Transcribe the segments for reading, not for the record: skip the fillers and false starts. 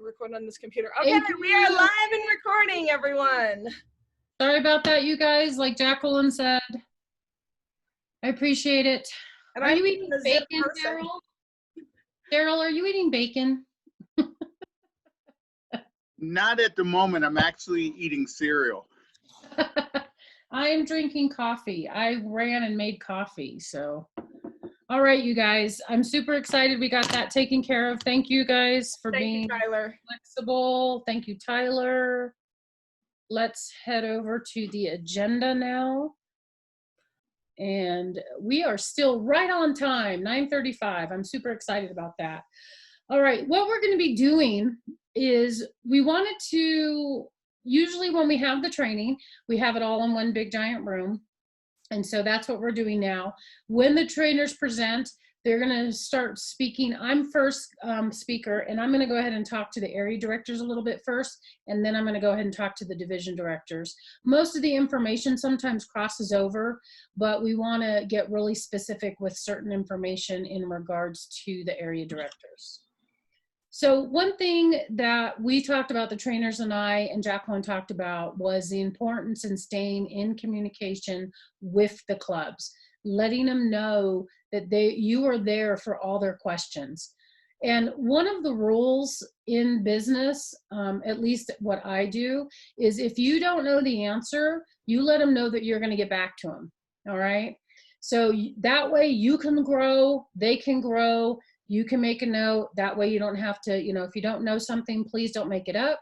record on this computer. Okay, we are live and recording, everyone. Sorry about that, you guys. Like Jacqueline said, I appreciate it. And are I'm you eating bacon, Daryl? Daryl, are you eating bacon? Not at the moment. I'm actually eating cereal. I am drinking coffee. I ran and made coffee, so. All right, you guys. I'm super excited we got that taken care of. Thank you guys for being flexible. Thank you, Tyler. Let's head over to the agenda now. And we are still right on time, 9:35. I'm super excited about that. All right, what we're going to be doing is we wanted to, usually when we have the training, we have it all in one big giant room. And so that's what we're doing now. When the trainers present, they're going to start speaking. I'm first speaker, and I'm going to go ahead and talk to the area directors a little bit first, and then I'm going to go ahead and talk to the division directors. Most of the information sometimes crosses over, but we want to get really specific with certain information in regards to the area directors. So one thing that we talked about, the trainers and I and Jacqueline talked about, was the importance in staying in communication with the clubs, letting them know that you are there for all their questions. And one of the rules in business, at least what I do, is if you don't know the answer, you let them know that you're going to get back to them. All right. So that way you can grow, they can grow. You can make a note. That way you don't have to, if you don't know something, please don't make it up.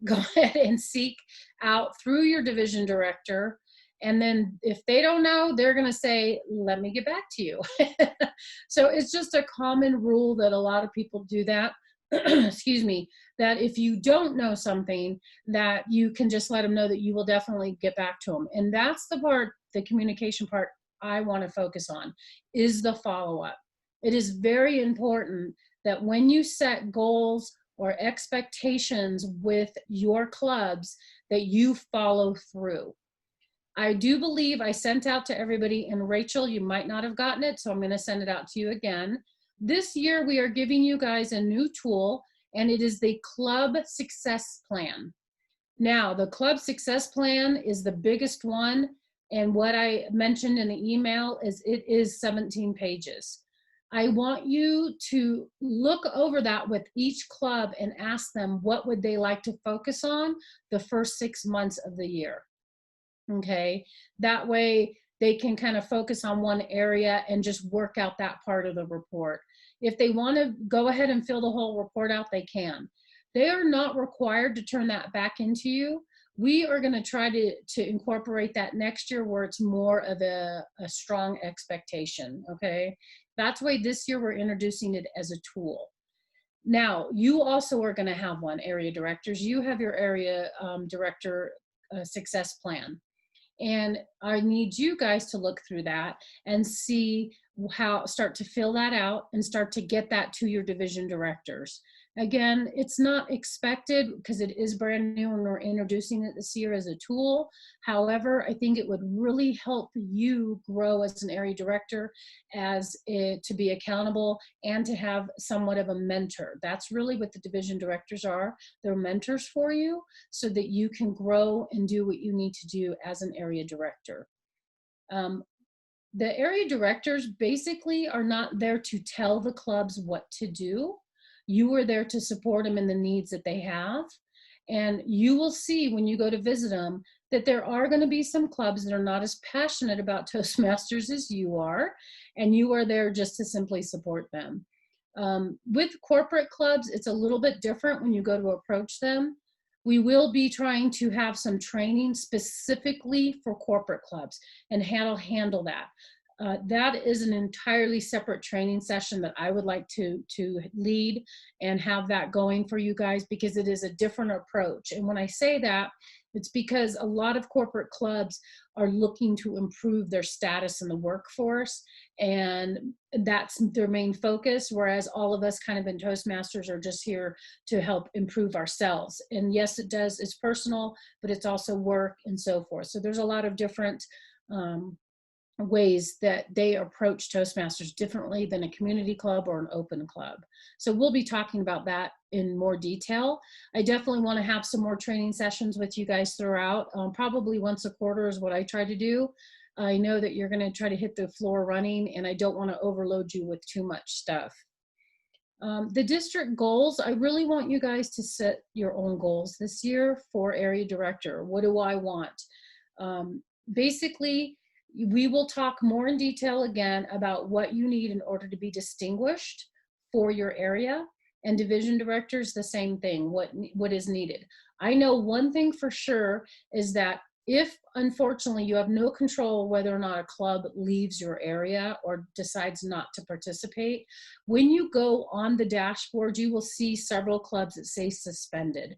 Go ahead and seek out through your division director. And then if they don't know, they're going to say, let me get back to you. So it's just a common rule that a lot of people do that. Excuse me, that if you don't know something, that you can just let them know that you will definitely get back to them. And that's the part, the communication part I want to focus on, is the follow-up. It is very important that when you set goals or expectations with your clubs, that you follow through. I do believe I sent out to everybody, and Rachel, you might not have gotten it, so I'm going to send it out to you again. This year, we are giving you guys a new tool, and it is the Club Success Plan. Now, the Club Success Plan is the biggest one, and what I mentioned in the email is it is 17 pages. I want you to look over that with each club and ask them what would they like to focus on the first 6 months of the year. Okay, that way they can kind of focus on one area and just work out that part of the report. If they want to go ahead and fill the whole report out, they can. They are not required to turn that back into you. We are going to try to incorporate that next year where it's more of a strong expectation, okay? That's why this year we're introducing it as a tool. Now, you also are going to have one, area directors. You have your area director success plan. And I need you guys to look through that and see how, start to fill that out and start to get that to your division directors. Again, it's not expected because it is brand new and we're introducing it this year as a tool. However, I think it would really help you grow as an area director, to be accountable and to have somewhat of a mentor. That's really what the division directors are. They're mentors for you so that you can grow and do what you need to do as an area director. The area directors basically are not there to tell the clubs what to do. You are there to support them in the needs that they have. And you will see when you go to visit them that there are going to be some clubs that are not as passionate about Toastmasters as you are, and you are there just to simply support them. With corporate clubs, it's a little bit different when you go to approach them. We will be trying to have some training specifically for corporate clubs and how to handle that. That is an entirely separate training session that I would like to lead and have that going for you guys, because it is a different approach. And when I say that, it's because a lot of corporate clubs are looking to improve their status in the workforce, and that's their main focus, whereas all of us kind of in Toastmasters are just here to help improve ourselves. And yes, it does, it's personal, but it's also work and so forth. So there's a lot of different ways that they approach Toastmasters differently than a community club or an open club. So we'll be talking about that in more detail. I definitely want to have some more training sessions with you guys throughout. Probably once a quarter is what I try to do. I know that you're going to try to hit the floor running, and I don't want to overload you with too much stuff. The district goals, I really want you guys to set your own goals this year for area director. What do I want? Basically, we will talk more in detail again about what you need in order to be distinguished for your area, and division directors, the same thing, what is needed. I know one thing for sure is that if unfortunately you have no control whether or not a club leaves your area or decides not to participate, when you go on the dashboard, you will see several clubs that say suspended.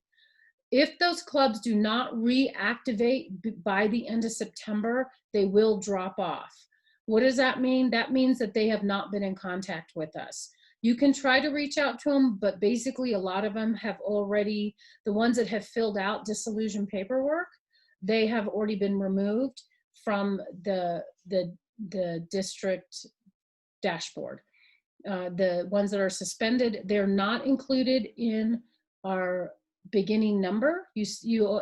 If those clubs do not reactivate by the end of September, they will drop off. What does that mean? That means that they have not been in contact with us. You can try to reach out to them, but basically a lot of them have already, the ones that have filled out dissolution paperwork, they have already been removed from the district dashboard. The ones that are suspended, they're not included in our beginning number.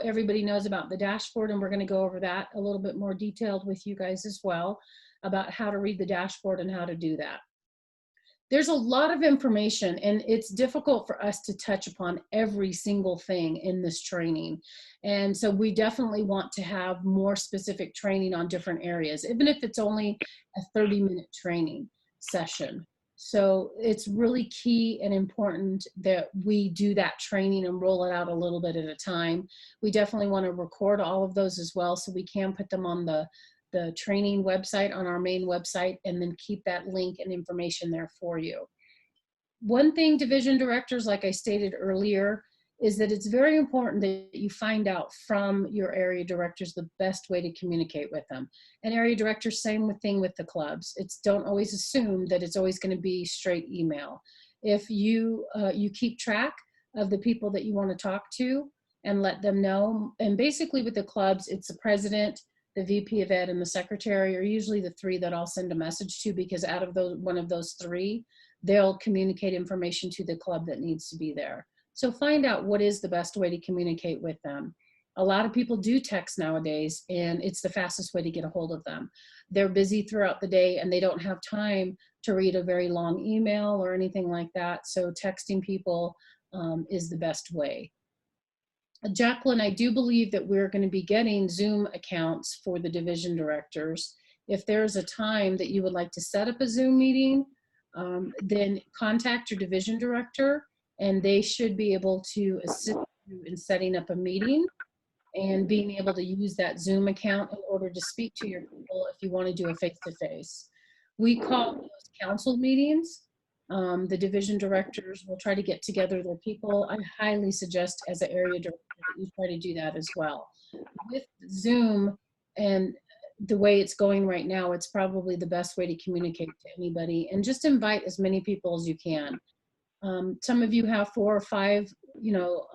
Everybody knows about the dashboard, and we're going to go over that a little bit more detailed with you guys as well about how to read the dashboard and how to do that. There's a lot of information, and it's difficult for us to touch upon every single thing in this training. And so we definitely want to have more specific training on different areas, even if it's only a 30-minute training session. So it's really key and important that we do that training and roll it out a little bit at a time. We definitely want to record all of those as well, so we can put them on the training website, on our main website, and then keep that link and information there for you. One thing, division directors, like I stated earlier, is that it's very important that you find out from your area directors the best way to communicate with them. And area directors, same thing with the clubs. Don't always assume that it's always going to be straight email. If you keep track of the people that you want to talk to and let them know, and basically with the clubs, it's the president, the VP of Ed, and the secretary are usually the three that I'll send a message to, because out of one of those three, they'll communicate information to the club that needs to be there. So find out what is the best way to communicate with them. A lot of people do text nowadays, and it's the fastest way to get a hold of them. They're busy throughout the day, and they don't have time to read a very long email or anything like that. So texting people is the best way. Jacqueline, I do believe that we're going to be getting Zoom accounts for the division directors. If there's a time that you would like to set up a Zoom meeting, then contact your division director, and they should be able to assist you in setting up a meeting and being able to use that Zoom account in order to speak to your people if you want to do a face-to-face. We call those council meetings. The division directors will try to get together their people. I highly suggest as an area director that you try to do that as well. With Zoom and the way it's going right now, it's probably the best way to communicate to anybody, and just invite as many people as you can. Some of you have 4 or 5, you know,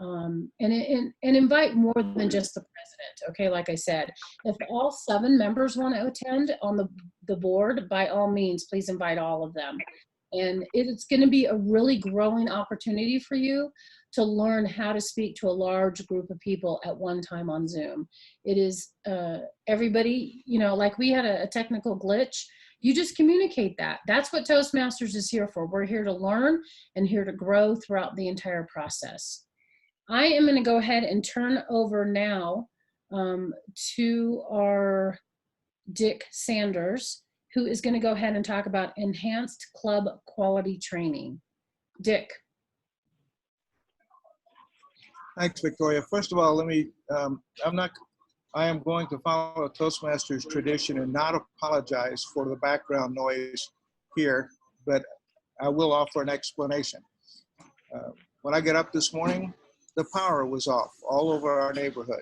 and invite more than just the president. Okay, like I said, if all 7 members want to attend on the board, by all means, please invite all of them. And it's going to be a really growing opportunity for you to learn how to speak to a large group of people at one time on Zoom. It is everybody, you know, like we had a technical glitch. You just communicate that. That's what Toastmasters is here for. We're here to learn and here to grow throughout the entire process. I am going to go ahead and turn over now to our Dick Sanders, who is going to go ahead and talk about enhanced club quality training. Dick. Thanks, Victoria. First of all, let me, I am going to follow Toastmasters tradition and not apologize for the background noise here, but I will offer an explanation. When I got up this morning, the power was off all over our neighborhood.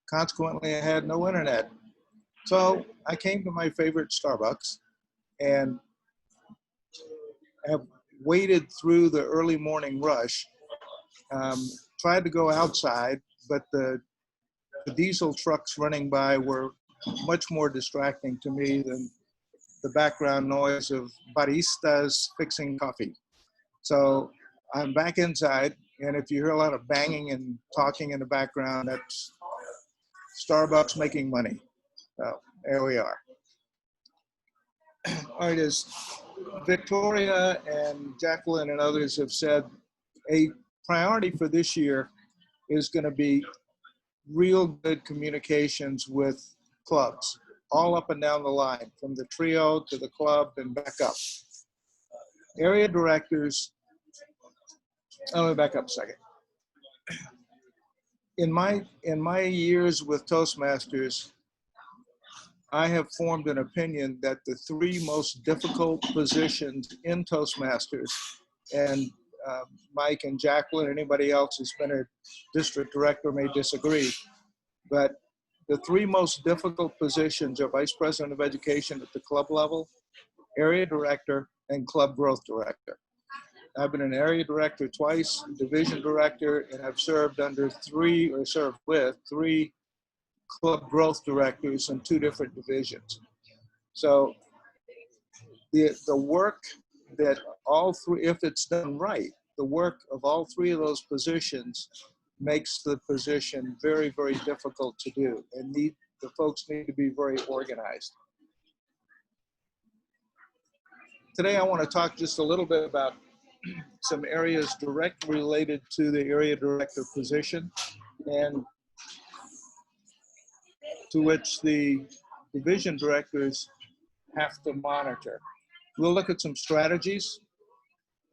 Consequently, I had no internet. So I came to my favorite Starbucks and have waded through the early morning rush, tried to go outside, but the diesel trucks running by were much more distracting to me than the background noise of baristas fixing coffee. So I'm back inside, and if you hear a lot of banging and talking in the background, that's Starbucks making money. So there we are. All right, as Victoria and Jacqueline and others have said, a priority for this year is going to be real good communications with clubs, all up and down the line, from the trio to the club and back up. Area directors, let me back up a second. In my years with Toastmasters, I have formed an opinion that the three most difficult positions in Toastmasters, and Mike and Jacqueline, anybody else who's been a district director may disagree, but the three most difficult positions are Vice President of Education at the club level, Area Director, and Club Growth Director. I've been an area director twice, division director, and I've served with three club growth directors in two different divisions. So the work that all three, if it's done right, the work of all three of those positions makes the position very, very difficult to do, and the folks need to be very organized. Today I want to talk just a little bit about some areas directly related to the area director position, and to which the division directors have to monitor. We'll look at some strategies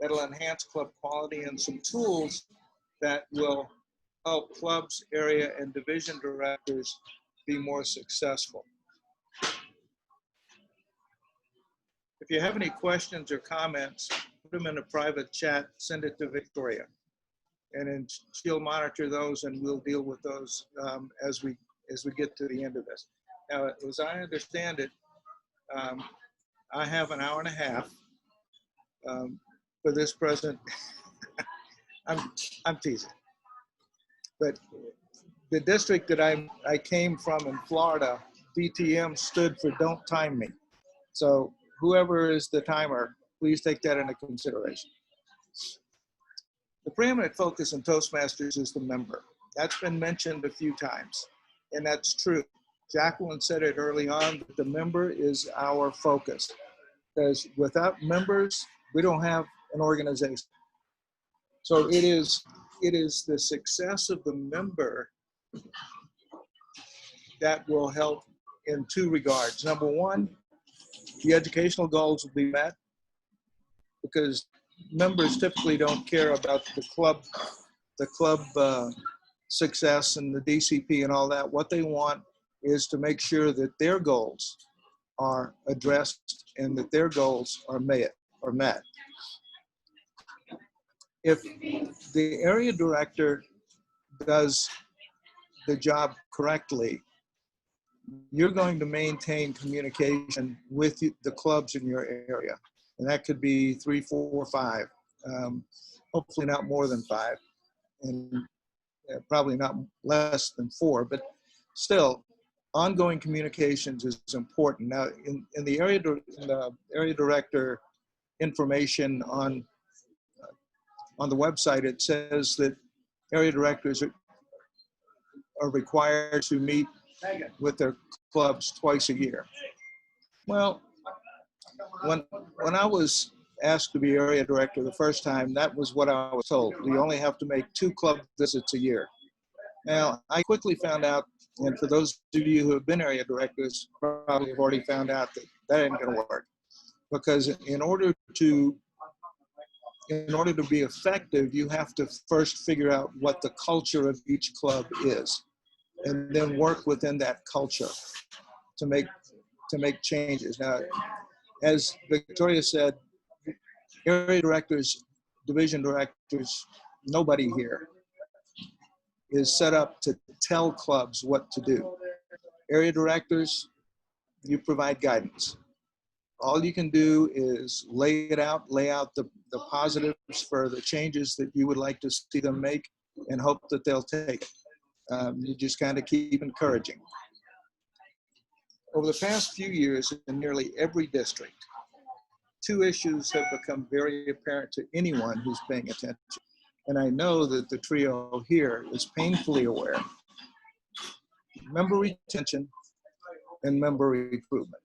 that'll enhance club quality and some tools that will help clubs, area, and division directors be more successful. If you have any questions or comments, put them in a private chat, send it to Victoria, and then she'll monitor those, and we'll deal with those as we get to the end of this. Now, as I understand it, I have an hour and a half for this present. I'm teasing, but the district that I came from in Florida, DTM stood for Don't Time Me. So whoever is the timer, please take that into consideration. The preeminent focus in Toastmasters is the member. That's been mentioned a few times, and that's true. Jacqueline said it early on, that the member is our focus, because without members, we don't have an organization. So it is the success of the member that will help in two regards. Number one, the educational goals will be met, because members typically don't care about the club success and the DCP and all that. What they want is to make sure that their goals are addressed and that their goals are met. If the area director does the job correctly, you're going to maintain communication with the clubs in your area. And that could be 3, 4, 5, hopefully not more than 5, and probably not less than 4, but still, ongoing communications is important. Now, in the area director information on the website, it says that area directors are required to meet with their clubs twice a year. Well, when I was asked to be area director the first time, that was what I was told. You only have to make 2 club visits a year. Now, I quickly found out, and for those of you who have been area directors, probably have already found out that that ain't gonna work. Because in order to be effective, you have to first figure out what the culture of each club is, and then work within that culture to make changes. Now, as Victoria said, area directors, division directors, nobody here is set up to tell clubs what to do. Area directors, you provide guidance. All you can do is lay out the positives for the changes that you would like to see them make, and hope that they'll take it. You just kind of keep encouraging. over the past few years in nearly every district, two issues have become very apparent to anyone who's paying attention. And I know that the trio here is painfully aware. Member retention and member recruitment.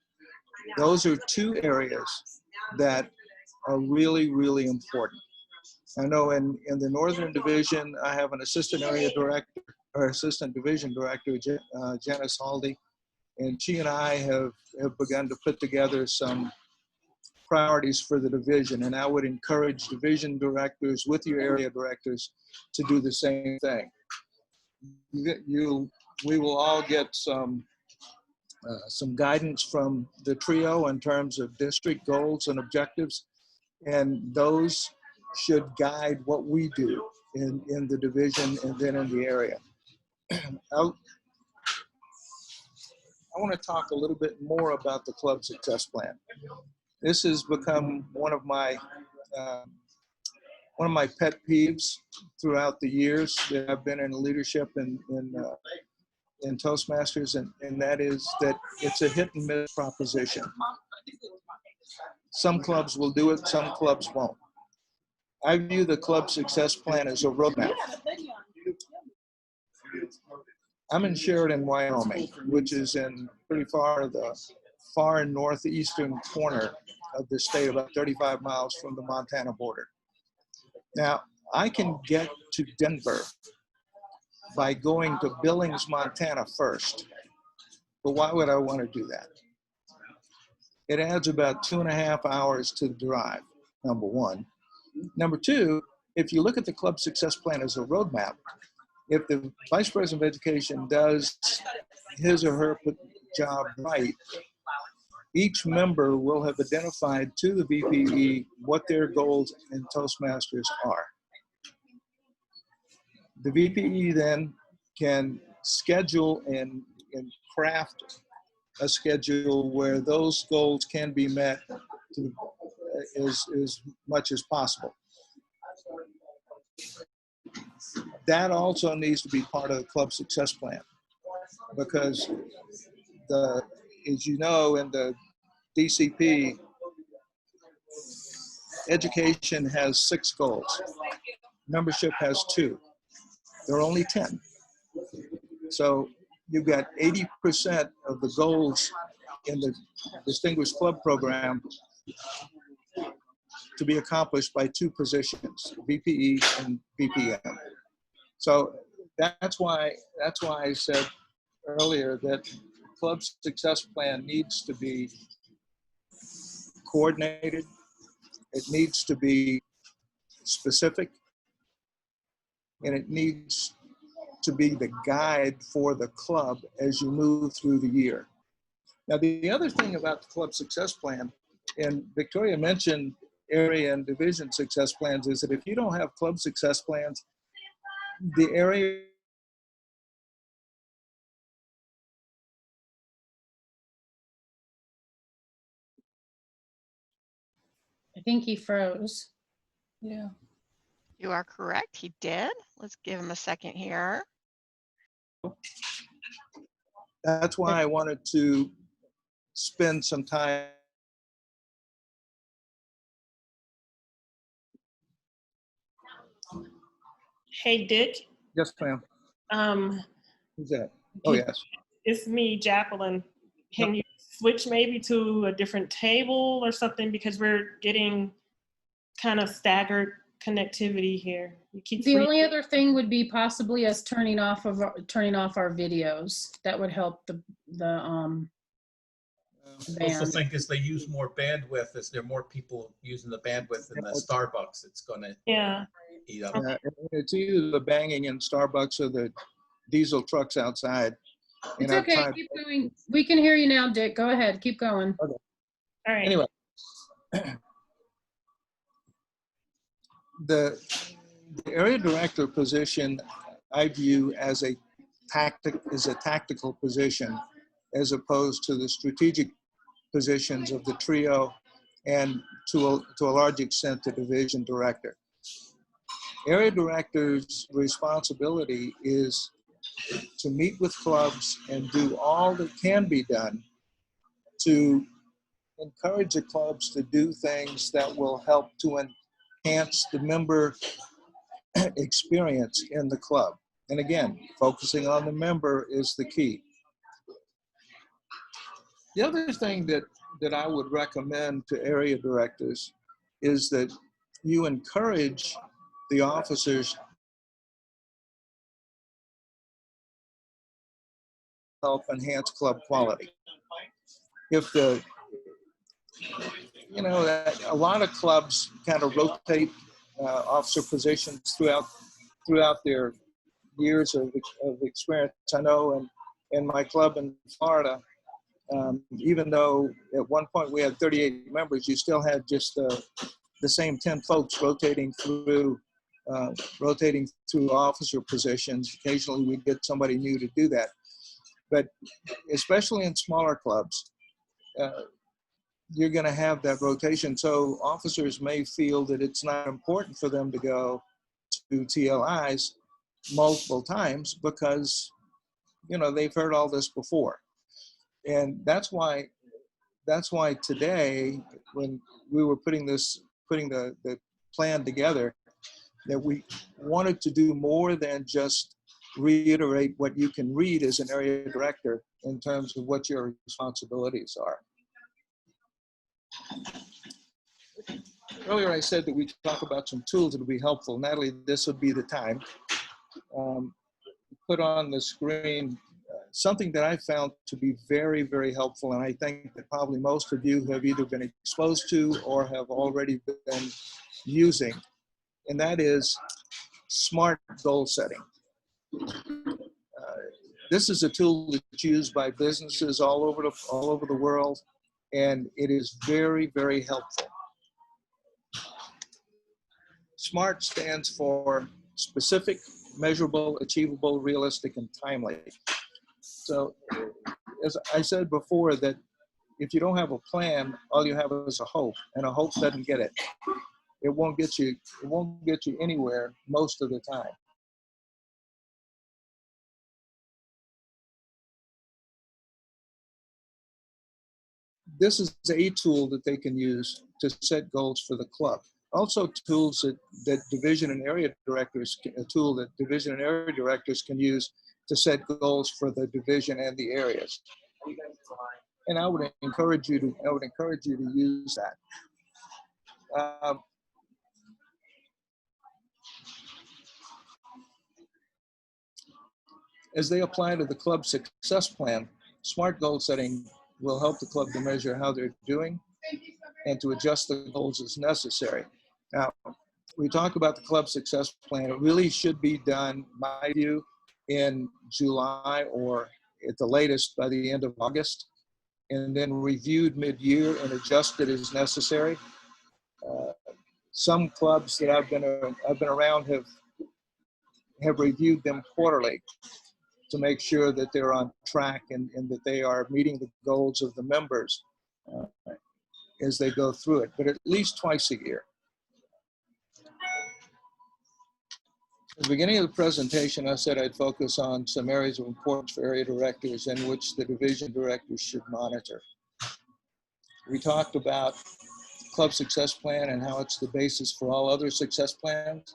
Those are two areas that are really, really important. I know in the Northern Division, I have an assistant area director, or assistant division director, Janice Haldy, and she and I have begun to put together some priorities for the division, and I would encourage division directors with your area directors to do the same thing. We will all get some guidance from the trio in terms of district goals and objectives, and those should guide what we do in the division and then in the area. I want to talk a little bit more about the club success plan. This has become one of my pet peeves throughout the years that I've been in leadership in Toastmasters, and that is that it's a hit and miss proposition. Some clubs will do it, some clubs won't. I view the club success plan as a roadmap. I'm in Sheridan, Wyoming, which is in pretty the far northeastern corner of the state, about 35 miles from the Montana border. Now, I can get to Denver by going to Billings, Montana first, but why would I want to do that? It adds about 2.5 hours to the drive, number one. Number two, if you look at the club success plan as a roadmap, if the Vice President of Education does his or her job right, each member will have identified to the VPE what their goals in Toastmasters are. The VPE then can schedule and craft a schedule where those goals can be met as much as possible. That also needs to be part of the club success plan, because as you know, in the DCP, education has 6 goals. Membership has 2. There are only 10. So you've got 80% of the goals in the Distinguished Club program to be accomplished by 2 positions, VPE and VPM. So that's why I said earlier that club success plan needs to be coordinated. It needs to be specific, and it needs to be the guide for the club as you move through the year. Now, the other thing about the club success plan, and Victoria mentioned area and division success plans, is that if you don't have club success plans, the area I think he froze. Yeah. You are correct. He did. Let's give him a second here. That's why I wanted to spend some time. Hey, Dick. Yes, ma'am. Who's that? Oh, yes. It's me, Jacqueline. Can you switch maybe to a different table or something, because we're getting kind of staggered connectivity here. You keep The only other thing would be possibly us turning off our videos. That would help the I also think as they use more bandwidth, as there are more people using the bandwidth in the Starbucks, it's going to eat up. It's either the banging in Starbucks or the diesel trucks outside. It's okay. Keep going. We can hear you now, Dick. Go ahead. Keep going. Okay. All right. Anyway, the area director position I view as a tactical position, as opposed to the strategic positions of the trio and to a large extent the division director. Area director's responsibility is to meet with clubs and do all that can be done to encourage the clubs to do things that will help to enhance the member experience in the club. And again, focusing on the member is the key. The other thing that I would recommend to area directors is that you encourage the officers to help enhance club quality. If a lot of clubs kind of rotate officer positions throughout their years of experience. I know in my club in Florida, even though at one point we had 38 members, you still had just the same 10 folks rotating through officer positions. Occasionally we'd get somebody new to do that. But especially in smaller clubs, you're going to have that rotation. So officers may feel that it's not important for them to go to TLIs multiple times because, they've heard all this before. And that's why today, when we were putting the plan together, that we wanted to do more than just reiterate what you can read as an area director in terms of what your responsibilities are. Earlier I said that we talk about some tools that would be helpful. Natalie, this would be the time. Put on the screen something that I found to be very, very helpful, and I think that probably most of you have either been exposed to or have already been using, and that is SMART goal setting. This is a tool that's used by businesses all over the world, and it is very, very helpful. SMART stands for specific, measurable, achievable, realistic, and timely. So, as I said before, that if you don't have a plan, all you have is a hope, and a hope doesn't get it. It won't get you anywhere most of the time. This is a tool that they can use to set goals for the club. Also tools that division and area directors, a tool that division and area directors can use to set goals for the division and the areas. And I would encourage you to use that. As they apply to the club success plan, SMART goal setting will help the club to measure how they're doing and to adjust the goals as necessary. Now, we talk about the club success plan. It really should be done, in my view, in July or at the latest by the end of August, and then reviewed mid-year and adjusted as necessary. Some clubs that I've been around have reviewed them quarterly to make sure that they're on track and that they are meeting the goals of the members as they go through it, but at least twice a year. At the beginning of the presentation, I said I'd focus on some areas of importance for area directors and which the division directors should monitor. We talked about club success plan and how it's the basis for all other success plans.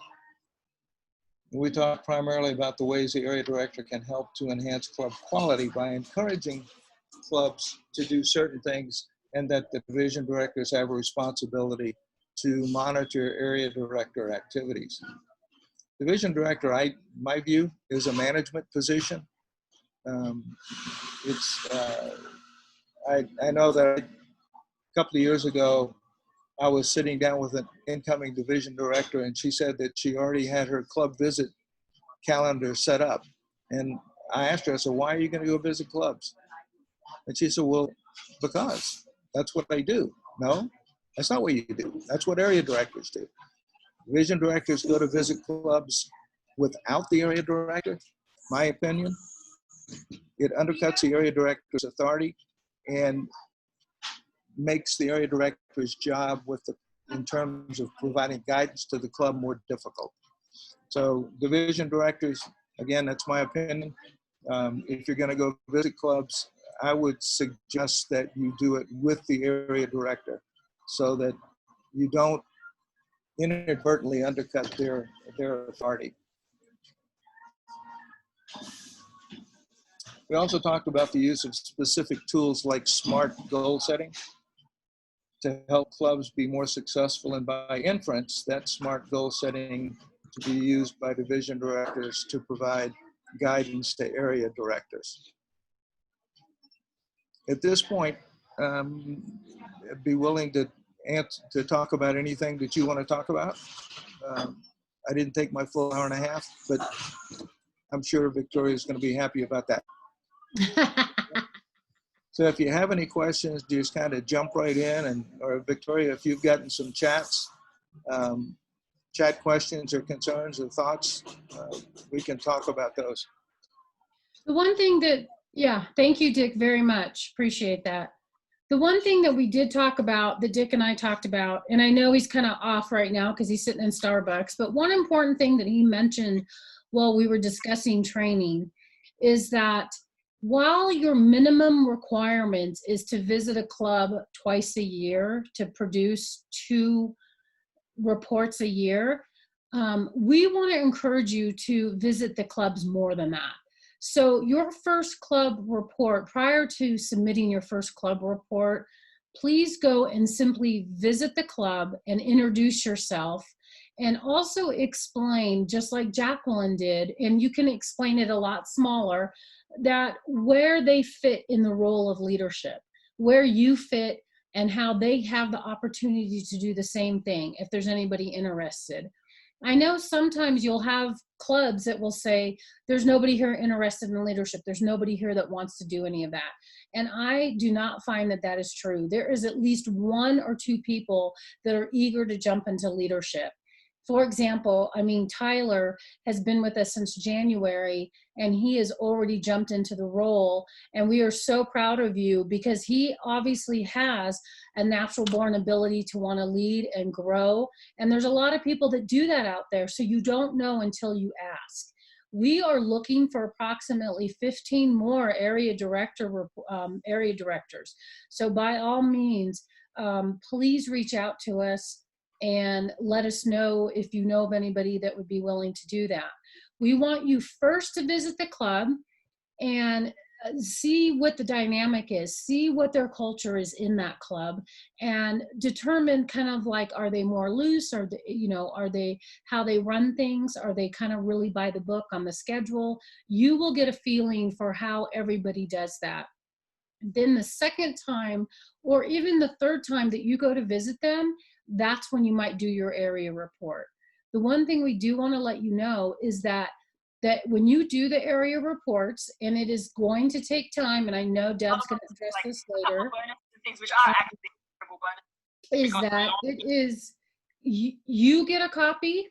We talked primarily about the ways the area director can help to enhance club quality by encouraging clubs to do certain things, and that the division directors have a responsibility to monitor area director activities. Division director, my view, is a management position. I know that a couple of years ago, I was sitting down with an incoming division director, and she said that she already had her club visit calendar set up. And I asked her, I said, why are you going to go visit clubs? And she said, well, because that's what I do. No, that's not what you do. That's what area directors do. Division directors go to visit clubs without the area director. My opinion, it undercuts the area director's authority and makes the area director's job in terms of providing guidance to the club more difficult. So division directors, again, that's my opinion. If you're going to go visit clubs, I would suggest that you do it with the area director so that you don't inadvertently undercut their authority. We also talked about the use of specific tools like SMART goal setting to help clubs be more successful, and by inference, that SMART goal setting to be used by division directors to provide guidance to area directors. At this point, I'd be willing to talk about anything that you want to talk about. I didn't take my full hour and a half, but I'm sure Victoria is going to be happy about that. So if you have any questions, just kind of jump right in, and or Victoria, if you've gotten some chats, chat questions or concerns or thoughts, we can talk about those. The one thing that, yeah, thank you, Dick, very much. Appreciate that. The one thing that we did talk about, that Dick and I talked about, and I know he's kind of off right now because he's sitting in Starbucks, but one important thing that he mentioned while we were discussing training is that while your minimum requirement is to visit a club twice a year to produce 2 reports a year, we want to encourage you to visit the clubs more than that. So your first club report, prior to submitting your first club report, please go and simply visit the club and introduce yourself, and also explain, just like Jacqueline did, and you can explain it a lot smaller, that where they fit in the role of leadership, where you fit, and how they have the opportunity to do the same thing if there's anybody interested. I know sometimes you'll have clubs that will say, there's nobody here interested in leadership. There's nobody here that wants to do any of that. And I do not find that that is true. There is at least 1 or 2 people that are eager to jump into leadership. For example, I mean, Tyler has been with us since January, and he has already jumped into the role. And we are so proud of you, because he obviously has a natural born ability to want to lead and grow. And there's a lot of people that do that out there. So you don't know until you ask. We are looking for approximately 15 more area directors. So by all means, please reach out to us and let us know if you know of anybody that would be willing to do that. We want you first to visit the club and see what the dynamic is, see what their culture is in that club, and determine kind of like, are they more loose, or, you know, are they, how they run things, are they kind of really by the book on the schedule? You will get a feeling for how everybody does that. Then the second time, or even the third time that you go to visit them, that's when you might do your area report. The one thing we do want to let you know is that when you do the area reports, and it is going to take time, and I know Deb's going to address this later, is that it is, you get a copy,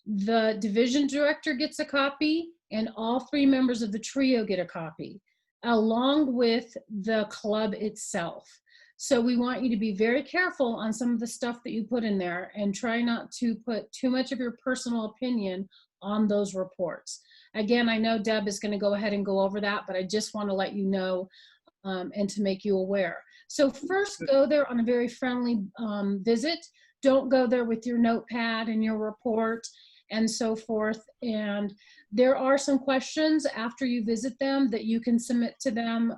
the division director gets a copy, and all 3 members of the trio get a copy, along with the club itself. So we want you to be very careful on some of the stuff that you put in there, and try not to put too much of your personal opinion on those reports. Again, I know Deb is going to go ahead and go over that, but I just want to let you know and to make you aware. So first, go there on a very friendly visit. Don't go there with your notepad and your report and so forth. And there are some questions after you visit them that you can submit to them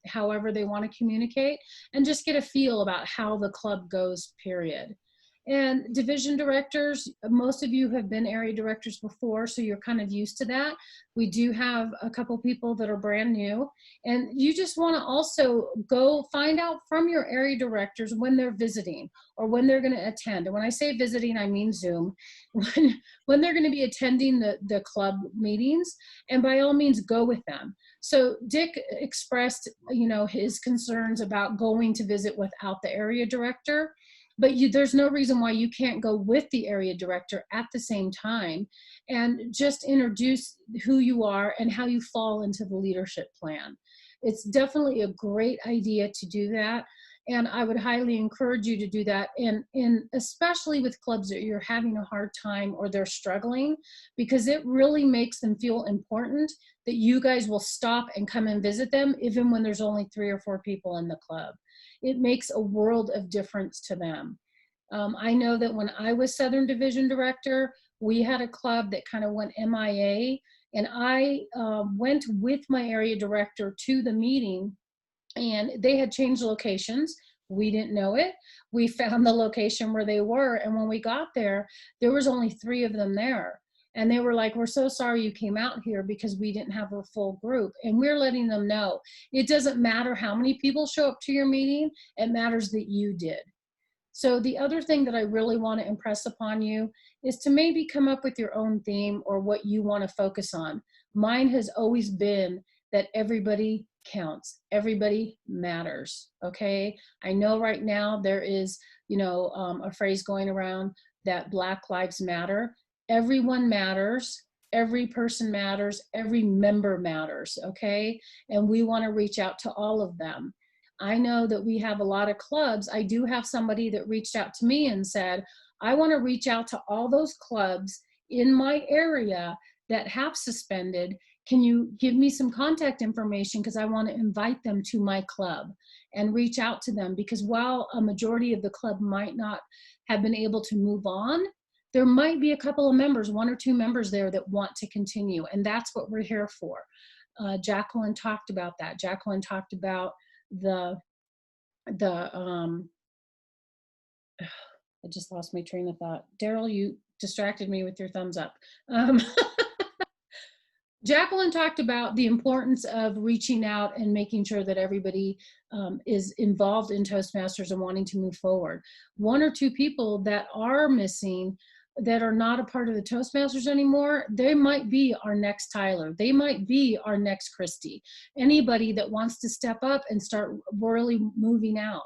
however they want to communicate, and just get a feel about how the club goes, period. And division directors, most of you have been area directors before, so you're kind of used to that. We do have a couple people that are brand new, and you just want to also go find out from your area directors when they're visiting or when they're going to attend. And when I say visiting, I mean Zoom, when they're going to be attending the club meetings, and by all means go with them. So Dick expressed, you know, his concerns about going to visit without the area director. But there's no reason why you can't go with the area director at the same time and just introduce who you are and how you fall into the leadership plan. It's definitely a great idea to do that. And I would highly encourage you to do that. And especially with clubs that you're having a hard time or they're struggling, because it really makes them feel important that you guys will stop and come and visit them, even when there's only 3 or 4 people in the club. It makes a world of difference to them. I know that when I was Southern Division Director, we had a club that kind of went MIA, and I went with my area director to the meeting, and they had changed locations. We didn't know it. We found the location where they were, and when we got there, there was only 3 of them there. And they were like, we're so sorry you came out here because we didn't have a full group. And we're letting them know, it doesn't matter how many people show up to your meeting, it matters that you did. So the other thing that I really want to impress upon you is to maybe come up with your own theme or what you want to focus on. Mine has always been that everybody counts, everybody matters, okay? I know right now there is, you know, a phrase going around that Black Lives Matter. Everyone matters, every person matters, every member matters, okay? And we want to reach out to all of them. I know that we have a lot of clubs. I do have somebody that reached out to me and said, I want to reach out to all those clubs in my area that have suspended. Can you give me some contact information, because I want to invite them to my club and reach out to them, because while a majority of the club might not have been able to move on, there might be a couple of members, 1 or 2 members there that want to continue, and that's what we're here for. Jacqueline talked about that. Jacqueline talked about I just lost my train of thought. Daryl, you distracted me with your thumbs up. Jacqueline talked about the importance of reaching out and making sure that everybody is involved in Toastmasters and wanting to move forward. 1 or 2 people that are missing, that are not a part of the Toastmasters anymore, they might be our next Tyler. They might be our next Christy. Anybody that wants to step up and start really moving out.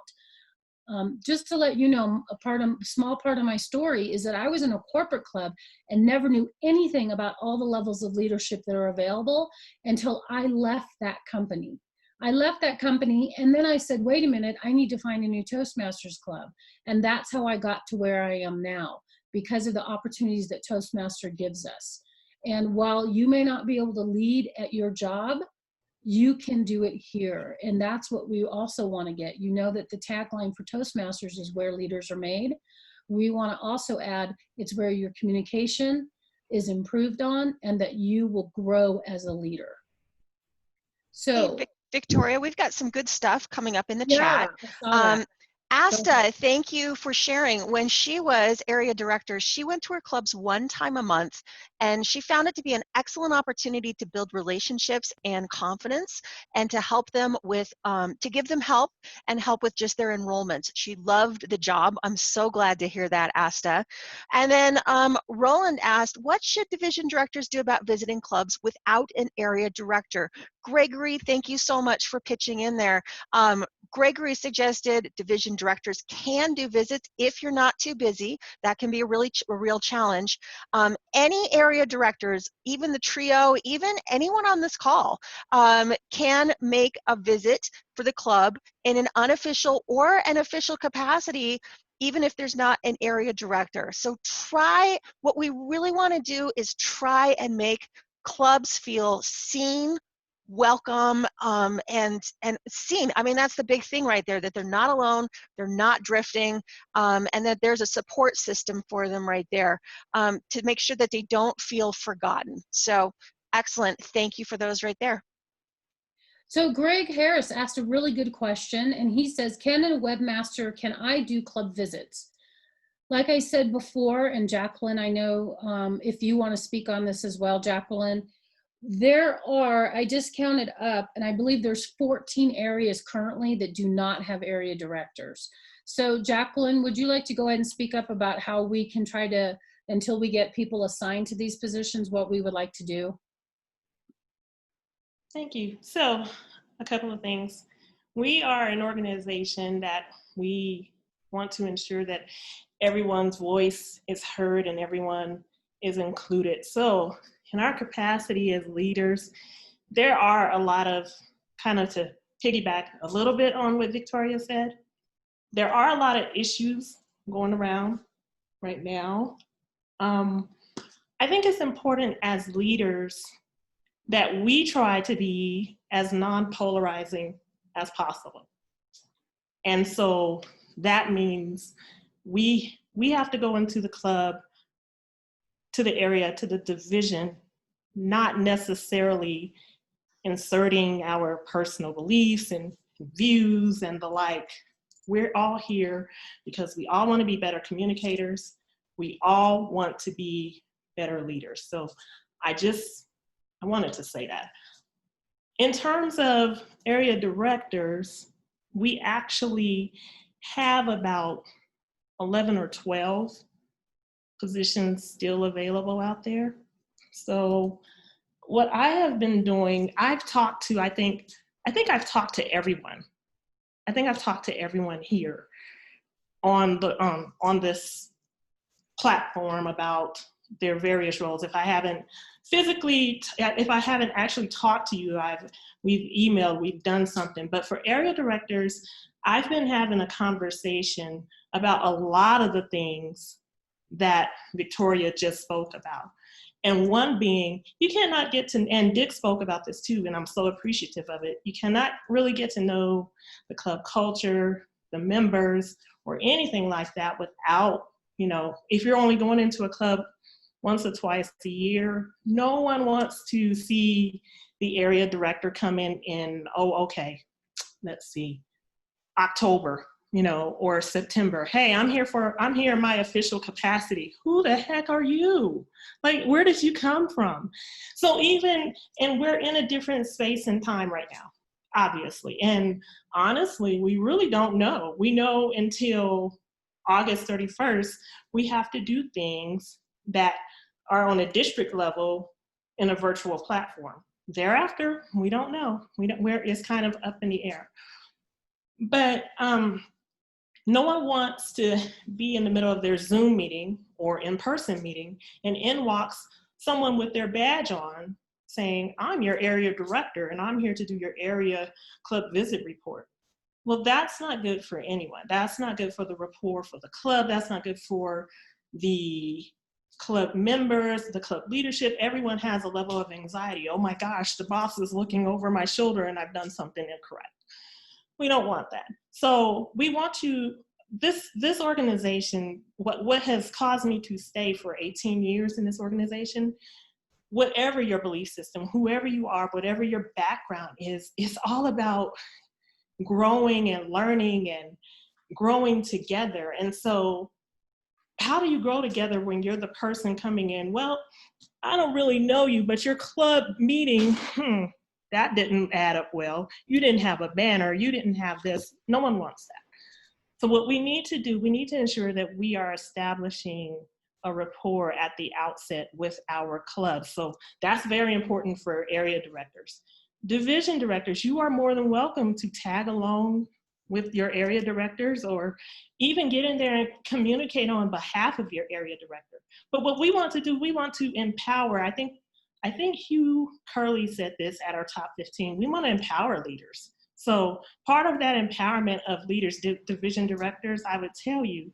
Just to let you know, a small part of my story is that I was in a corporate club and never knew anything about all the levels of leadership that are available until I left that company. I left that company, and then I said, wait a minute, I need to find a new Toastmasters club. And that's how I got to where I am now, because of the opportunities that Toastmaster gives us. And while you may not be able to lead at your job, you can do it here. And that's what we also want to get. You know that the tagline for Toastmasters is where leaders are made. We want to also add, it's where your communication is improved on and that you will grow as a leader. So, hey, Victoria, we've got some good stuff coming up in the yeah, chat. Asta, thank you for sharing. When she was area director, she went to her clubs 1 time a month, and she found it to be an excellent opportunity to build relationships and confidence, and to help them with, to give them help and help with just their enrollments. She loved the job. I'm so glad to hear that, Asta. And then Roland asked, what should division directors do about visiting clubs without an area director? Gregory, thank you so much for pitching in there. Gregory suggested division directors can do visits if you're not too busy. That can be a real challenge. Any area directors, even the trio, even anyone on this call, can make a visit for the club in an unofficial or an official capacity, even if there's not an area director. So what we really want to do is try and make clubs feel seen, welcome, and seen. I mean, that's the big thing right there, that they're not alone, they're not drifting, and that there's a support system for them right there, to make sure that they don't feel forgotten. So excellent. Thank you for those right there. So Greg Harris asked a really good question, and he says, can a webmaster, can I do club visits? Like I said before, and Jacqueline, I know if you want to speak on this as well, Jacqueline, there are, I just counted up, and I believe there's 14 areas currently that do not have area directors. So Jacqueline, would you like to go ahead and speak up about how we can try to, until we get people assigned to these positions, what we would like to do? Thank you. So a couple of things. We are an organization that we want to ensure that everyone's voice is heard and everyone is included. So in our capacity as leaders, there are a lot of, kind of to piggyback a little bit on what Victoria said, there are a lot of issues going around right now. I think it's important as leaders that we try to be as non-polarizing as possible. And so that means we have to go into the club, to the area, to the division, not necessarily inserting our personal beliefs and views and the like. We're all here because we all want to be better communicators. We all want to be better leaders. So I wanted to say that. In terms of area directors, we actually have about 11 or 12 positions still available out there. So what I have been doing, I think I've talked to everyone. I think I've talked to everyone here on this platform about their various roles. If I haven't actually talked to you, we've emailed, we've done something. But for area directors, I've been having a conversation about a lot of the things that Victoria just spoke about. And one being, you cannot get to, and Dick spoke about this too, and I'm so appreciative of it, you cannot really get to know the club culture, the members, or anything like that without, if you're only going into a club once or twice a year, no one wants to see the area director come in, let's see, October, or September. Hey, I'm here in my official capacity. Who the heck are you? Like, where did you come from? So and we're in a different space and time right now, obviously. And honestly, we really don't know. We know until August 31st, we have to do things that are on a district level in a virtual platform. Thereafter, we don't know. It's kind of up in the air. But no one wants to be in the middle of their Zoom meeting or in-person meeting, and in walks someone with their badge on saying, I'm your area director and I'm here to do your area club visit report. Well, that's not good for anyone. That's not good for the rapport for the club. That's not good for the club members, the club leadership. Everyone has a level of anxiety. Oh my gosh, the boss is looking over my shoulder and I've done something incorrect. We don't want that. So we want to, this organization, what has caused me to stay for 18 years in this organization, whatever your belief system, whoever you are, whatever your background is, it's all about growing and learning and growing together. And so how do you grow together when you're the person coming in? Well, I don't really know you, but your club meeting, that didn't add up well. You didn't have a banner. You didn't have this. No one wants that. So what we need to do, we need to ensure that we are establishing a rapport at the outset with our club. So that's very important for area directors. Division directors, you are more than welcome to tag along with your area directors or even get in there and communicate on behalf of your area director. But what we want to do, we want to empower. I think Hugh Curley said this at our top 15. We want to empower leaders. So part of that empowerment of leaders, division directors, I would tell you,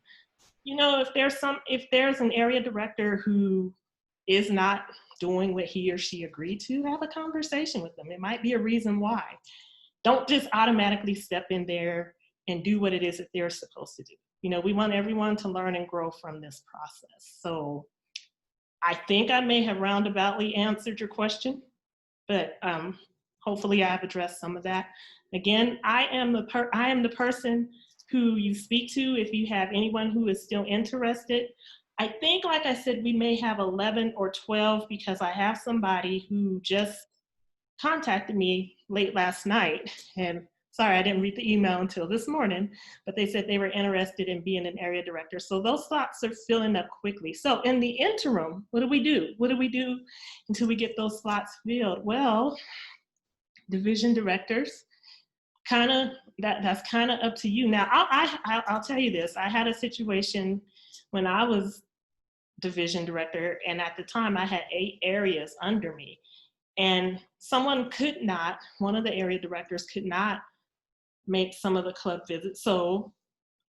if there's an area director who is not doing what he or she agreed to, have a conversation with them. It might be a reason why. Don't just automatically step in there and do what it is that they're supposed to do. We want everyone to learn and grow from this process. So I think I may have roundaboutly answered your question, but hopefully I've addressed some of that. Again, I am the person who you speak to if you have anyone who is still interested. I think, like I said, we may have 11 or 12 because I have somebody who just contacted me late last night, and sorry, I didn't read the email until this morning, but they said they were interested in being an area director. So those slots are filling up quickly. So in the interim, what do we do? What do we do until we get those slots filled? Well, division directors, that's kind of up to you. Now, I'll tell you this. I had a situation when I was division director, and at the time I had 8 areas under me. And one of the area directors could not make some of the club visits. So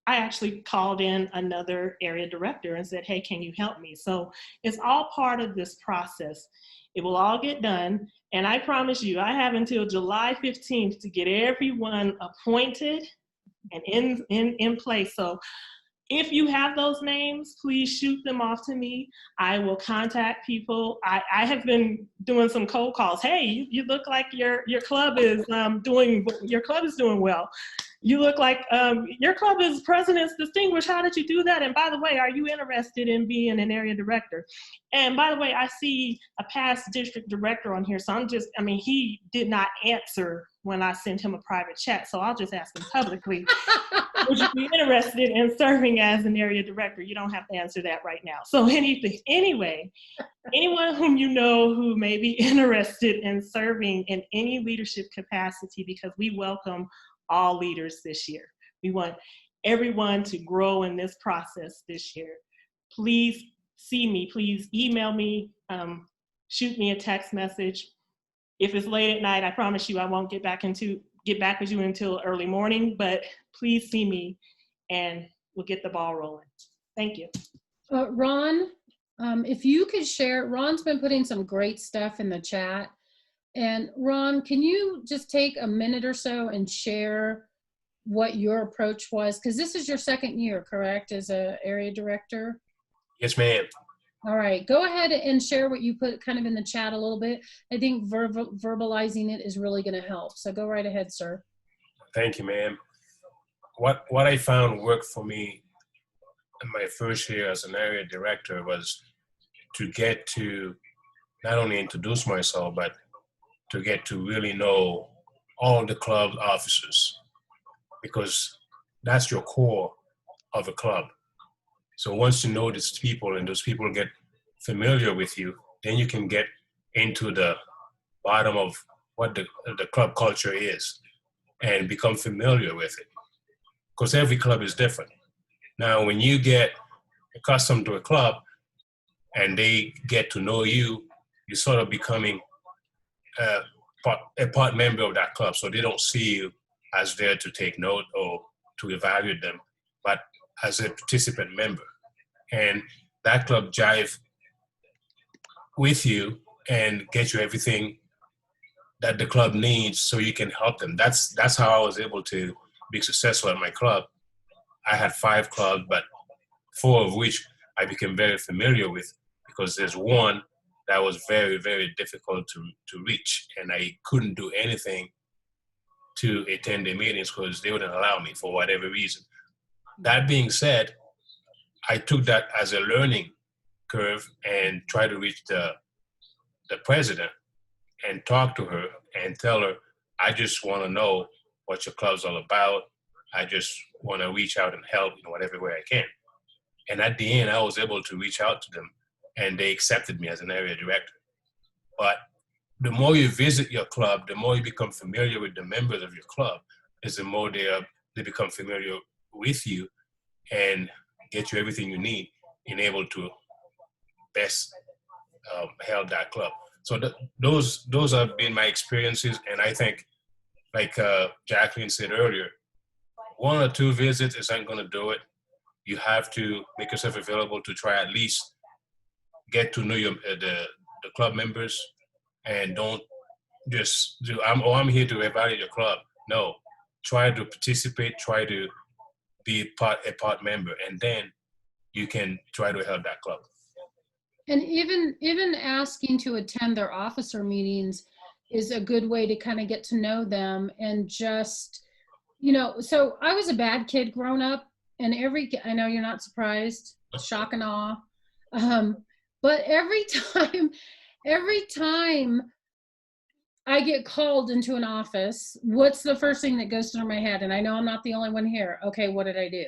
I actually called in another area director and said, hey, can you help me? So it's all part of this process. It will all get done. And I promise you, I have until July 15th to get everyone appointed and in place. So if you have those names, please shoot them off to me. I will contact people. I have been doing some cold calls. Hey, you look like your club is doing well. You look like your club is President's Distinguished. How did you do that? And by the way, are you interested in being an area director? And by the way, I see a past district director on here. So he did not answer when I sent him a private chat. So I'll just ask him publicly. Would you be interested in serving as an area director? You don't have to answer that right now. So anyway, anyone whom you know who may be interested in serving in any leadership capacity, because we welcome all leaders this year. We want everyone to grow in this process this year. Please see me, please email me, shoot me a text message. If it's late at night, I promise you I won't get back with you until early morning, but please see me and we'll get the ball rolling. Thank you. Ron, if you could share, Ron's been putting some great stuff in the chat. And Ron, can you just take a minute or so and share what your approach was? Because this is your second year, correct, as an area director? Yes, ma'am. All right, go ahead and share what you put kind of in the chat a little bit. I think verbalizing it is really going to help. So go right ahead, sir. Thank you, ma'am. What I found worked for me in my first year as an area director was to get to not only introduce myself, but to get to really know all the club officers, because that's your core of a club. So once you know these people and those people get familiar with you, then you can get into the bottom of what the club culture is and become familiar with it. Because every club is different. Now, when you get accustomed to a club and they get to know you, you're sort of becoming a part member of that club. So they don't see you as there to take note or to evaluate them, but as a participant member. And that club jive with you and get you everything that the club needs so you can help them. That's how I was able to be successful at my club. I had 5 clubs, but 4 of which I became very familiar with, because there's one that was very, very difficult to reach, and I couldn't do anything to attend the meetings because they wouldn't allow me for whatever reason. That being said, I took that as a learning curve and tried to reach the president and talk to her and tell her, I just want to know what your club's all about. I just want to reach out and help in whatever way I can. And at the end, I was able to reach out to them and they accepted me as an area director. But the more you visit your club, the more you become familiar with the members of your club, is the more they become familiar with you and get you everything you need in able to best help that club. So those have been my experiences, and I think, like Jacqueline said earlier, 1 or 2 visits isn't going to do it. You have to make yourself available to try at least get to know the club members, and don't just do, I'm here to evaluate your club. No, try to participate, try to be a part member, and then you can try to help that club. And even asking to attend their officer meetings is a good way to kind of get to know them. And just, so I was a bad kid growing up, and I know you're not surprised, shock and awe. But every time I get called into an office, what's the first thing that goes through my head? And I know I'm not the only one here. Okay, what did I do?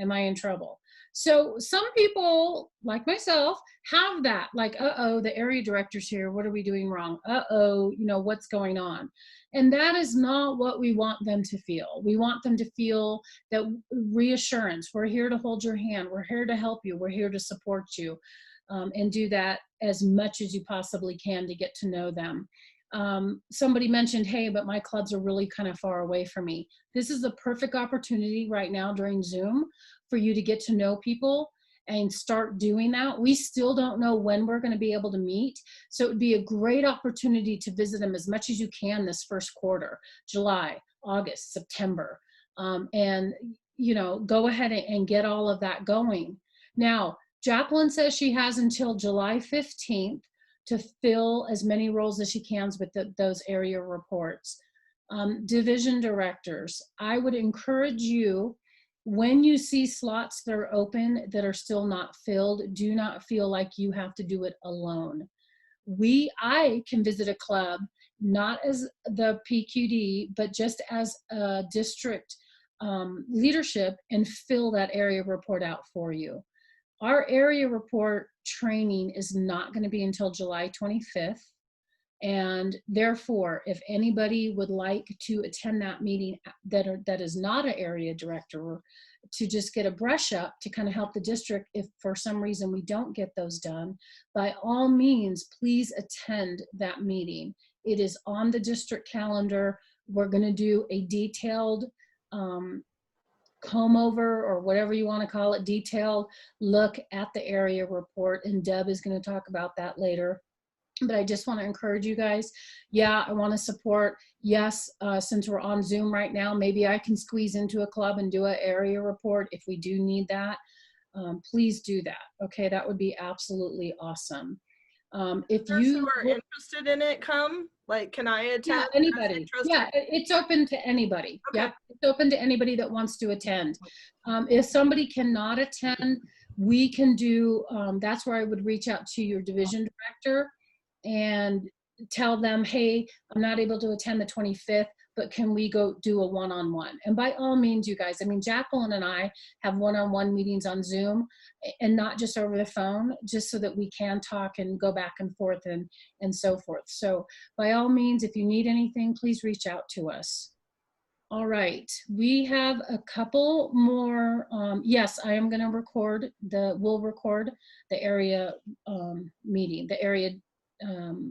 Am I in trouble? So some people, like myself, have that, like, uh-oh, the area director's here. What are we doing wrong? Uh-oh, what's going on? And that is not what we want them to feel. We want them to feel that reassurance. We're here to hold your hand. We're here to help you. We're here to support you, and do that as much as you possibly can to get to know them. somebody mentioned, hey, but my clubs are really kind of far away from me. This is the perfect opportunity right now during Zoom for you to get to know people and start doing that. We still don't know when we're going to be able to meet. So it would be a great opportunity to visit them as much as you can this first quarter, July, August, September. And, you know, go ahead and get all of that going. Now, Jacqueline says she has until July 15th to fill as many roles as she can with those area reports. Division directors, I would encourage you, when you see slots that are open that are still not filled, do not feel like you have to do it alone. I can visit a club, not as the PQD, but just as a district leadership, and fill that area report out for you. Our area report training is not going to be until July 25th. And therefore, if anybody would like to attend that meeting that is not an area director, to just get a brush up to kind of help the district, if for some reason we don't get those done, by all means, please attend that meeting. It is on the district calendar. We're going to do a detailed comb over, or whatever you want to call it, detailed look at the area report. And Deb is going to talk about that later. But I just want to encourage you guys. Yeah, I want to support. Yes, since we're on Zoom right now, maybe I can squeeze into a club and do an area report if we do need that. Please do that. Okay, that would be absolutely awesome. If you who are interested in it, come. Like, can I attend? Yeah, anybody. Yeah, it's open to anybody. Okay. Yep, it's open to anybody that wants to attend. If somebody cannot attend, we can do. That's where I would reach out to your division director and tell them, hey, I'm not able to attend the 25th, but can we go do a one-on-one? And by all means, you guys, I mean, Jacqueline and I have one-on-one meetings on Zoom, and not just over the phone, just so that we can talk and go back and forth and so forth. So by all means, if you need anything, please reach out to us. All right, we have a couple more. Yes, I am gonna we'll record the area meeting, the area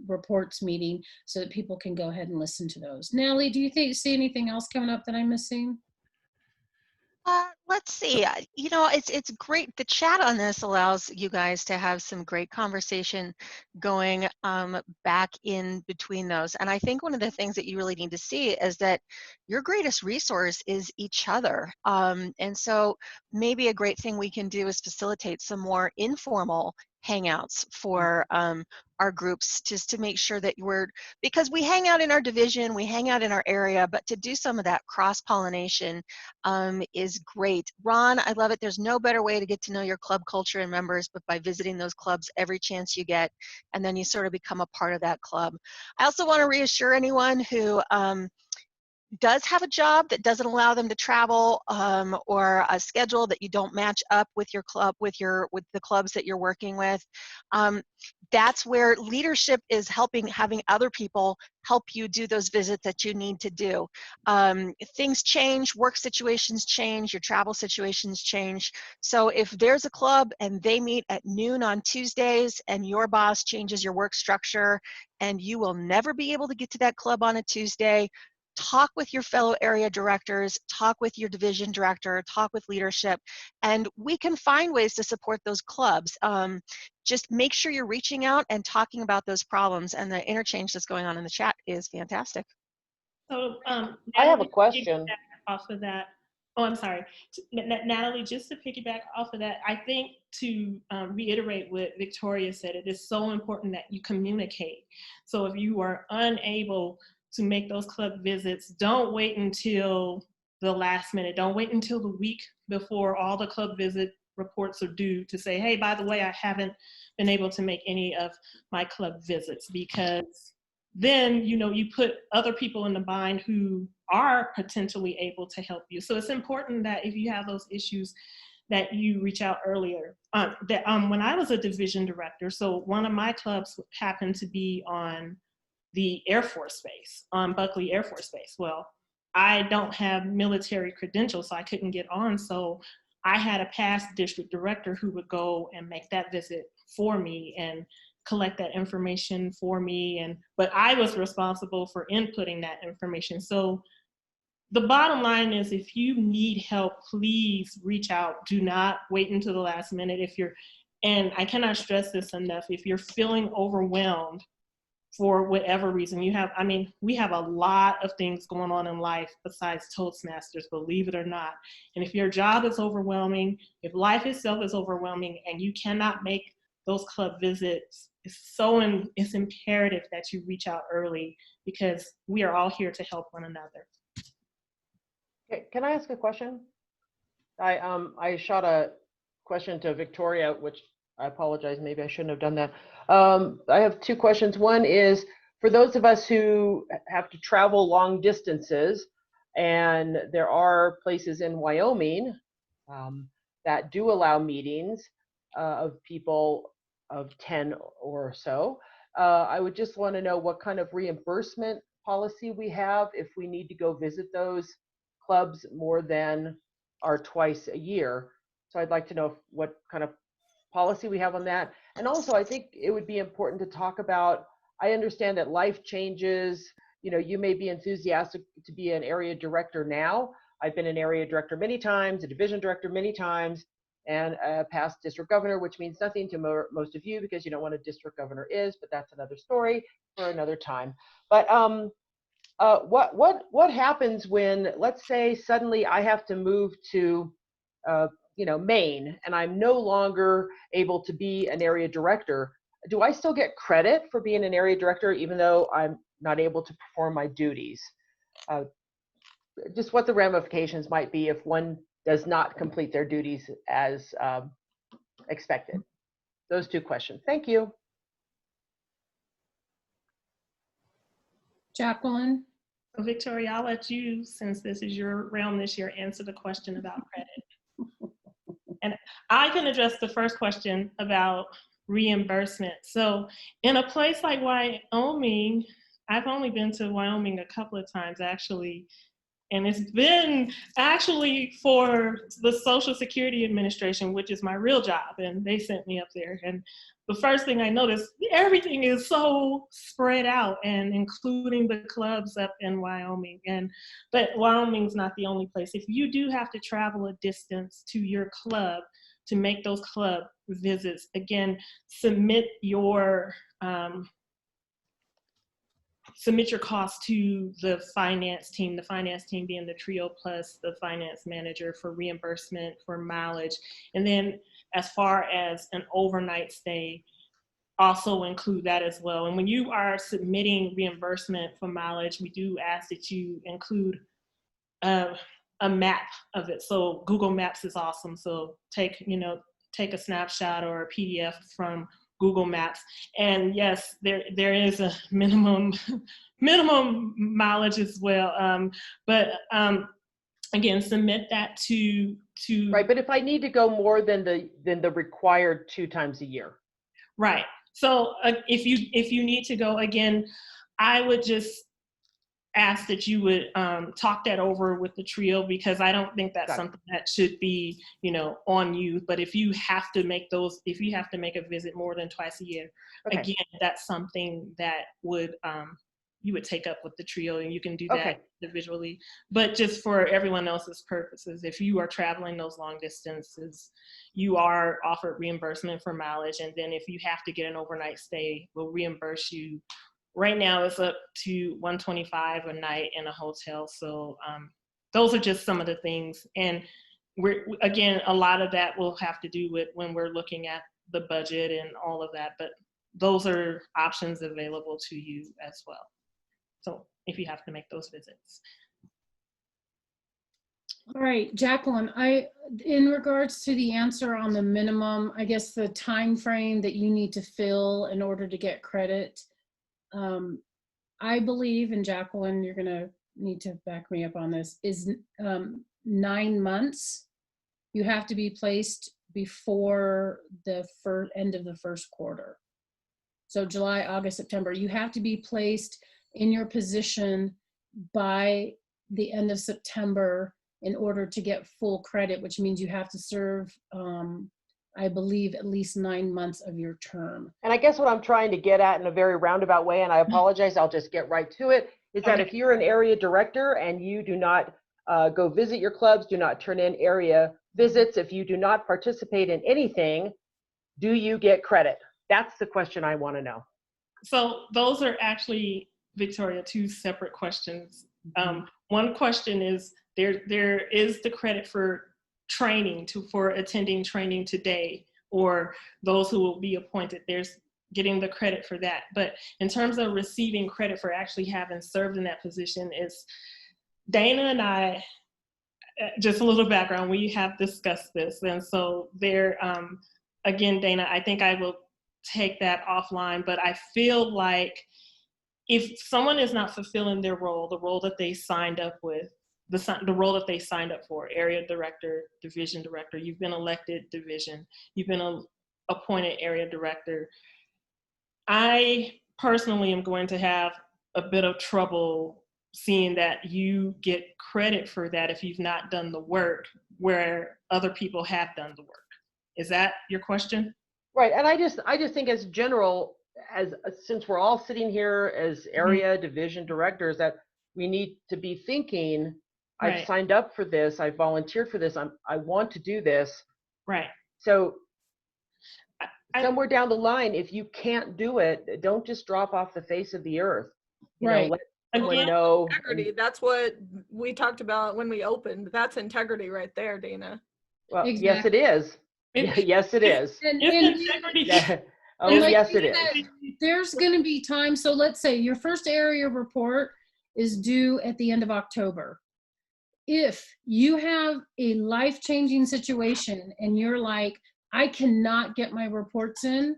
reports meeting, so that people can go ahead and listen to those. Natalie, do you see anything else coming up that I'm missing? Let's see. You know, it's great. The chat on this allows you guys to have some great conversation going back in between those. And I think one of the things that you really need to see is that your greatest resource is each other. And so maybe a great thing we can do is facilitate some more informal hangouts for our groups, just to make sure that because we hang out in our division, we hang out in our area, but to do some of that cross-pollination is great. Ron, I love it. There's no better way to get to know your club culture and members but by visiting those clubs every chance you get, and then you sort of become a part of that club. I also want to reassure anyone who does have a job that doesn't allow them to travel, or a schedule that you don't match up with your club, with the clubs that you're working with. That's where leadership is having other people help you do those visits that you need to do. Things change, work situations change, your travel situations change. So if there's a club and they meet at noon on Tuesdays and your boss changes your work structure and you will never be able to get to that club on a Tuesday, talk with your fellow area directors, talk with your division director, talk with leadership, and we can find ways to support those clubs. Just make sure you're reaching out and talking about those problems, and the interchange that's going on in the chat is fantastic. So I have a question. Off of that. Oh, I'm sorry. Natalie, just to piggyback off of that, I think to reiterate what Victoria said, it is so important that you communicate. So if you are unable to make those club visits, don't wait until the last minute. Don't wait until the week before all the club visit reports are due to say, hey, by the way, I haven't been able to make any of my club visits, because then, you know, you put other people in the bind who are potentially able to help you. So it's important that if you have those issues, that you reach out earlier. When I was a division director, so one of my clubs happened to be on the Air Force Base, on Buckley Air Force Base. Well, I don't have military credentials, so I couldn't get on. So I had a past district director who would go and make that visit for me and collect that information for me, but I was responsible for inputting that information. So the bottom line is, if you need help, please reach out. Do not wait until the last minute. And I cannot stress this enough, if you're feeling overwhelmed for whatever reason, we have a lot of things going on in life besides Toastmasters, believe it or not. And if your job is overwhelming, if life itself is overwhelming and you cannot make those club visits, it's imperative that you reach out early, because we are all here to help one another. Okay, can I ask a question? I shot a question to Victoria, which I apologize, maybe I shouldn't have done that. I have two questions. One is, for those of us who have to travel long distances, and there are places in Wyoming that do allow meetings of people of 10 or so, I would just want to know what kind of reimbursement policy we have if we need to go visit those clubs more than our twice a year. So I'd like to know what kind of policy we have on that. And also, I think it would be important to talk about, I understand that life changes. You know, you may be enthusiastic to be an area director now. I've been an area director many times, a division director many times, and a past district governor, which means nothing to most of you because you don't know what a district governor is, but that's another story for another time. But what happens when, let's say, suddenly I have to move to Maine, and I'm no longer able to be an area director? Do I still get credit for being an area director even though I'm not able to perform my duties? Just what the ramifications might be if one does not complete their duties as expected. Those two questions. Thank you. Jacqueline? Victoria, I'll let you, since this is your realm this year, answer the question about credit. And I can address the first question about reimbursement. So in a place like Wyoming, I've only been to Wyoming a couple of times actually, and it's been actually for the Social Security Administration, which is my real job, and they sent me up there. And the first thing I noticed, everything is so spread out, and including the clubs up in Wyoming. But Wyoming's not the only place. If you do have to travel a distance to your club to make those club visits, again, submit your costs to the finance team being the trio plus the finance manager for reimbursement for mileage. And then as far as an overnight stay, also include that as well. And when you are submitting reimbursement for mileage, we do ask that you include a map of it. So Google Maps is awesome. So take a snapshot or a PDF from Google Maps. And yes, there is a minimum mileage as well. But again, submit that to Right, but if I need to go more than the required 2 times a year. Right. So if you need to go, again, I would just ask that you would talk that over with the trio, because I don't think that's something that should be, on you. But if you have to make a visit more than twice a year, again, that's something that you would take up with the trio, and you can do that individually. But just for everyone else's purposes, if you are traveling those long distances, you are offered reimbursement for mileage. And then if you have to get an overnight stay, we'll reimburse you. Right now it's up to $125 a night in a hotel. So those are just some of the things. And again, a lot of that will have to do with when we're looking at the budget and all of that, but those are options available to you as well. So if you have to make those visits. All right, Jacqueline, in regards to the answer on the minimum, I guess the time frame that you need to fill in order to get credit, I believe, and Jacqueline, you're gonna need to back me up on this, is 9 months. You have to be placed before the end of the first quarter. So July, August, September, you have to be placed in your position by the end of September in order to get full credit, which means you have to serve I believe, at least 9 months of your term. And I guess what I'm trying to get at in a very roundabout way, and I apologize, I'll just get right to it, is that if you're an area director and you do not go visit your clubs, do not turn in area visits, if you do not participate in anything, do you get credit? That's the question I want to know. So those are actually, Victoria, two separate questions. One question is there is the credit for training, for attending training today, or those who will be appointed. There's getting the credit for that. But in terms of receiving credit for actually having served in that position, is Dana and I, just a little background, we have discussed this. And so there, again, Dana, I think I will take that offline, but I feel like if someone is not fulfilling their role, the role that they signed up with, the role that they signed up for, area director, division director, you've been elected division, you've been appointed area director, I personally am going to have a bit of trouble seeing that you get credit for that if you've not done the work where other people have done the work. Is that your question? Right, and I just think as general, since we're all sitting here as area division directors, that we need to be thinking, right. I've signed up for this, I volunteered for this, I want to do this. Right. So somewhere down the line, if you can't do it, don't just drop off the face of the earth. You know, let someone know. Integrity. That's what we talked about when we opened. That's integrity right there, Dana. Well, yes, it is. Yes, it is. Oh, yes, it is. There's going to be time. So let's say your first area report is due at the end of October. If you have a life-changing situation and you're like, I cannot get my reports in,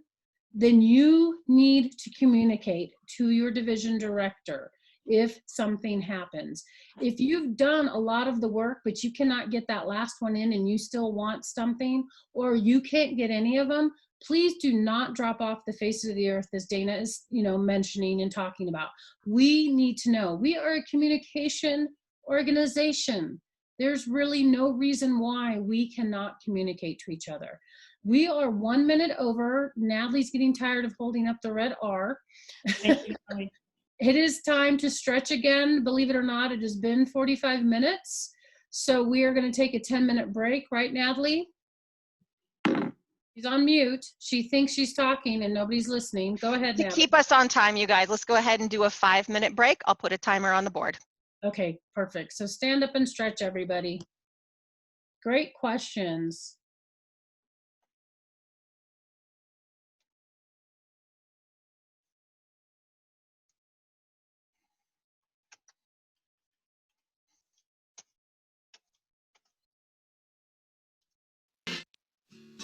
then you need to communicate to your division director if something happens. If you've done a lot of the work, but you cannot get that last one in and you still want something, or you can't get any of them, please do not drop off the face of the earth, as Dana is, mentioning and talking about. We need to know. We are a communication organization. There's really no reason why we cannot communicate to each other. We are 1 minute over. Natalie's getting tired of holding up the red R. Thank you, Natalie. It is time to stretch again. Believe it or not, it has been 45 minutes. So we are going to take a 10-minute break, right, Natalie? She's on mute. She thinks she's talking and nobody's listening. Go ahead, Natalie. To keep us on time, you guys, let's go ahead and do a 5-minute break. I'll put a timer on the board. Okay, perfect. So stand up and stretch, everybody. Great questions.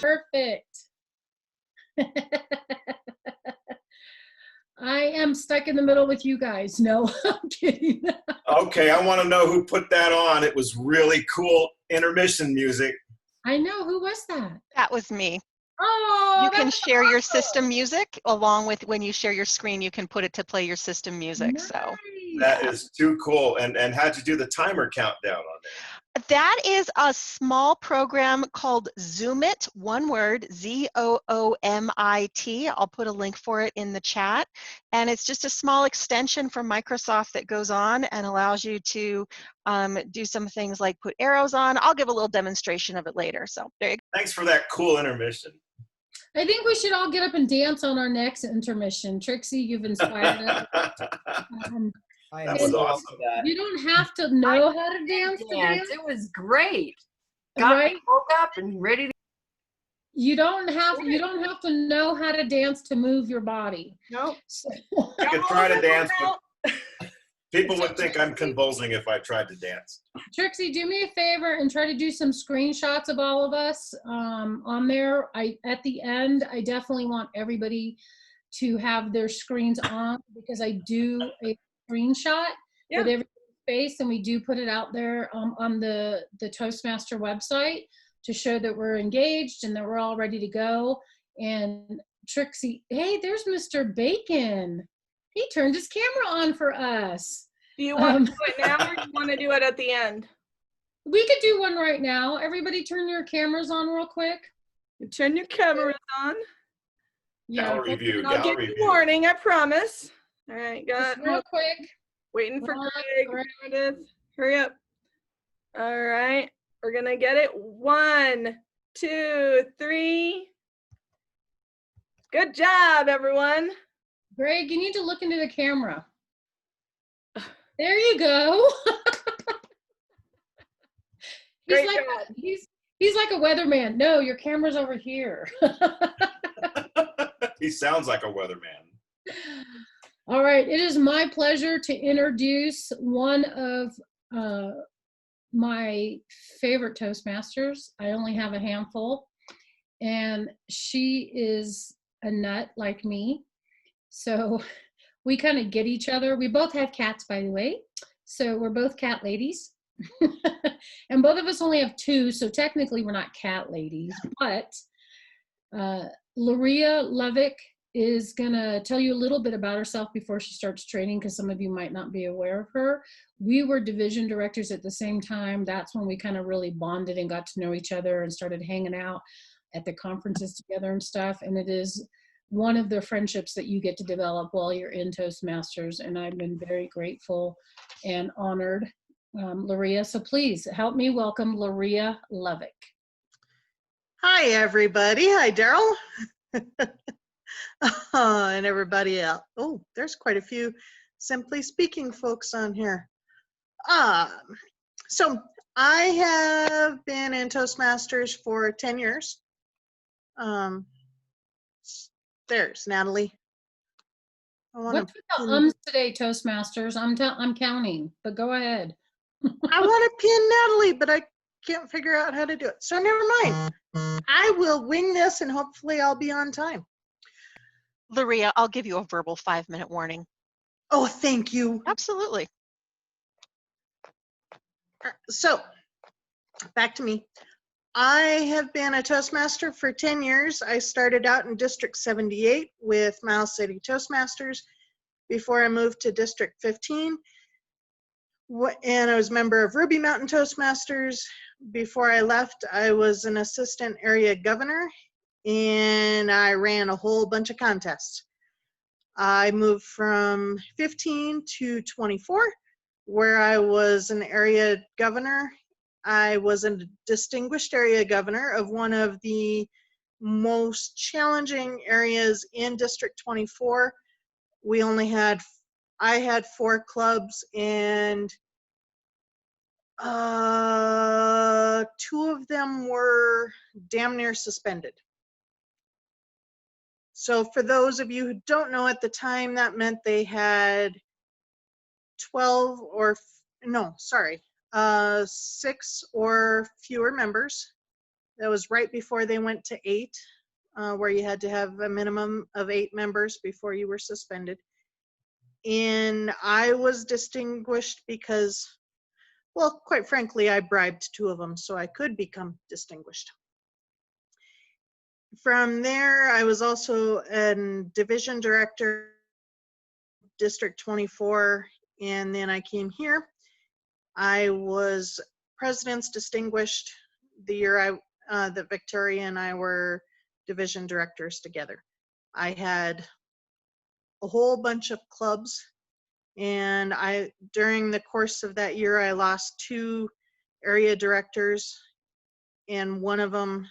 Perfect. I am stuck in the middle with you guys. No, I'm kidding. Okay, I want to know who put that on. It was really cool intermission music. I know. Who was that? That was me. Oh, you can share your system music along with when you share your screen, you can put it to play your system music. Nice. So that is too cool. And how'd you do the timer countdown on there? That is a small program called Zoomit, one word, ZOOMIT. I'll put a link for it in the chat. And it's just a small extension from Microsoft that goes on and allows you to do some things like put arrows on. I'll give a little demonstration of it later. So there you go. Thanks for that cool intermission. I think we should all get up and dance on our next intermission. Trixie, you've inspired us. That was awesome. You don't have to know how to dance to dance. It was great. Got me woke up and ready to. You don't have to know how to dance to move your body. Nope. So, I could try to dance, but people would think I'm convulsing if I tried to dance. Trixie, do me a favor and try to do some screenshots of all of us on there. At the end, I definitely want everybody to have their screens on because I do a screenshot with everybody's face, and we do put it out there on the Toastmaster website to show that we're engaged and that we're all ready to go. And Trixie, hey, there's Mr. Bacon. He turned his camera on for us. Do you want to do it now or do you want to do it at the end? We could do one right now. Everybody turn your cameras on real quick. Turn your cameras on. Yeah. Gallery view, And I'll give gallery you view. warning, I promise. All right, Just got real quick. waiting for Come on, Greg. Greg. Meredith, hurry up. All right, we're gonna get it. 1, 2, 3. Good job, everyone. Greg, you need to look into the camera. There you go. Great job. He's like a weatherman. No, your camera's over here. He sounds like a weatherman. All right, it is my pleasure to introduce one of my favorite Toastmasters. I only have a handful, and she is a nut like me. So we kind of get each other. We both have cats, by the way. So we're both cat ladies. And both of us only have 2, so technically we're not cat ladies. But Gloria Lovick is gonna tell you a little bit about herself before she starts training, because some of you might not be aware of her. We were division directors at the same time. That's when we kind of really bonded and got to know each other and started hanging out at the conferences together and stuff. And it is one of the friendships that you get to develop while you're in Toastmasters. And I've been very grateful and honored, Gloria. So please help me welcome Gloria Lovick. Hi, everybody. Hi, Daryl. And everybody else. Oh, there's quite a few Simply Speaking folks on here. So I have been in Toastmasters for 10 years. There's Natalie. What's with the today, Toastmasters? I'm counting, but go ahead. I want to pin Natalie, but I can't figure out how to do it. So never mind. I will wing this and hopefully I'll be on time. Gloria, I'll give you a verbal 5-minute warning. Oh, thank you. Absolutely. So back to me. I have been a Toastmaster for 10 years. I started out in District 78 with Miles City Toastmasters before I moved to District 15. And I was a member of Ruby Mountain Toastmasters. Before I left, I was an assistant area governor and I ran a whole bunch of contests. I moved from 15 to 24, where I was an area governor. I was a distinguished area governor of one of the most challenging areas in District 24. I had 4 clubs and 2 of them were damn near suspended. So for those of you who don't know, at the time, that meant they had 6 or fewer members. That was right before they went to 8, where you had to have a minimum of 8 members before you were suspended. And I was distinguished because, well, quite frankly, I bribed 2 of them so I could become distinguished. From there, I was also a division director, District 24, and then I came here. I was President's Distinguished the year that Victoria and I were division directors together. I had a whole bunch of clubs, and during the course of that year, I lost 2 area directors, and one of them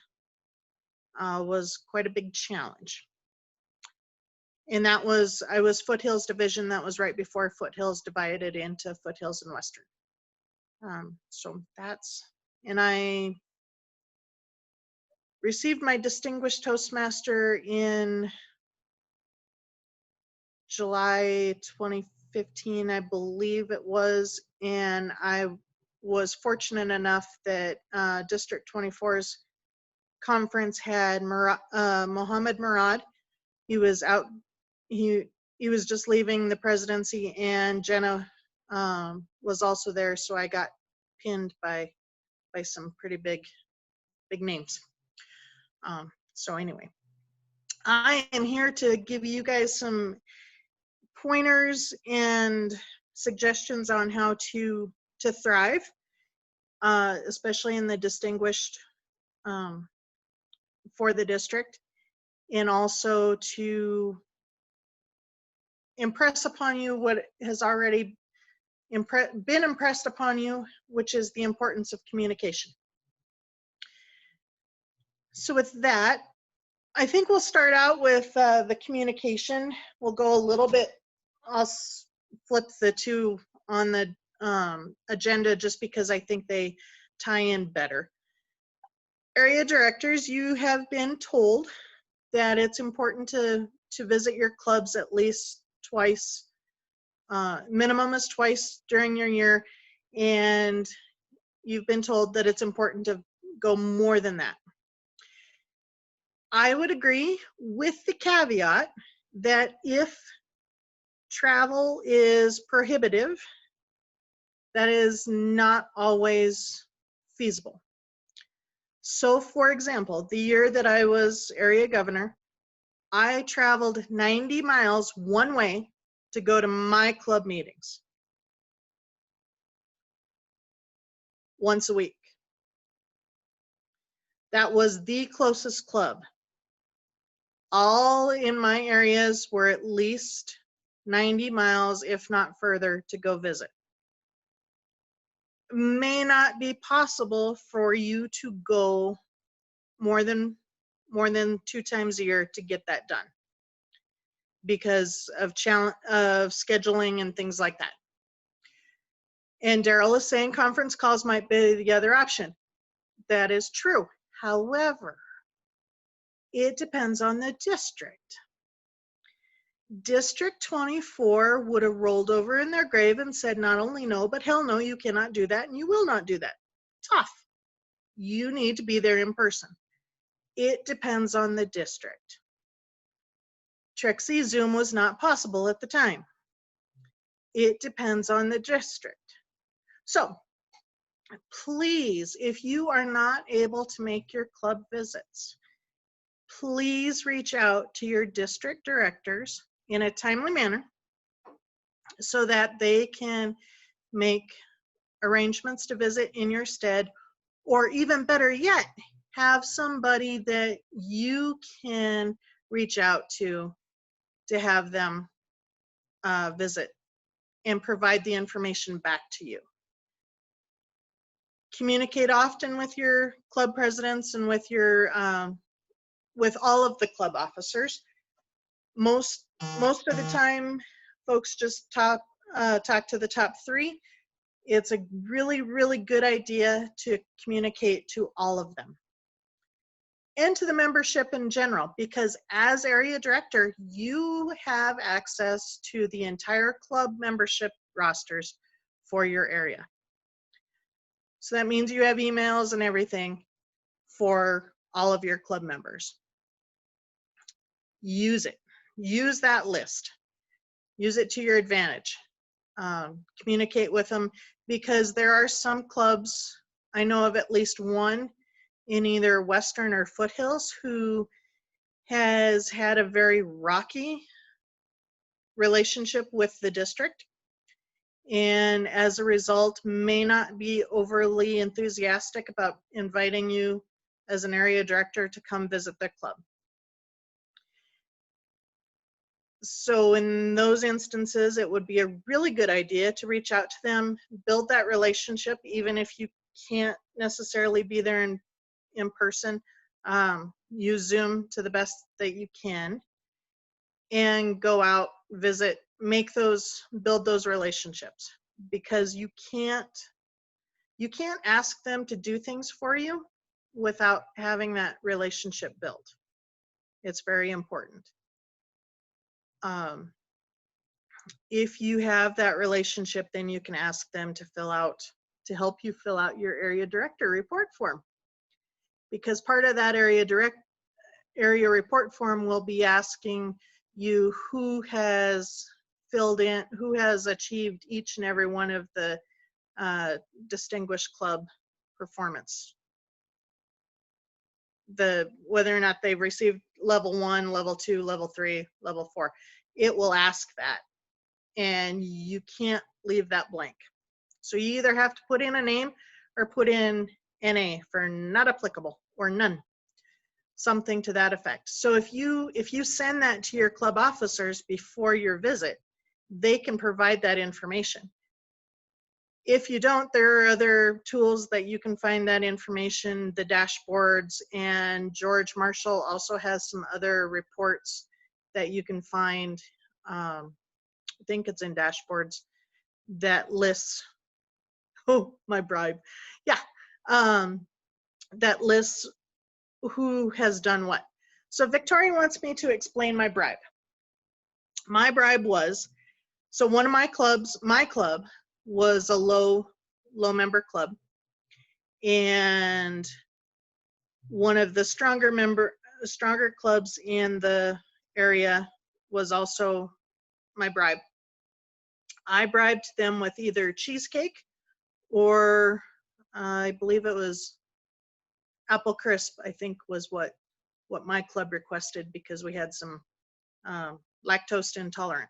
was quite a big challenge. And I was Foothills Division. That was right before Foothills divided into Foothills and Western. And I received my Distinguished Toastmaster in July 2015, I believe it was. And I was fortunate enough that District 24's conference had Mohammed Murad. He was out. He was just leaving the presidency, and Jenna was also there. So I got pinned by some pretty big names. So anyway, I am here to give you guys some pointers and suggestions on how to thrive, especially in the distinguished for the district, and also to impress upon you what has already been impressed upon you, which is the importance of communication. So with that, I think we'll start out with the communication. We'll go a little bit, I'll flip the two on the agenda just because I think they tie in better. Area directors, you have been told that it's important to visit your clubs at least twice. Minimum is twice during your year, and you've been told that it's important to go more than that. I would agree with the caveat that if travel is prohibitive, that is not always feasible. So for example, the year that I was area governor, I traveled 90 miles one way to go to my club meetings once a week. That was the closest club. All in my areas were at least 90 miles, if not further, to go visit. May not be possible for you to go more than 2 times a year to get that done because of scheduling and things like that. And Daryl is saying conference calls might be the other option. That is true. However, it depends on the district. District 24 would have rolled over in their grave and said not only no, but hell no, you cannot do that and you will not do that. Tough. You need to be there in person. It depends on the district. Trixie, Zoom was not possible at the time. It depends on the district. So please, if you are not able to make your club visits, please reach out to your district directors in a timely manner so that they can make arrangements to visit in your stead, or even better yet, have somebody that you can reach out to have them visit and provide the information back to you. Communicate often with your club presidents and with your with all of the club officers. Most of the time, folks just talk to the top 3. It's a really, really good idea to communicate to all of them and to the membership in general, because as area director, you have access to the entire club membership rosters for your area. So that means you have emails and everything for all of your club members. Use it. Use that list. Use it to your advantage. Communicate with them, because there are some clubs, I know of at least one in either Western or Foothills, who has had a very rocky relationship with the district, and as a result may not be overly enthusiastic about inviting you as an area director to come visit their club. So in those instances, it would be a really good idea to reach out to them, build that relationship, even if you can't necessarily be there in person. Use Zoom to the best that you can, and go out, visit, build those relationships, because you can't ask them to do things for you without having that relationship built. It's very important. If you have that relationship, then you can ask them to help you fill out your area director report form, because part of that area report form will be asking you who has achieved each and every one of the distinguished club performance. Whether or not they've received level 1, level 2, level 3, level 4. It will ask that, and you can't leave that blank. So you either have to put in a name or put in NA for not applicable or none. something to that effect. So if you send that to your club officers before your visit, they can provide that information. If you don't, there are other tools that you can find that information, the dashboards, and George Marshall also has some other reports that you can find. I think it's in dashboards that lists, oh, my bribe. Yeah, that lists who has done what. So Victoria wants me to explain my bribe. My bribe was, so one of my clubs, my club was a low member club, and one of the stronger clubs in the area was also my bribe. I bribed them with either cheesecake or I believe it was apple crisp, I think was what my club requested because we had some lactose intolerant.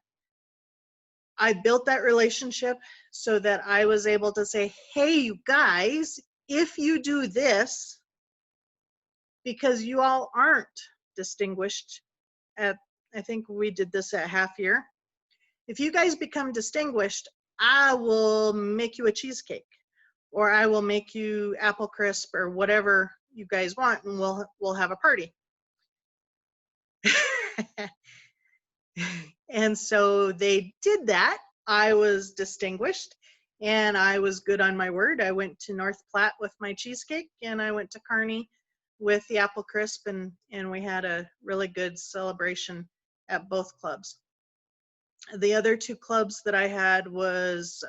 I built that relationship so that I was able to say, hey, you guys, if you do this, because you all aren't distinguished at, I think we did this at half year. If you guys become distinguished, I will make you a cheesecake, or I will make you apple crisp, or whatever you guys want, and we'll have a party. And so they did that. I was distinguished and I was good on my word. I went to North Platte with my cheesecake, and I went to Kearney with the apple crisp, and we had a really good celebration at both clubs. The other two clubs that I had was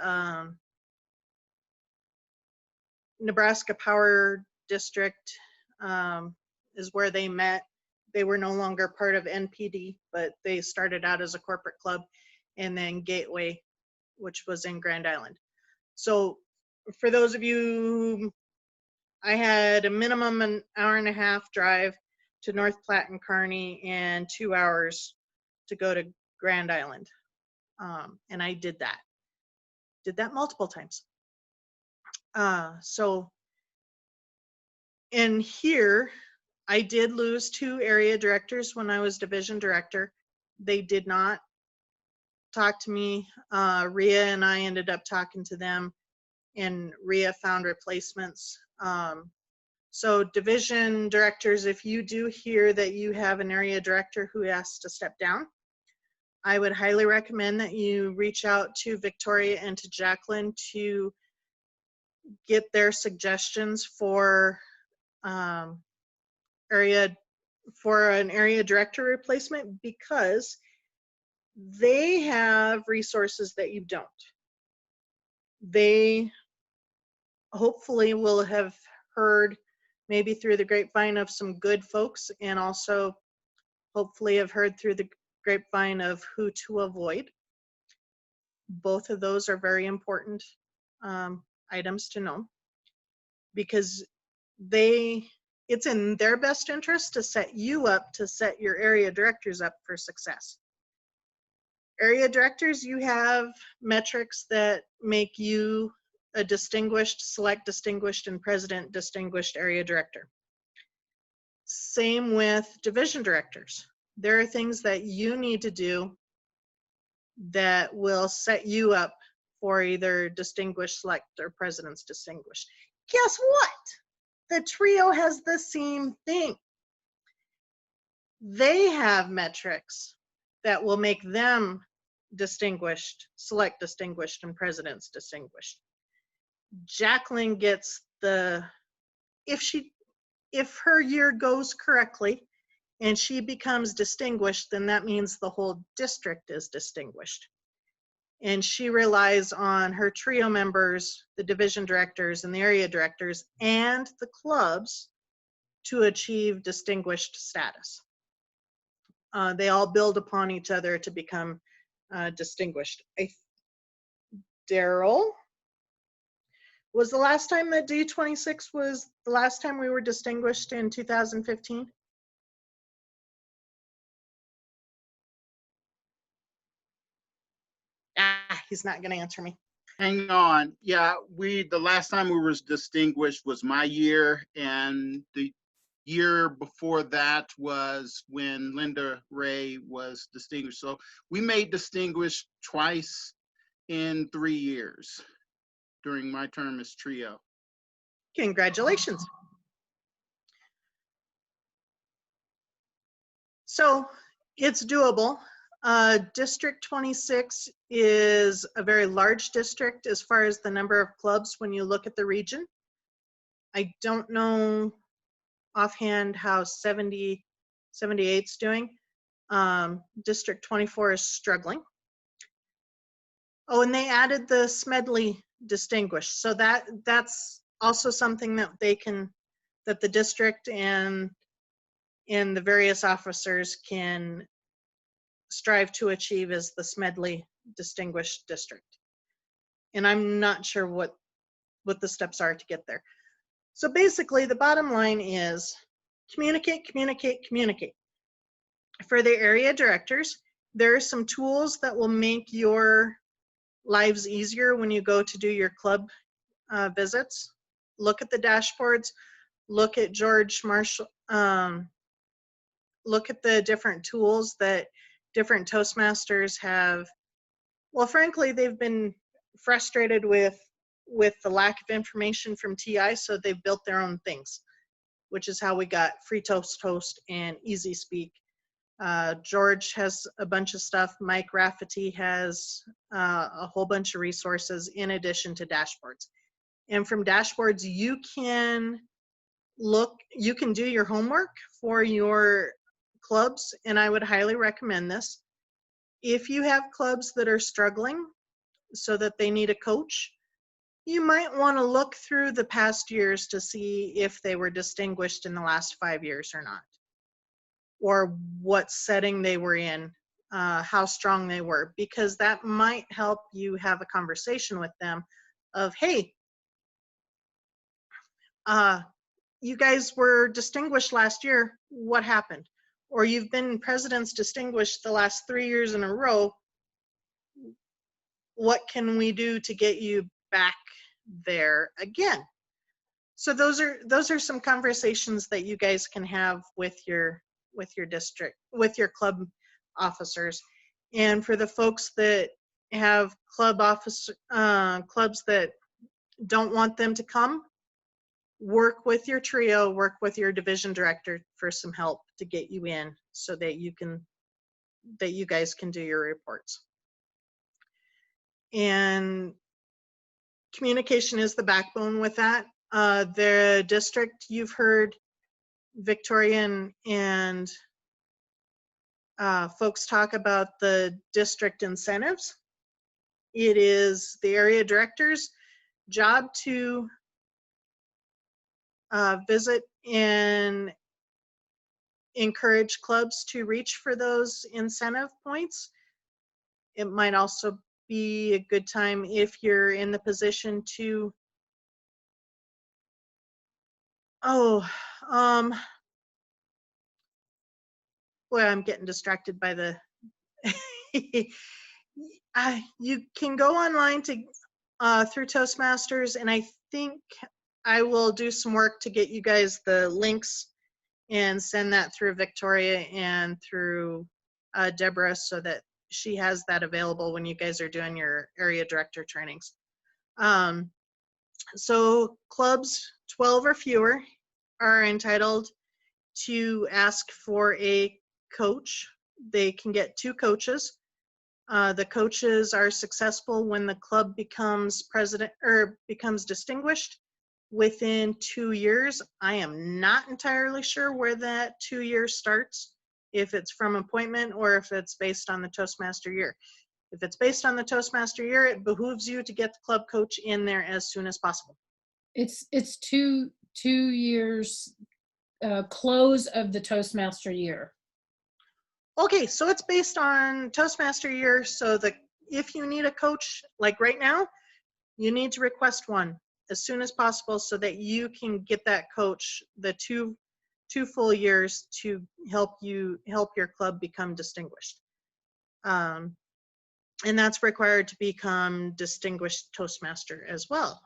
Nebraska Power District is where they met. They were no longer part of NPD, but they started out as a corporate club, and then Gateway, which was in Grand Island. So for those of you, I had a minimum an hour and a half drive to North Platte and Kearney and 2 hours to go to Grand Island. And I did that multiple times. So in here, I did lose 2 area directors when I was division director. They did not talk to me. Rhea and I ended up talking to them, and Rhea found replacements. So division directors, if you do hear that you have an area director who has to step down, I would highly recommend that you reach out to Victoria and to Jacqueline to get their suggestions for an area director replacement, because they have resources that you don't. They hopefully will have heard maybe through the grapevine of some good folks, and also hopefully have heard through the grapevine of who to avoid. Both of those are very important items to know, because it's in their best interest to set you up, to set your area directors up for success. Area directors, you have metrics that make you a distinguished, select distinguished, and president distinguished area director. Same with division directors. There are things that you need to do that will set you up for either distinguished, select, or president's distinguished. Guess what? The trio has the same thing. They have metrics that will make them distinguished, select distinguished, and president's distinguished. Jacqueline gets if her year goes correctly and she becomes distinguished, then that means the whole district is distinguished. And she relies on her trio members, the division directors and the area directors, and the clubs to achieve distinguished status. They all build upon each other to become distinguished. Daryl, was the last time that D26 was the last time we were distinguished in 2015? He's not going to answer me. Hang on. Yeah, the last time we were distinguished was my year, and year before that was when Linda Ray was distinguished. So we made distinguished twice in 3 years during my term as trio. Congratulations. So it's doable. District 26 is a very large district as far as the number of clubs when you look at the region. I don't know offhand how 78's doing. District 24 is struggling. Oh, and they added the Smedley distinguished. So that's also something that that the district and the various officers can strive to achieve, is the Smedley distinguished district. And I'm not sure what the steps are to get there. So basically the bottom line is communicate, communicate, communicate. For the area directors, there are some tools that will make your lives easier when you go to do your club visits. Look at the dashboards, look at George Marshall, look at the different tools that different Toastmasters have. Well, frankly, they've been frustrated with the lack of information from TI, so they've built their own things, which is how we got Free Toast and Easy Speak. George has a bunch of stuff. Mike Rafferty has a whole bunch of resources in addition to dashboards. And from dashboards, you can do your homework for your clubs, and I would highly recommend this. If you have clubs that are struggling so that they need a coach, you might want to look through the past years to see if they were distinguished in the last 5 years or not, or what setting they were in, how strong they were, because that might help you have a conversation with them of, hey, you guys were distinguished last year, what happened? Or you've been presidents distinguished the last 3 years in a row, what can we do to get you back there again? So those are some conversations that you guys can have with your district, with your club officers. And for the folks that have clubs that don't want them to come, work with your trio, work with your division director for some help to get you in so that you guys can do your reports. And communication is the backbone with that. The district, you've heard Victoria and folks talk about the district incentives. It is the area director's job to visit and encourage clubs to reach for those incentive points. It might also be a good time if you're in the position to, boy, I'm getting distracted by the, you can go online to through Toastmasters, and I think I will do some work to get you guys the links and send that through Victoria and through Deborah so that she has that available when you guys are doing your area director trainings. So clubs 12 or fewer are entitled to ask for a coach. They can get 2 coaches. The coaches are successful when the club becomes president or becomes distinguished within 2 years. I am not entirely sure where that 2 years starts, if it's from appointment or if it's based on the Toastmaster year. If it's based on the Toastmaster year, it behooves you to get the club coach in there as soon as possible. It's 2 years close of the Toastmaster year. Okay, so it's based on Toastmaster year. So if you need a coach, like right now, you need to request one as soon as possible so that you can get that coach the two full years to help your club become distinguished. And that's required to become distinguished Toastmaster as well.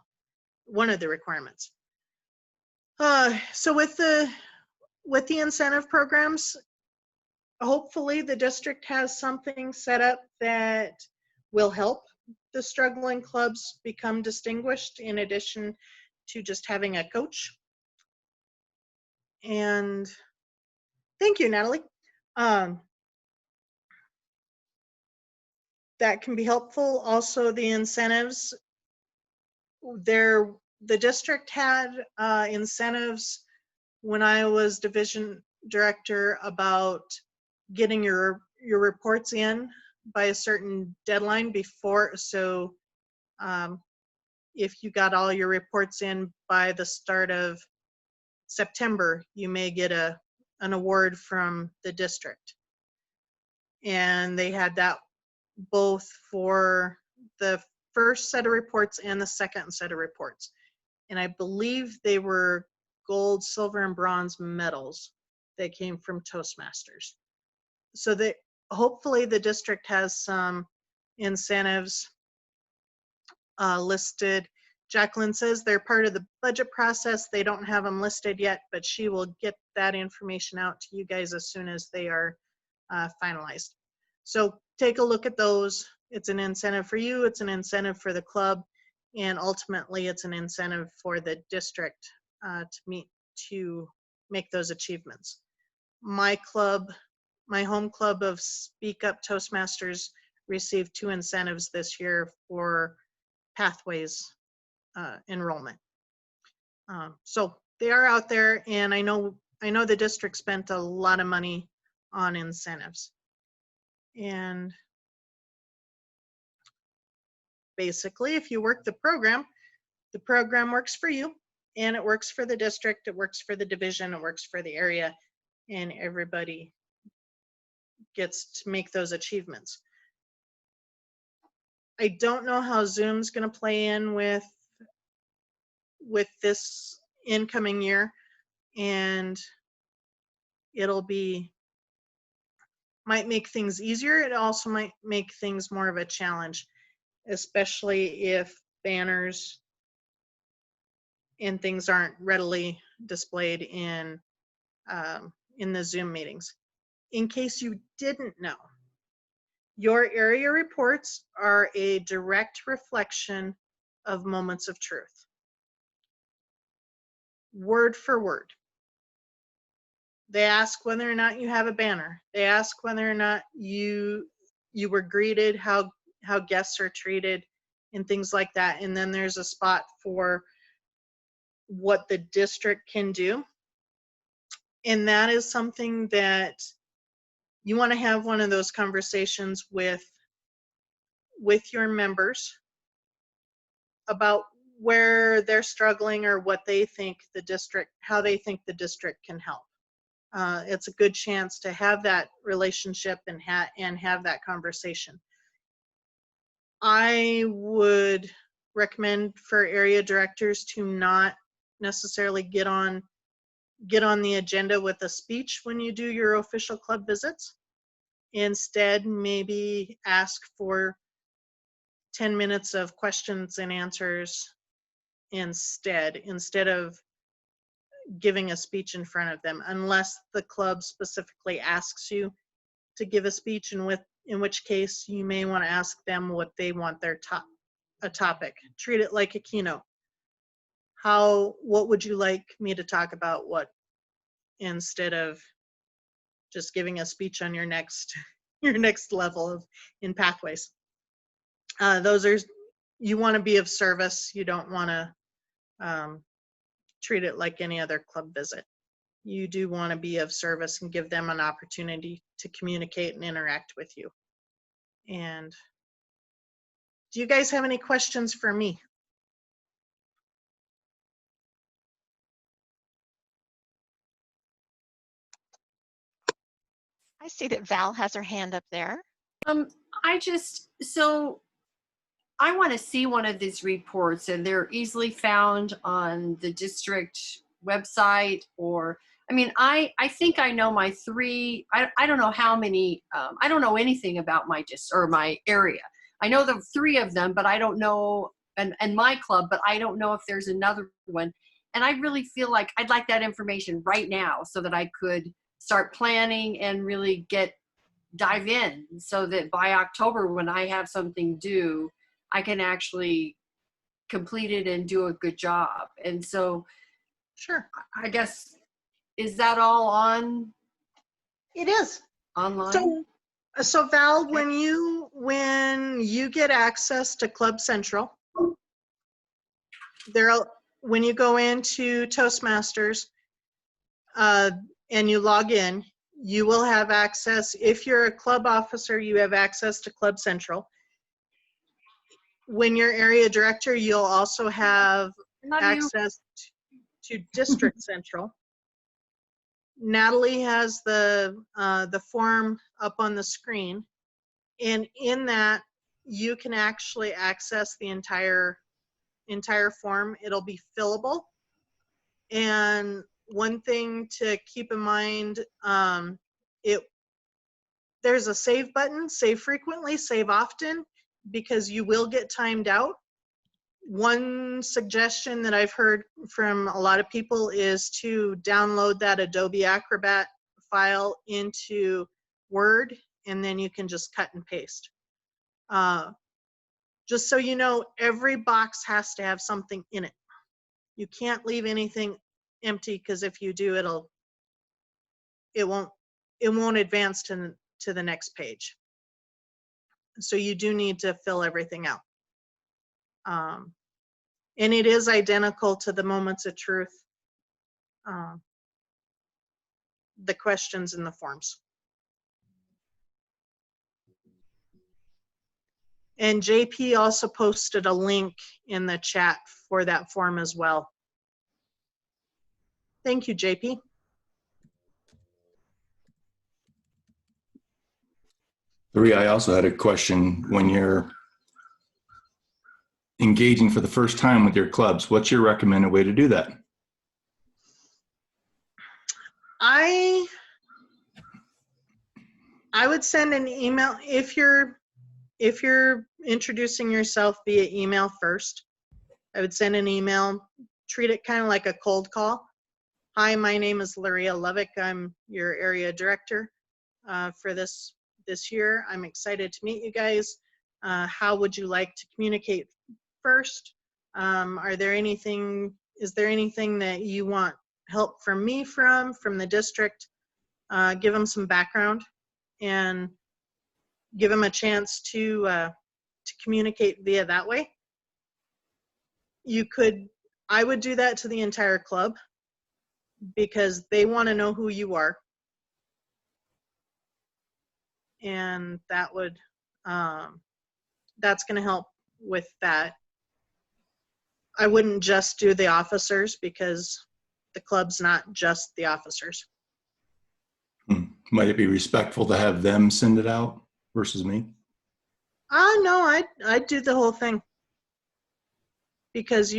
One of the requirements. So with the with the incentive programs, hopefully the district has something set up that will help the struggling clubs become distinguished in addition to just having a coach. And thank you, Natalie. That can be helpful. Also, the incentives, the district had incentives when I was division director about getting your reports in by a certain deadline before. So if you got all your reports in by the start of September, you may get an award from the district. And they had that both for the first set of reports and the second set of reports. And I believe they were gold, silver, and bronze medals that came from Toastmasters. So that hopefully the district has some incentives listed. Jacqueline says they're part of the budget process. They don't have them listed yet, but she will get that information out to you guys as soon as they are finalized. So take a look at those. It's an incentive for you, it's an incentive for the club, and ultimately it's an incentive for the district to make those achievements. My club, my home club of Speak Up Toastmasters, received 2 incentives this year for Pathways enrollment. So they are out there, and I know the district spent a lot of money on incentives. And basically, if you work the program works for you, and it works for the district, it works for the division, it works for the area, and everybody gets to make those achievements. I don't know how Zoom's going to play in with this incoming year, and might make things easier. It also might make things more of a challenge, especially if banners and things aren't readily displayed in the Zoom meetings. In case you didn't know, your area reports are a direct reflection of Moments of Truth. Word for word. They ask whether or not you have a banner. They ask whether or not you were greeted, how guests are treated, and things like that. And then there's a spot for what the district can do. And that is something that you want to have one of those conversations with your members about where they're struggling or what they think the district, how they think the district can help. It's a good chance to have that relationship and have that conversation. I would recommend for area directors to not necessarily get on the agenda with a speech when you do your official club visits. Instead, maybe ask for 10 minutes of questions and answers instead of giving a speech in front of them, unless the club specifically asks you to give a speech, in which case you may want to ask them what they want their topic. Treat it like a keynote. What would you like me to talk about, instead of just giving a speech on your next level in Pathways. You want to be of service. You don't want to treat it like any other club visit. You do want to be of service and give them an opportunity to communicate and interact with you. And do you guys have any questions for me? I see that Val has her hand up there. I want to see one of these reports, and they're easily found on the district website, or, I mean, I think I know my 3, I don't know how many, I don't know anything about my area. I know the 3 of them, but I don't know, and my club, but I don't know if there's another one. And I really feel like I'd like that information right now so that I could start planning and really dive in, so that by October, when I have something due, I can actually complete it and do a good job. And so, Sure. I guess, is that all on? It is. Online? So Val, when you get access to Club Central, when you go into Toastmasters and you log in, you will have access. If you're a club officer, you have access to Club Central. When you're area director, you'll also have access to District Central. Natalie has the form up on the screen, and in that you can actually access the entire form. It'll be fillable. And one thing to keep in mind, there's a save button, save frequently, save often, because you will get timed out. One suggestion that I've heard from a lot of people is to download that Adobe Acrobat file into Word, and then you can just cut and paste. Just so you know, every box has to have something in it. You can't leave anything empty, because if you do, it won't advance to the next page. So you do need to fill everything out. And it is identical to the moments of truth, the questions in the forms. And JP also posted a link in the chat for that form as well. Thank you, JP. Maria, I also had a question. When you're engaging for the first time with your clubs, what's your recommended way to do that? I would send an email if you're introducing yourself via email first. I would send an email, treat it kind of like a cold call. Hi, my name is Gloria Lovick. I'm your area director for this year. I'm excited to meet you guys. How would you like to communicate first? Is there anything that you want help from me from the district? Give them some background and give them a chance to communicate via that way. I would do that to the entire club, because they want to know who you are. And that would, that's going to help with that. I wouldn't just do the officers, because the club's not just the officers. Might it be respectful to have them send it out versus me? No, I'd do the whole thing, because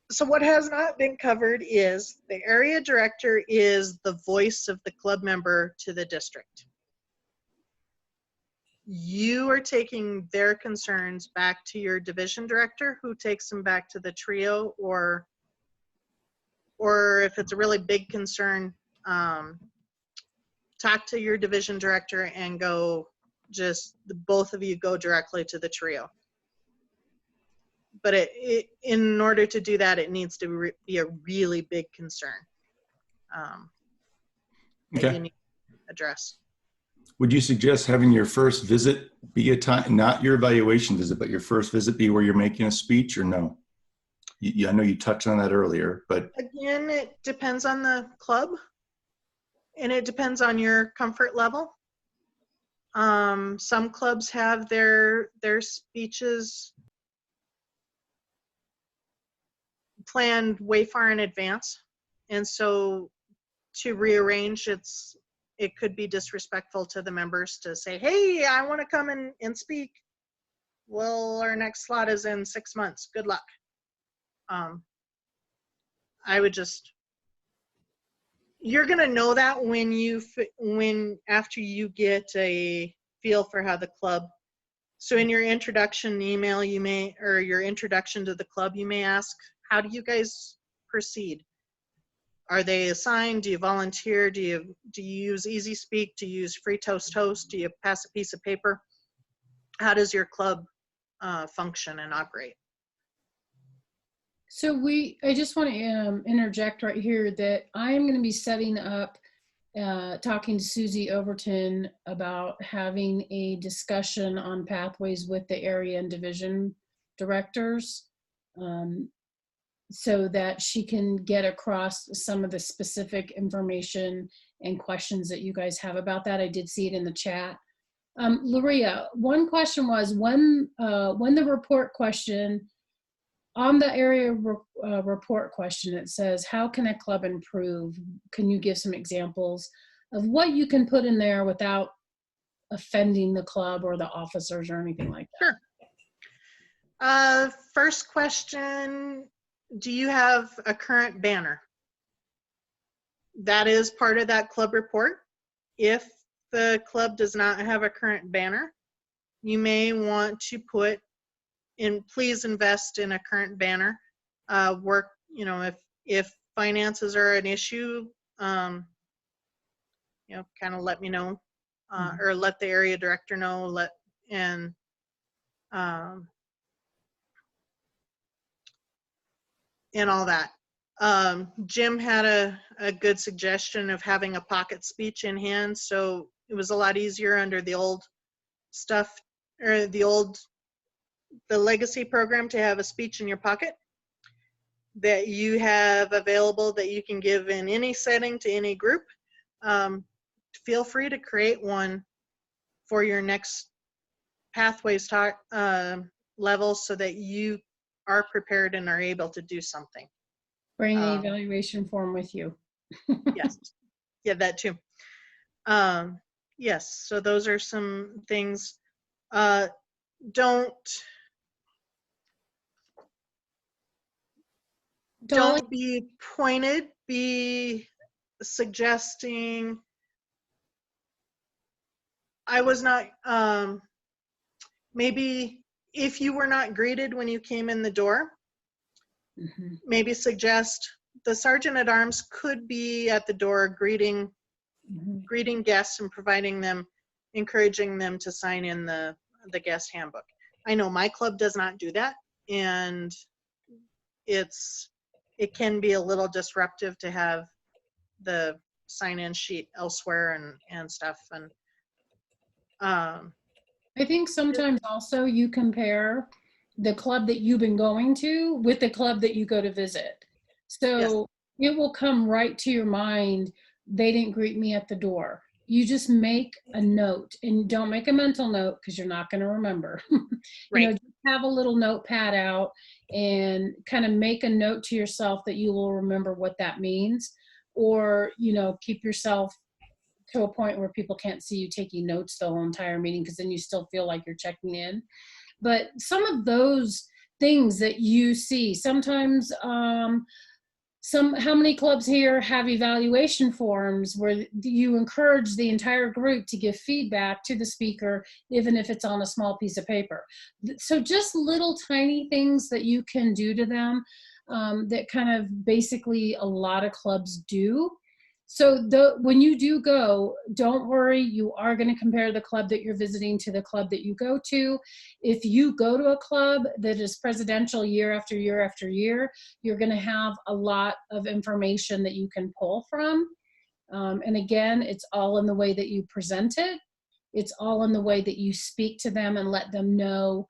so what has not been covered is the area director is the voice of the club member to the district. You are taking their concerns back to your division director, who takes them back to the trio, or if it's a really big concern, talk to your division director and both of you go directly to the trio. But in order to do that, it needs to be a really big concern that you need to address. Would you suggest having your first visit be a time, not your evaluation visit, but your first visit be where you're making a speech, or no? I know you touched on that earlier, but. Again, it depends on the club, and it depends on your comfort level. Some clubs have their speeches planned way far in advance, and so to rearrange, it could be disrespectful to the members to say, hey, I want to come and speak. Well, our next slot is in 6 months. Good luck. I would you're going to know that after you get a feel for how the club So in your introduction email, you may, or your introduction to the club, you may ask, how do you guys proceed? Are they assigned? Do you volunteer? Do you use Easy Speak? Do you use Free Toast Host? Do you pass a piece of paper? How does your club function and operate? So I just want to interject right here that I am going to be setting up, talking to Susie Overton about having a discussion on pathways with the area and division directors, so that she can get across some of the specific information and questions that you guys have about that. I did see it in the chat. Gloria, one question was when the report question, on the area report question, it says, how can a club improve? Can you give some examples of what you can put in there without offending the club or the officers or anything like that? Sure. First question, do you have a current banner? That is part of that club report. If the club does not have a current banner, you may want to put in, please invest in a current banner. Work, you know, if finances are an issue, you know, kind of let me know, or let the area director know, and all that. Jim had a good suggestion of having a pocket speech in hand, so it was a lot easier under the old stuff, or the legacy program, to have a speech in your pocket that you have available that you can give in any setting to any group. Feel free to create one for your next pathways talk level, so that you are prepared and are able to do something. Bring the evaluation form with you. Yes, yeah, that too. Yes, so those are some things. Don't be pointed, be suggesting. I was not, maybe if you were not greeted when you came in the door, maybe suggest the sergeant at arms could be at the door greeting guests and providing them, encouraging them to sign in the guest handbook. I know my club does not do that, and it can be a little disruptive to have the sign-in sheet elsewhere and stuff. And I think sometimes also you compare the club that you've been going to with the club that you go to visit. So it will come right to your mind, they didn't greet me at the door. You just make a note, and don't make a mental note because you're not going to remember. Right. You know, just have a little notepad out and kind of make a note to yourself that you will remember what that means, or, you know, keep yourself to a point where people can't see you taking notes the whole entire meeting, because then you still feel like you're checking in. But some of those things that you see, sometimes how many clubs here have evaluation forms where you encourage the entire group to give feedback to the speaker, even if it's on a small piece of paper? So just little tiny things that you can do to them, that kind of basically a lot of clubs do. So when you do go, don't worry, you are going to compare the club that you're visiting to the club that you go to. If you go to a club that is presidential year after year after year, you're going to have a lot of information that you can pull from. And again, it's all in the way that you present it. It's all in the way that you speak to them and let them know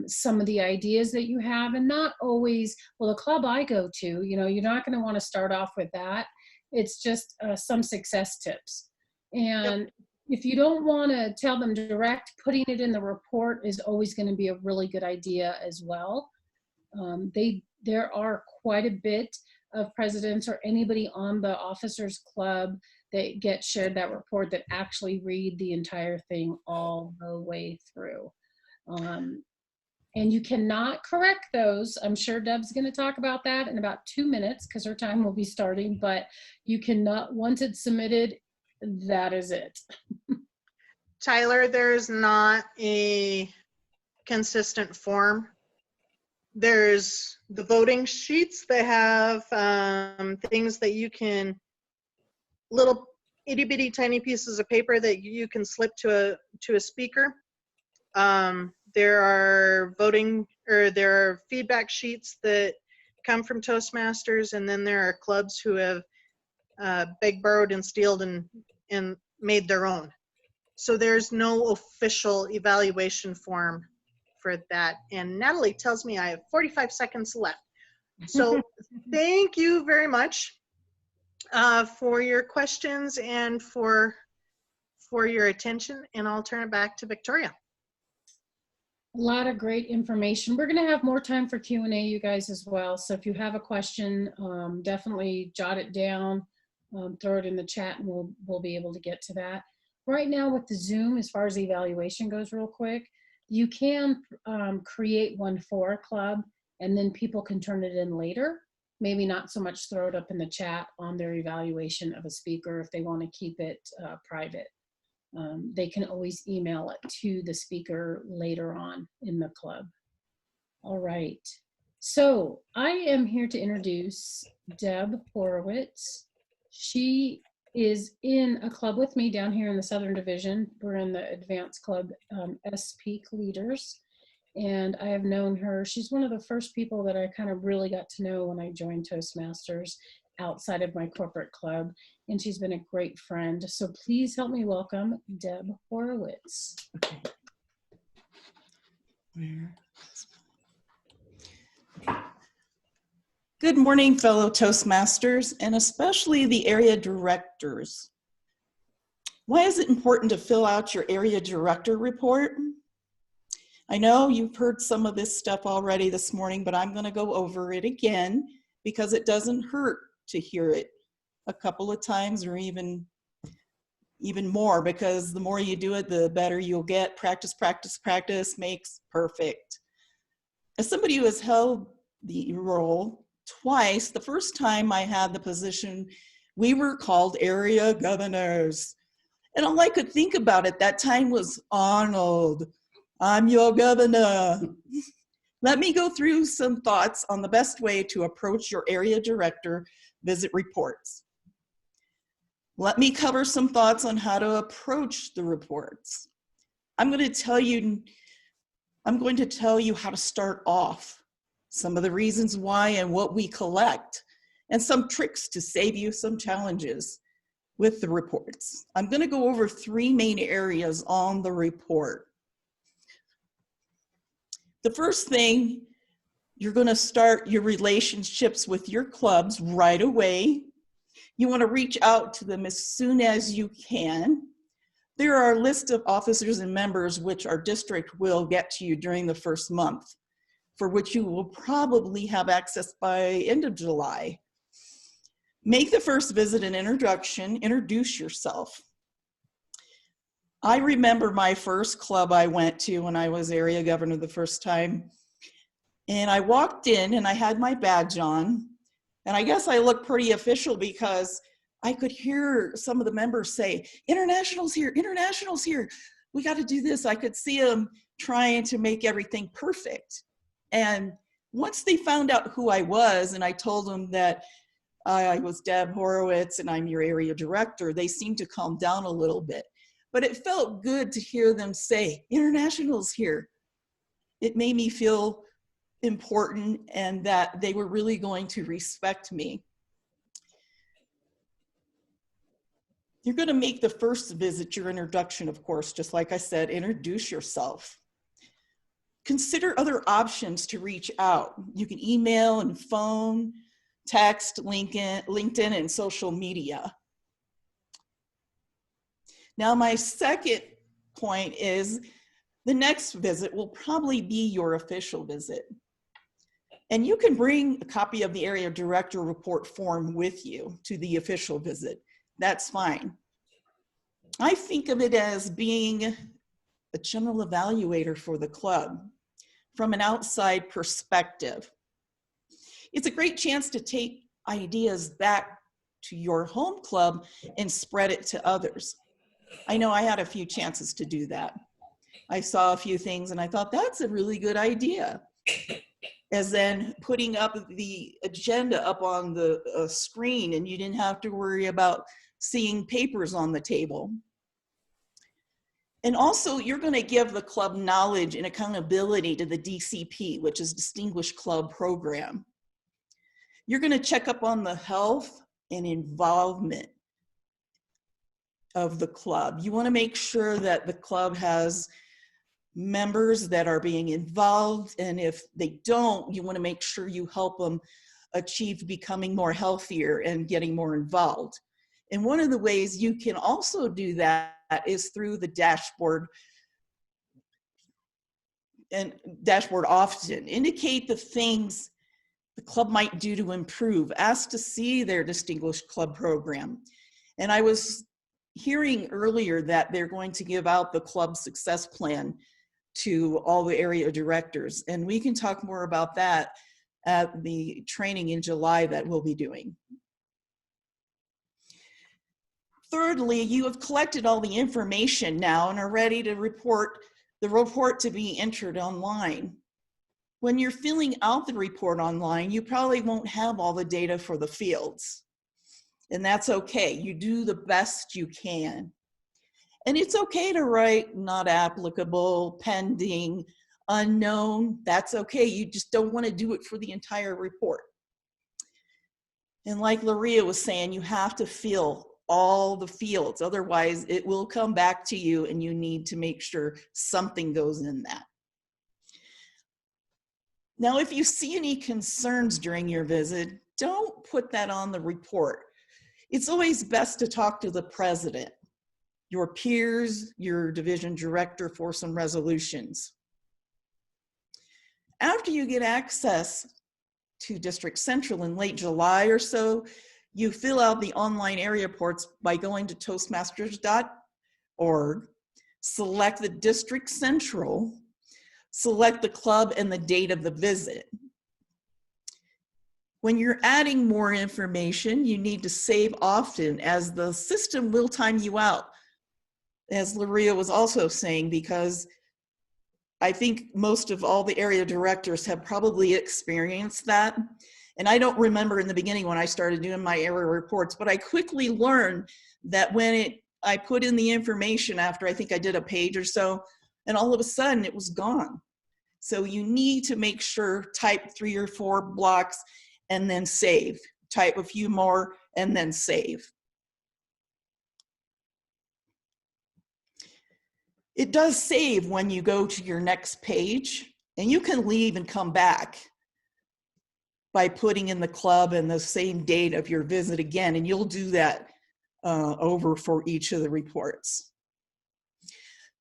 some of the ideas that you have, and not always, well, the club I go to, you know, you're not going to want to start off with that. It's just some success tips. And if you don't want to tell them direct, putting it in the report is always going to be a really good idea as well. There are quite a bit of presidents or anybody on the officers club that get shared that report that actually read the entire thing all the way through. And you cannot correct those. I'm sure Deb's going to talk about that in about 2 minutes because her time will be starting, but you cannot, once it's submitted, that is it. Tyler, there's not a consistent form. There's the voting sheets. They have things that you can, little itty bitty tiny pieces of paper that you can slip to a speaker. There are there are feedback sheets that come from Toastmasters, and then there are clubs who have begged, borrowed, and stealed and made their own. So there's no official evaluation form for that. And Natalie tells me I have 45 seconds left. So thank you very much for your questions and for your attention. And I'll turn it back to Victoria. A lot of great information. We're going to have more time for Q&A, you guys, as well. So if you have a question, definitely jot it down, throw it in the chat, and we'll be able to get to that. Right now with the Zoom, as far as the evaluation goes real quick, you can create one for a club, and then people can turn it in later. Maybe not so much throw it up in the chat on their evaluation of a speaker if they want to keep it private. They can always email it to the speaker later on in the club. All right. So I am here to introduce Deb Horowitz. She is in a club with me down here in the Southern Division. We're in the Advanced Club SP Leaders. And I have known her. She's one of the first people that I kind of really got to know when I joined Toastmasters outside of my corporate club. And she's been a great friend. So please help me welcome Deb Horowitz. Good morning, fellow Toastmasters, and especially the area directors. Why is it important to fill out your area director report? I know you've heard some of this stuff already this morning, but I'm going to go over it again because it doesn't hurt to hear it a couple of times or even more, because the more you do it, the better you'll get. Practice, practice, practice makes perfect. As somebody who has held the role twice, the first time I had the position, we were called area governors. And all I could think about at that time was, Arnold, I'm your governor. Let me go through some thoughts on the best way to approach your area director visit reports. Let me cover some thoughts on how to approach the reports. I'm going to tell you how to start off, some of the reasons why and what we collect, and some tricks to save you some challenges with the reports. I'm going to go over 3 main areas on the report. The first thing, you're going to start your relationships with your clubs right away. You want to reach out to them as soon as you can. There are a list of officers and members which our district will get to you during the first month, for which you will probably have access by end of July. Make the first visit an introduction, introduce yourself. I remember my first club I went to when I was area governor the first time, and I walked in and I had my badge on, and I guess I looked pretty official because I could hear some of the members say, internationals here, we got to do this. I could see them trying to make everything perfect. And once they found out who I was and I told them that I was Deb Horowitz and I'm your area director, they seemed to calm down a little bit. But it felt good to hear them say, internationals here. It made me feel important and that they were really going to respect me. You're going to make the first visit your introduction, of course, just like I said, introduce yourself. Consider other options to reach out. You can email and phone, text, LinkedIn, and social media. Now, my second point is the next visit will probably be your official visit. And you can bring a copy of the area director report form with you to the official visit. That's fine. I think of it as being a general evaluator for the club from an outside perspective. It's a great chance to take ideas back to your home club and spread it to others. I know I had a few chances to do that. I saw a few things and I thought, that's a really good idea. As then putting up the agenda up on the screen, and you didn't have to worry about seeing papers on the table. And also, you're going to give the club knowledge and accountability to the DCP, which is Distinguished Club Program. You're going to check up on the health and involvement of the club. You want to make sure that the club has members that are being involved, and if they don't, you want to make sure you help them achieve becoming more healthier and getting more involved. And one of the ways you can also do that is through the dashboard, and dashboard often. Indicate the things the club might do to improve. Ask to see their Distinguished Club Program. And I was hearing earlier that they're going to give out the club success plan to all the area directors. And we can talk more about that at the training in July that we'll be doing. Thirdly, you have collected all the information now and are ready to report the report to be entered online. When you're filling out the report online, you probably won't have all the data for the fields. And that's okay. You do the best you can. And it's okay to write not applicable, pending, unknown. That's okay. You just don't want to do it for the entire report. And like Gloria was saying, you have to fill all the fields. Otherwise, it will come back to you and you need to make sure something goes in that. Now, if you see any concerns during your visit, don't put that on the report. It's always best to talk to the president, your peers, your division director for some resolutions. After you get access to District Central in late July or so, you fill out the online area reports by going to Toastmasters.org, select the District Central, select the club and the date of the visit. When you're adding more information, you need to save often, as the system will time you out, as Gloria was also saying, because I think most of all the area directors have probably experienced that. And I don't remember in the beginning when I started doing my area reports, but I quickly learned that when I put in the information after I think I did a page or so, and all of a sudden it was gone. So you need to make sure, type 3 or 4 blocks and then save. Type a few more and then save. It does save when you go to your next page, and you can leave and come back by putting in the club and the same date of your visit again, and you'll do that over for each of the reports.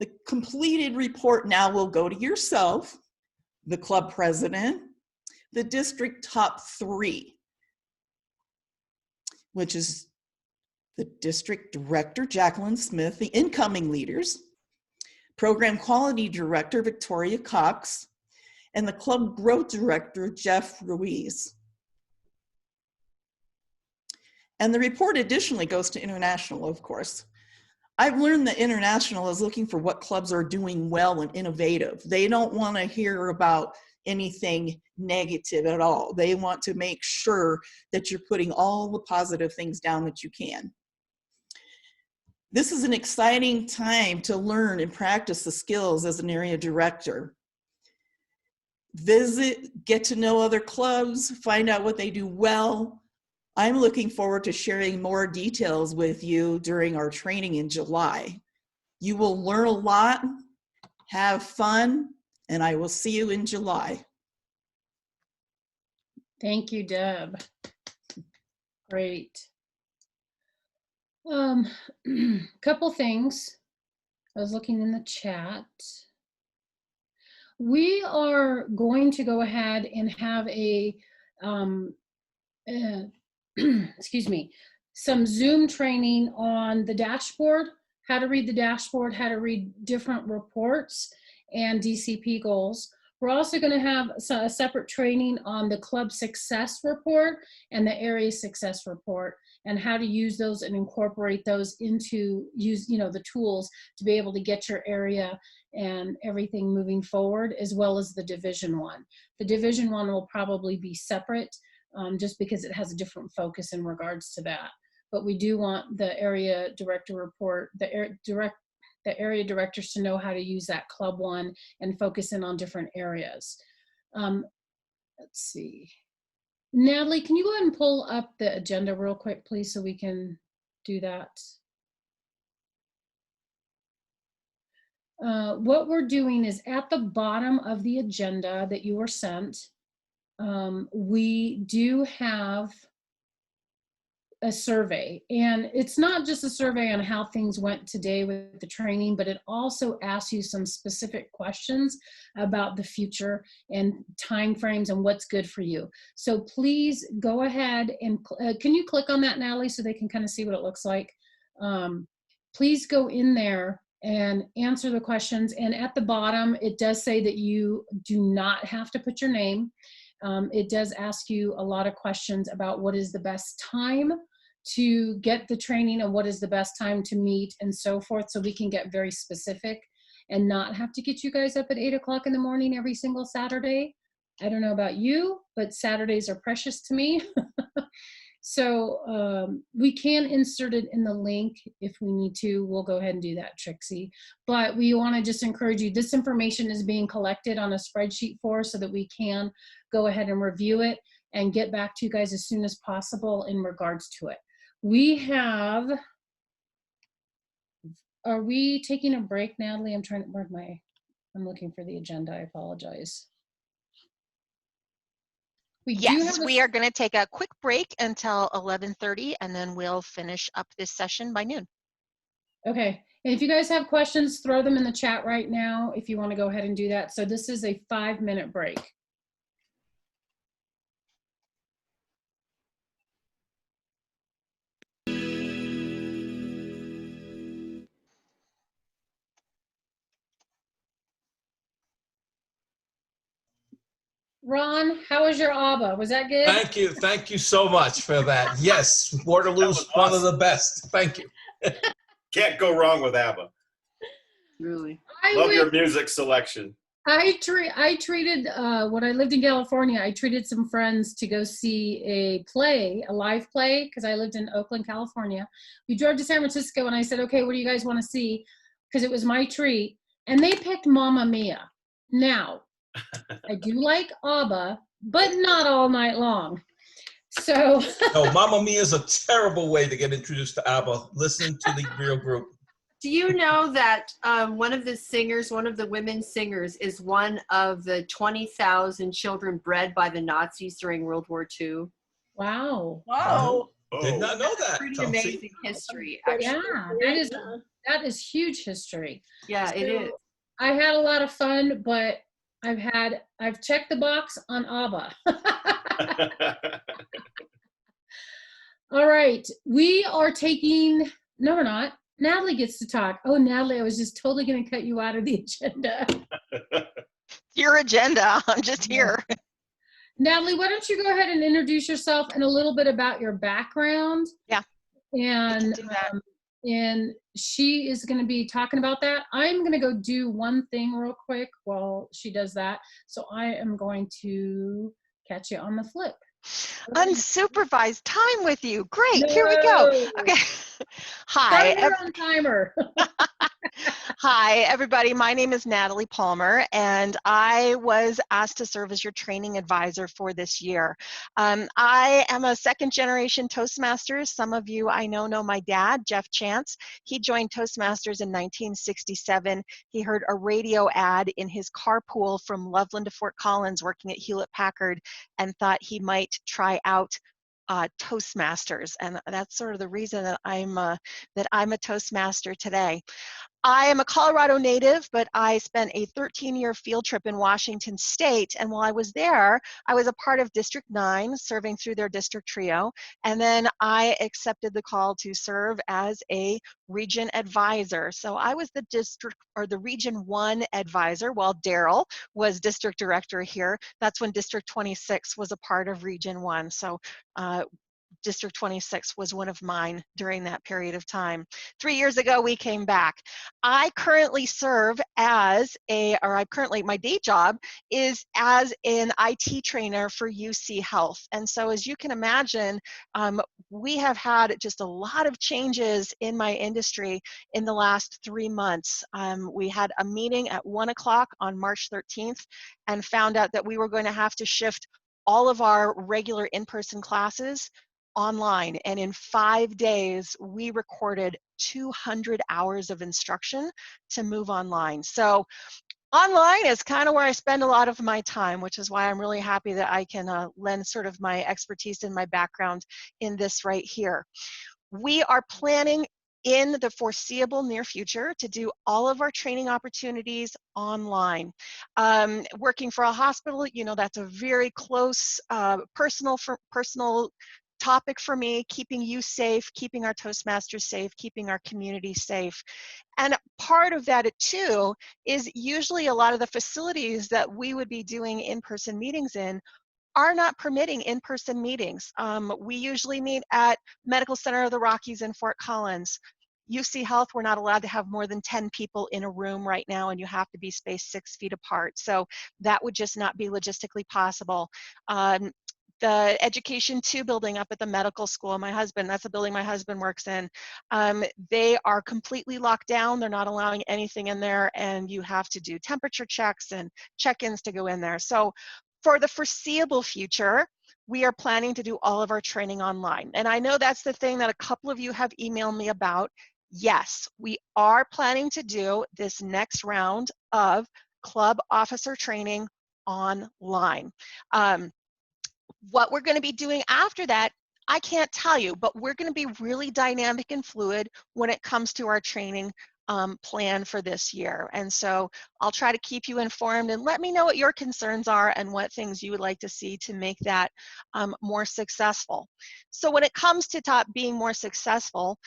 The completed report now will go to yourself, the club president, the district top 3, which is the district director, Jacqueline Smith, the incoming leaders, program quality director, Victoria Cox, and the club growth director, Jeff Ruiz. And the report additionally goes to international, of course. I've learned that international is looking for what clubs are doing well and innovative. They don't want to hear about anything negative at all. They want to make sure that you're putting all the positive things down that you can. This is an exciting time to learn and practice the skills as an area director. Visit, get to know other clubs, find out what they do well. I'm looking forward to sharing more details with you during our training in July. You will learn a lot, have fun, and I will see you in July. Thank you, Deb. Great. Couple things. I was looking in the chat. We are going to go ahead and have a, excuse me, some Zoom training on the dashboard, how to read the dashboard, how to read different reports and DCP goals. We're also going to have a separate training on the club success report and the area success report, and how to use those and incorporate those into the tools to be able to get your area and everything moving forward, as well as the Division 1. The Division 1 will probably be separate just because it has a different focus in regards to that. But we do want the area director report, the area directors to know how to use that Club 1 and focus in on different areas. Let's see. Natalie, can you go ahead and pull up the agenda real quick, please, so we can do that? What we're doing is at the bottom of the agenda that you were sent, we do have a survey, and it's not just a survey on how things went today with the training, but it also asks you some specific questions about the future and timeframes and what's good for you. So please go ahead and can you click on that, Natalie, so they can kind of see what it looks like? Please go in there and answer the questions. And at the bottom, it does say that you do not have to put your name. It does ask you a lot of questions about what is the best time to get the training and what is the best time to meet and so forth, so we can get very specific and not have to get you guys up at 8 o'clock in the morning every single Saturday. I don't know about you, but Saturdays are precious to me. So we can insert it in the link if we need to. We'll go ahead and do that, Trixie. But we want to just encourage you, this information is being collected on a spreadsheet for us so that we can go ahead and review it and get back to you guys as soon as possible in regards to it. We have, are we taking a break, Natalie? I'm trying to, where's my, I'm looking for the agenda, I apologize. Yes, we are going to take a quick break until 11:30, and then we'll finish up this session by noon. Okay, and if you guys have questions, throw them in the chat right now if you want to go ahead and do that. So this is a 5-minute break. Ron, how was your ABBA? Was that good? Thank you so much for that. Yes, Waterloo's one of the best. Thank you. Can't go wrong with ABBA. Really. Love your music selection. I treated, when I lived in California, I treated some friends to go see a play, a live play, because I lived in Oakland, California. We drove to San Francisco and I said, okay, what do you guys want to see? Because it was my treat. And they picked Mamma Mia. Now, I do like ABBA, but not all night long. So. No, Mamma Mia is a terrible way to get introduced to ABBA. Listen to the real group. Do you know that one of the singers, one of the women singers, is one of the 20,000 children bred by the Nazis during World War II? Wow. Wow. Did not know that. Pretty amazing history, actually. Yeah, that is huge history. Yeah, it is. I had a lot of fun, but I've checked the box on ABBA. All right, we are taking, no, we're not. Natalie gets to talk. Oh, Natalie, I was just totally going to cut you out of the agenda. Your agenda, I'm just here. Natalie, why don't you go ahead and introduce yourself and a little bit about your background? Yeah. And she is going to be talking about that. I'm going to go do one thing real quick while she does that. So I am going to catch you on the flip. Unsupervised time with you. Great. No. Here we go. Okay. Hi. Start your own timer. Hi, everybody. My name is Natalie Palmer, and I was asked to serve as your training advisor for this year. I am a second-generation Toastmasters. Some of you I know my dad, Jeff Chance. He joined Toastmasters in 1967. He heard a radio ad in his carpool from Loveland to Fort Collins working at Hewlett-Packard and thought he might try out Toastmasters, and that's sort of the reason that I'm a Toastmaster today. I am a Colorado native, but I spent a 13-year field trip in Washington State, and while I was there, I was a part of District 9, serving through their district trio, and then I accepted the call to serve as a region advisor. So I was the district, or the Region 1 advisor, while Daryl was district director here. That's when District 26 was a part of Region 1. So District 26 was one of mine during that period of time. 3 years ago, we came back. I currently serve as my day job is as an IT trainer for UC Health. And so as you can imagine, we have had just a lot of changes in my industry in the last 3 months. We had a meeting at 1 o'clock on March 13th and found out that we were going to have to shift all of our regular in-person classes online. And in 5 days, we recorded 200 hours of instruction to move online. So online is kind of where I spend a lot of my time, which is why I'm really happy that I can lend sort of my expertise and my background in this right here. We are planning in the foreseeable near future to do all of our training opportunities online. Working for a hospital, you know, that's a very close personal topic for me, keeping you safe, keeping our Toastmasters safe, keeping our community safe. And part of that too is usually a lot of the facilities that we would be doing in-person meetings in are not permitting in-person meetings. We usually meet at Medical Center of the Rockies in Fort Collins. UC Health, we're not allowed to have more than 10 people in a room right now, and you have to be spaced 6 feet apart. So that would just not be logistically possible. The Education 2 building up at the medical school, that's the building my husband works in. They are completely locked down. They're not allowing anything in there, and you have to do temperature checks and check-ins to go in there. So for the foreseeable future, we are planning to do all of our training online. And I know that's the thing that a couple of you have emailed me about. Yes, we are planning to do this next round of club officer training online. What we're going to be doing after that, I can't tell you, but we're going to be really dynamic and fluid when it comes to our training plan for this year. And so I'll try to keep you informed and let me know what your concerns are and what things you would like to see to make that more successful. So when it comes to being more successful,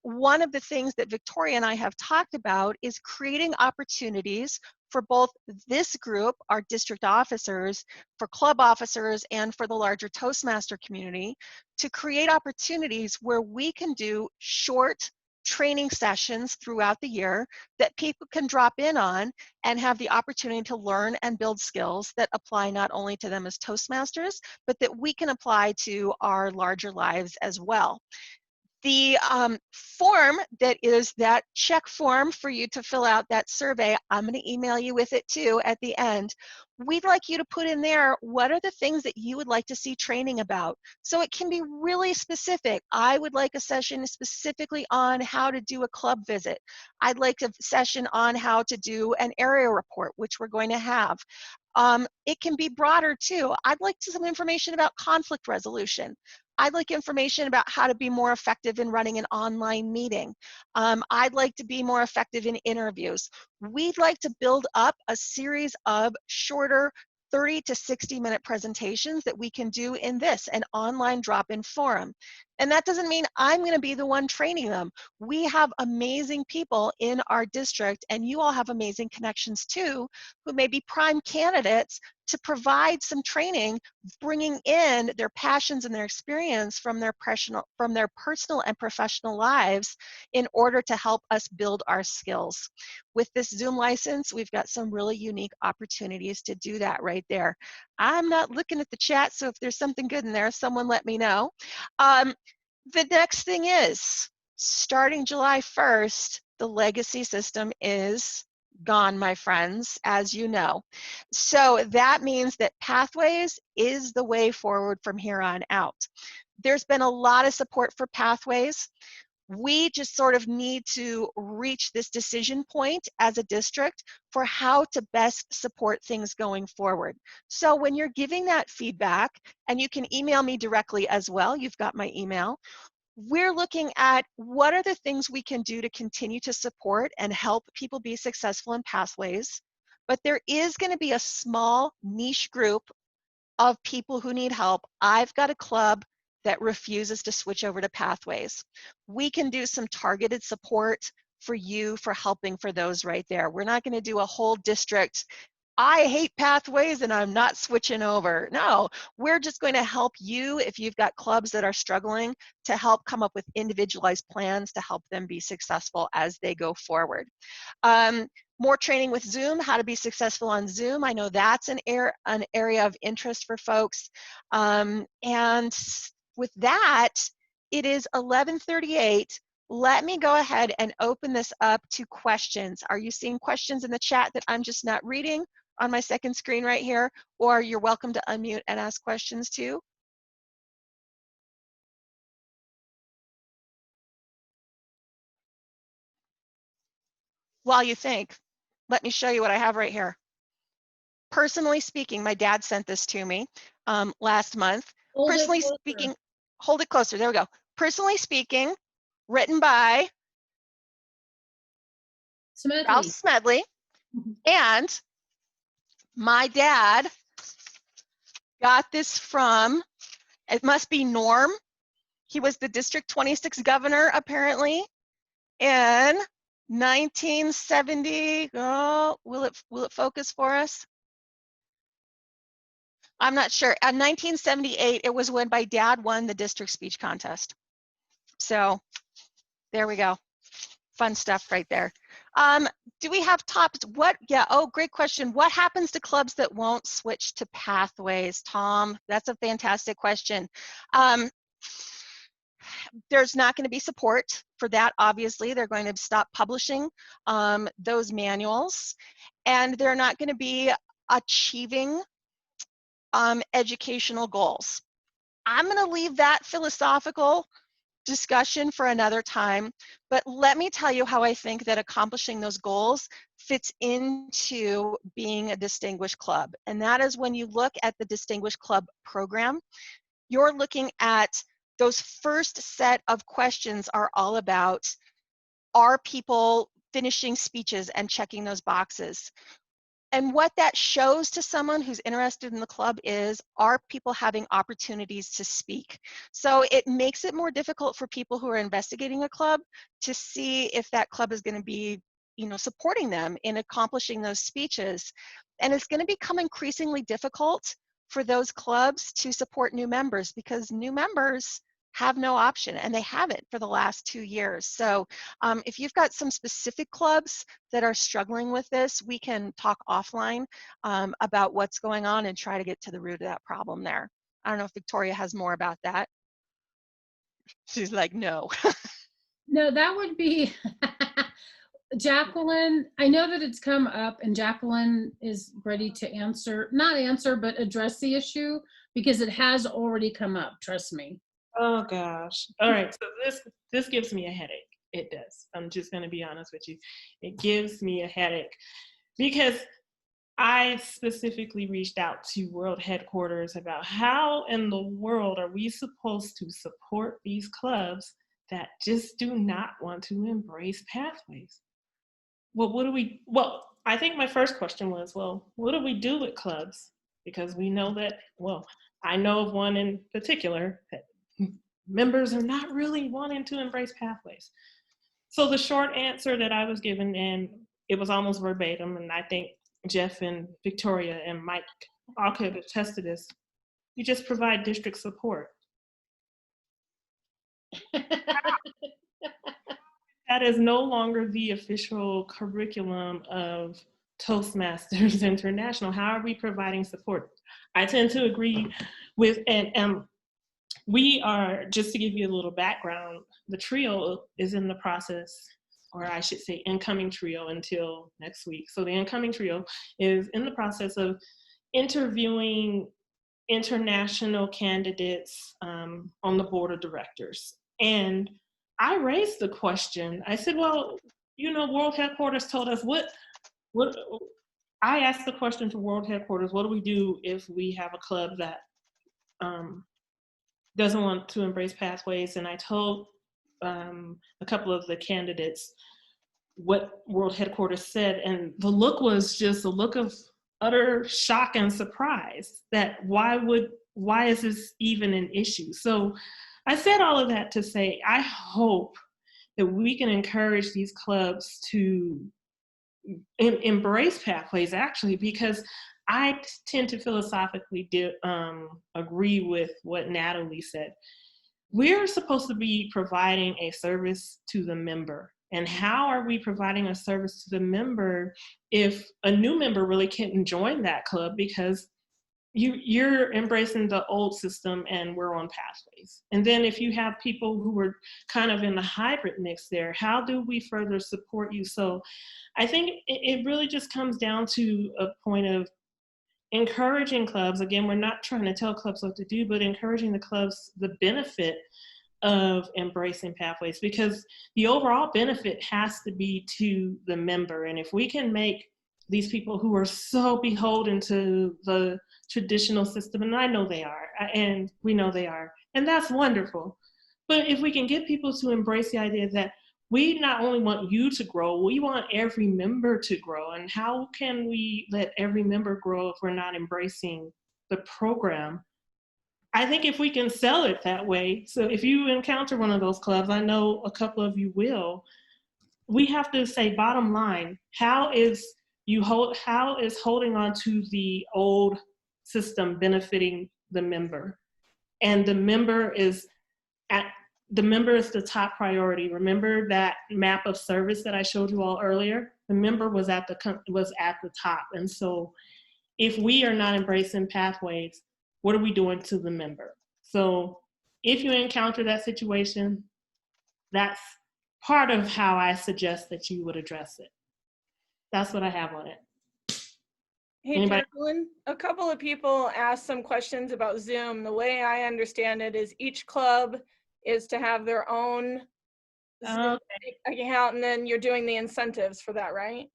one of the things that Victoria and I have talked about is creating opportunities for both this group, our district officers, for club officers, and for the larger Toastmaster community, to create opportunities where we can do short training sessions throughout the year that people can drop in on and have the opportunity to learn and build skills that apply not only to them as Toastmasters, but that we can apply to our larger lives as well. The form that is that check form for you to fill out that survey, I'm going to email you with it too at the end. We'd like you to put in there what are the things that you would like to see training about. So it can be really specific. I would like a session specifically on how to do a club visit. I'd like a session on how to do an area report, which we're going to have. It can be broader too. I'd like some information about conflict resolution. I'd like information about how to be more effective in running an online meeting. I'd like to be more effective in interviews. We'd like to build up a series of shorter 30 to 60-minute presentations that we can do in an online drop-in forum. And that doesn't mean I'm going to be the one training them. We have amazing people in our district, and you all have amazing connections too, who may be prime candidates to provide some training, bringing in their passions and their experience from their personal and professional lives in order to help us build our skills. With this Zoom license, we've got some really unique opportunities to do that right there. I'm not looking at the chat, so if there's something good in there, someone let me know. The next thing is, starting July 1st, the legacy system is gone, my friends, as you know. So that means that Pathways is the way forward from here on out. There's been a lot of support for Pathways. We just sort of need to reach this decision point as a district for how to best support things going forward. So when you're giving that feedback, and you can email me directly as well, you've got my email, we're looking at what are the things we can do to continue to support and help people be successful in Pathways. But there is going to be a small niche group of people who need help. I've got a club that refuses to switch over to Pathways. We can do some targeted support for you for helping for those right there. We're not going to do a whole district I hate pathways and I'm not switching over. No, we're just going to help you if you've got clubs that are struggling to help come up with individualized plans to help them be successful as they go forward. More training with Zoom, how to be successful on Zoom. I know that's an area of interest for folks. And with that, it is 11:38. Let me go ahead and open this up to questions. Are you seeing questions in the chat that I'm just not reading on my second screen right here? Or you're welcome to unmute and ask questions too. While you think, let me show you what I have right here. Personally speaking, my dad sent this to me last month. Personally speaking, hold it closer, there we go. Personally speaking, written by Ralph Smedley. And my dad got this from, it must be Norm. He was the District 26 governor, apparently, in 1970. Oh, will it focus for us? I'm not sure. In 1978, it was when my dad won the district speech contest. So there we go. Fun stuff right there. Do we have tops? Yeah, oh, great question. What happens to clubs that won't switch to pathways, Tom? That's a fantastic question. There's not going to be support for that, obviously. They're going to stop publishing those manuals, and they're not going to be achieving educational goals. I'm going to leave that philosophical discussion for another time, but let me tell you how I think that accomplishing those goals fits into being a distinguished club. And that is when you look at the distinguished club program, you're looking at those first set of questions are all about, are people finishing speeches and checking those boxes? And what that shows to someone who's interested in the club is, are people having opportunities to speak? So it makes it more difficult for people who are investigating a club to see if that club is going to be, supporting them in accomplishing those speeches. And it's going to become increasingly difficult for those clubs to support new members because new members have no option, and they haven't for the last 2 years. So if you've got some specific clubs that are struggling with this, we can talk offline about what's going on and try to get to the root of that problem there. I don't know if Victoria has more about that. She's like, no. No, that would be Jacqueline. I know that it's come up and Jacqueline is ready to answer, not answer, but address the issue because it has already come up, trust me. Oh gosh. All right. So this gives me a headache. It does. I'm just going to be honest with you. It gives me a headache because I specifically reached out to World Headquarters about how in the world are we supposed to support these clubs that just do not want to embrace pathways? Well, I think my first question was, well, what do we do with clubs? Because we know that, well, I know of one in particular that members are not really wanting to embrace pathways. So the short answer that I was given, and it was almost verbatim, and I think Jeff and Victoria and Mike all could attest to this, you just provide district support. That is no longer the official curriculum of Toastmasters International. How are we providing support? I tend to agree with, and we are, just to give you a little background, the trio is in the process, or I should say incoming trio until next week. So the incoming trio is in the process of interviewing international candidates on the board of directors. And I raised the question, I said, well, World Headquarters told us I asked the question to World Headquarters, what do we do if we have a club that doesn't want to embrace pathways? And I told a couple of the candidates what World Headquarters said, and the look was just a look of utter shock and surprise that why is this even an issue? So I said all of that to say, I hope that we can encourage these clubs to embrace pathways, actually, because I tend to philosophically agree with what Natalie said. We're supposed to be providing a service to the member. And how are we providing a service to the member if a new member really can't join that club because you're embracing the old system and we're on pathways? And then if you have people who are kind of in the hybrid mix there, how do we further support you? So I think it really just comes down to a point of encouraging clubs. Again, we're not trying to tell clubs what to do, but encouraging the clubs the benefit of embracing pathways, because the overall benefit has to be to the member. And if we can make these people who are so beholden to the traditional system, and I know they are, and we know they are, and that's wonderful. But if we can get people to embrace the idea that we not only want you to grow, we want every member to grow. And how can we let every member grow if we're not embracing the program? I think if we can sell it that way, so if you encounter one of those clubs, I know a couple of you will, we have to say, bottom line, how is holding on to the old system benefiting the member? And the member is the top priority. Remember that map of service that I showed you all earlier? The member was at the top. And so if we are not embracing pathways, what are we doing to the member? So if you encounter that situation, that's part of how I suggest that you would address it. That's what I have on it. Hey, Anybody? Jacqueline, a couple of people asked some questions about Zoom. The way I understand it is each club is to have their own Zoom account, and then you're doing the incentives for that, right?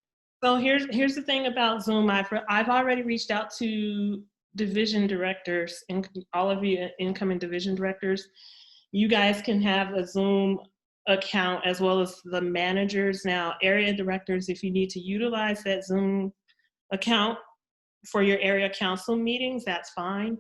So here's the thing about Zoom. I've already reached out to division directors, and all of you incoming division directors. You guys can have a Zoom account as well as the managers. Now, area directors, if you need to utilize that Zoom account for your area council meetings, that's fine.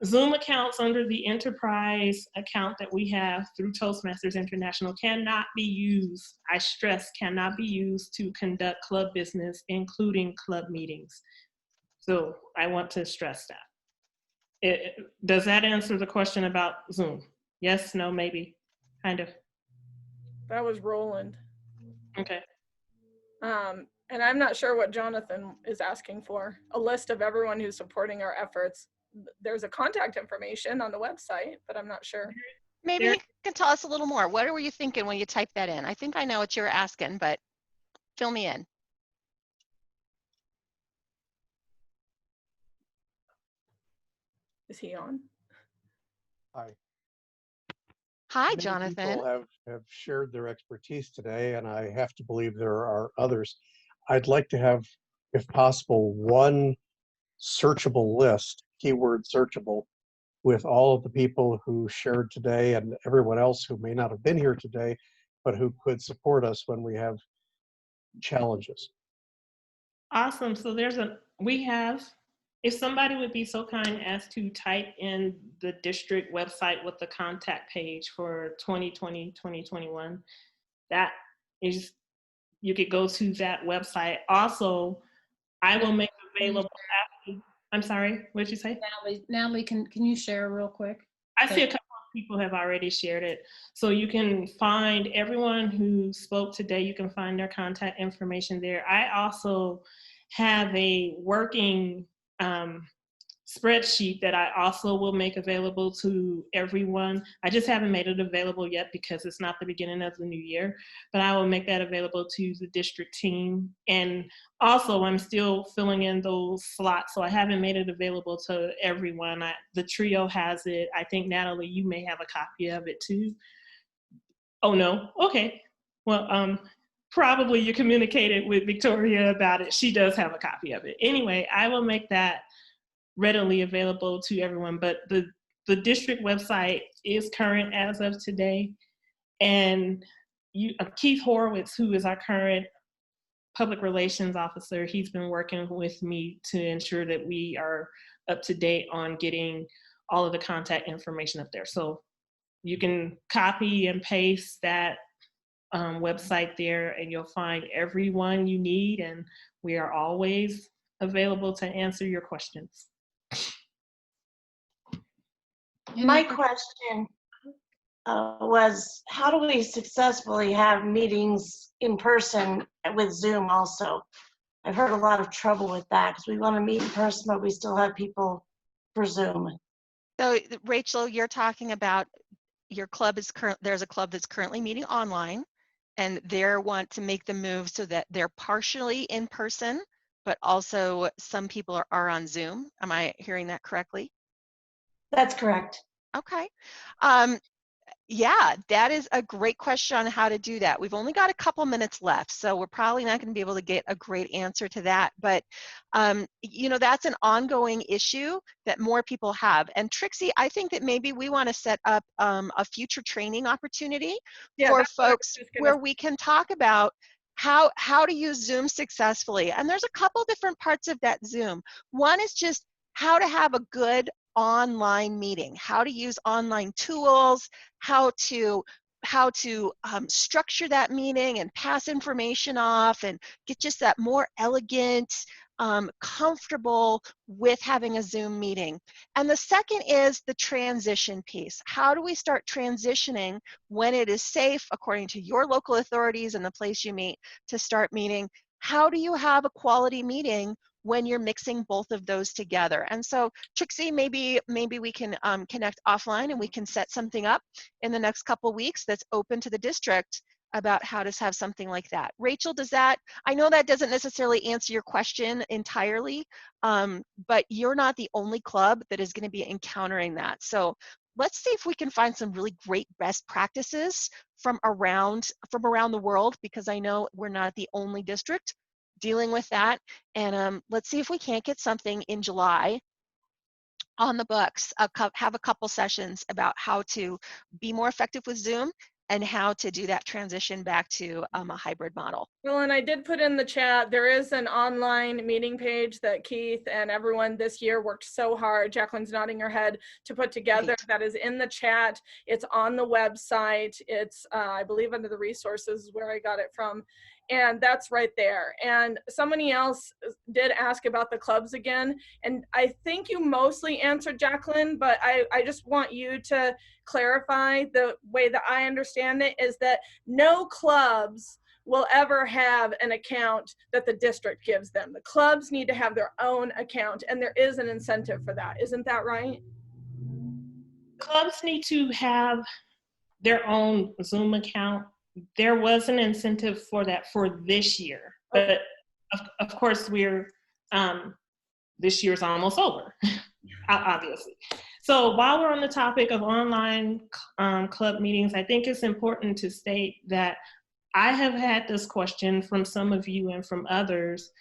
Zoom accounts under the enterprise account that we have through Toastmasters International cannot be used, I stress, cannot be used to conduct club business, including club meetings. So I want to stress that. Does that answer the question about Zoom? Yes, no, maybe, kind of. That was Roland. Okay. And I'm not sure what Jonathan is asking for. A list of everyone who's supporting our efforts. There's a contact information on the website, but I'm not sure. Maybe you can tell us a little more. What were you thinking when you typed that in? I think I know what you were asking, but fill me in. Is he on? Hi. Hi, Many Jonathan. People have shared their expertise today, and I have to believe there are others. I'd like to have, if possible, one searchable list, keyword searchable, with all of the people who shared today and everyone else who may not have been here today, but who could support us when we have challenges. Awesome. So if somebody would be so kind as to type in the district website with the contact page for 2020, 2021, that is, you could go to that website. Also, I will make available, I'm sorry, what did you say? Natalie, can you share real quick? I see a couple of people have already shared it. So you can find everyone who spoke today, you can find their contact information there. I also have a working spreadsheet that I also will make available to everyone. I just haven't made it available yet because it's not the beginning of the new year, but I will make that available to the district team. And also I'm still filling in those slots, so I haven't made it available to everyone. The trio has it. I think Natalie, you may have a copy of it too. Oh no, okay. Well, probably you communicated with Victoria about it. She does have a copy of it. Anyway, I will make that readily available to everyone, but the district website is current as of today. And Keith Horowitz, who is our current public relations officer, he's been working with me to ensure that we are up to date on getting all of the contact information up there. So you can copy and paste that website there, and you'll find everyone you need, and we are always available to answer your questions. My question was, how do we successfully have meetings in person with Zoom also? I've heard a lot of trouble with that because we want to meet in person, but we still have people for Zoom. So Rachel, you're talking about your club is there's a club that's currently meeting online, and they want to make the move so that they're partially in person, but also some people are on Zoom. Am I hearing that correctly? That's correct. Okay. Yeah, that is a great question on how to do that. We've only got a couple minutes left, so we're probably not going to be able to get a great answer to that. But, you know, that's an ongoing issue that more people have. And Trixie, I think that maybe we want to set up a future training opportunity for folks where we can talk about how to use Zoom successfully. And there's a couple different parts of that Zoom. One is just how to have a good online meeting, how to use online tools, how to structure that meeting and pass information off and get just that more elegant, comfortable with having a Zoom meeting. And the second is the transition piece. How do we start transitioning when it is safe, according to your local authorities and the place you meet, to start meeting? How do you have a quality meeting when you're mixing both of those together? And so Trixie, maybe we can connect offline and we can set something up in the next couple weeks that's open to the district about how to have something like that. Rachel, does that, I know that doesn't necessarily answer your question entirely, but you're not the only club that is going to be encountering that. So let's see if we can find some really great best practices from around the world, because I know we're not the only district dealing with that. And let's see if we can't get something in July on the books, have a couple sessions about how to be more effective with Zoom and how to do that transition back to a hybrid model. Well, and I did put in the chat, there is an online meeting page that Keith and everyone this year worked so hard, Jacqueline's nodding her head, to put together. Right. That is in the chat. It's on the website. It's, I believe, under the resources where I got it from. And that's right there. And somebody else did ask about the clubs again. And I think you mostly answered, Jacqueline, but I just want you to clarify the way that I understand it is that no clubs will ever have an account that the district gives them. The clubs need to have their own account, and there is an incentive for that. Isn't that right? Clubs need to have their own Zoom account. There was an incentive for that for this year, but of course we're, this year's almost over, obviously. So while we're on the topic of online club meetings, I think it's important to state that I have had this question from some of you and from others.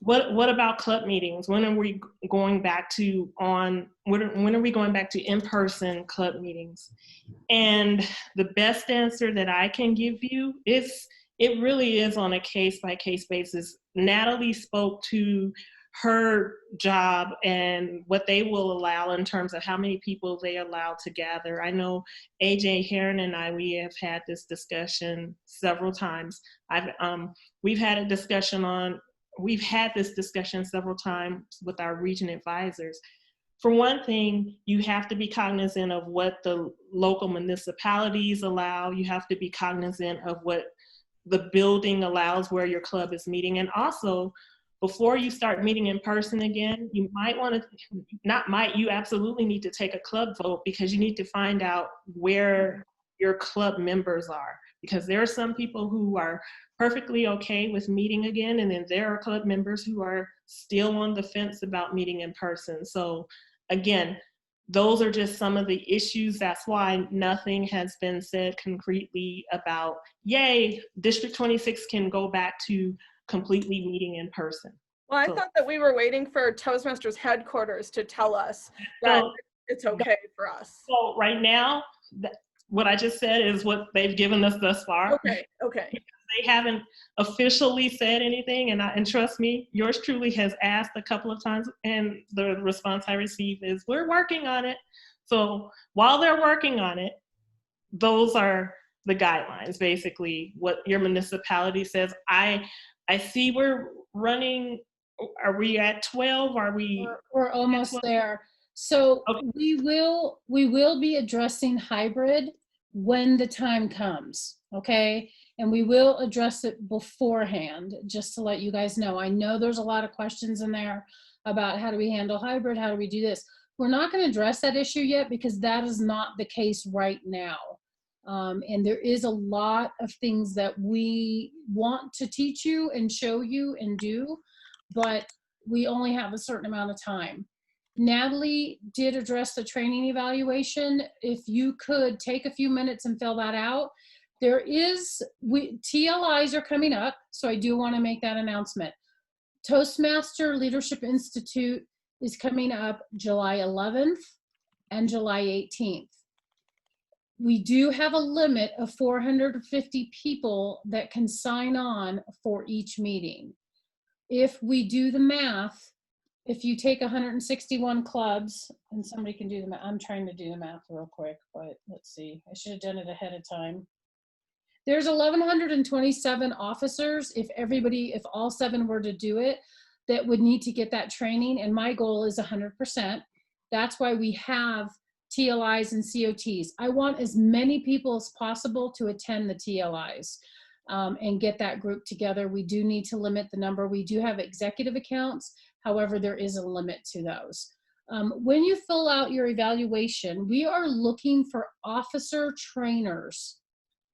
What about club meetings? When are we going back to when are we going back to in-person club meetings? And the best answer that I can give you is it really is on a case-by-case basis. Natalie spoke to her job and what they will allow in terms of how many people they allow to gather. I know AJ Heron and I, we have had this discussion several times. We've had this discussion several times with our region advisors. For one thing, you have to be cognizant of what the local municipalities allow. You have to be cognizant of what the building allows where your club is meeting. And also, before you start meeting in person again, you might want to, you absolutely need to take a club vote, because you need to find out where your club members are. Because there are some people who are perfectly okay with meeting again, and then there are club members who are still on the fence about meeting in person. So again, those are just some of the issues. That's why nothing has been said concretely about, yay, District 26 can go back to completely meeting in person. Well, I thought that we were waiting for Toastmasters headquarters to tell us that it's okay for us. So right now, what I just said is what they've given us thus far. Okay, okay. They haven't officially said anything, and trust me, yours truly has asked a couple of times, and the response I received is, we're working on it. So while they're working on it, those are the guidelines, basically what your municipality says. I see we're running, are we at 12? Are we? We're almost there. So okay. we will be addressing hybrid when the time comes, okay? And we will address it beforehand, just to let you guys know. I know there's a lot of questions in there about how do we handle hybrid, how do we do this? We're not going to address that issue yet because that is not the case right now. And there is a lot of things that we want to teach you and show you and do, but we only have a certain amount of time. Natalie did address the training evaluation. If you could take a few minutes and fill that out. TLIs are coming up, so I do want to make that announcement. Toastmaster Leadership Institute is coming up July 11th and July 18th. We do have a limit of 450 people that can sign on for each meeting. If we do the math, if you take 161 clubs, and somebody can do the math, I'm trying to do the math real quick, but let's see, I should have done it ahead of time. There's 1,127 officers, if all 7 were to do it, that would need to get that training, and my goal is 100%. That's why we have TLIs and COTs. I want as many people as possible to attend the TLIs and get that group together. We do need to limit the number. We do have executive accounts. However, there is a limit to those. When you fill out your evaluation, we are looking for officer trainers.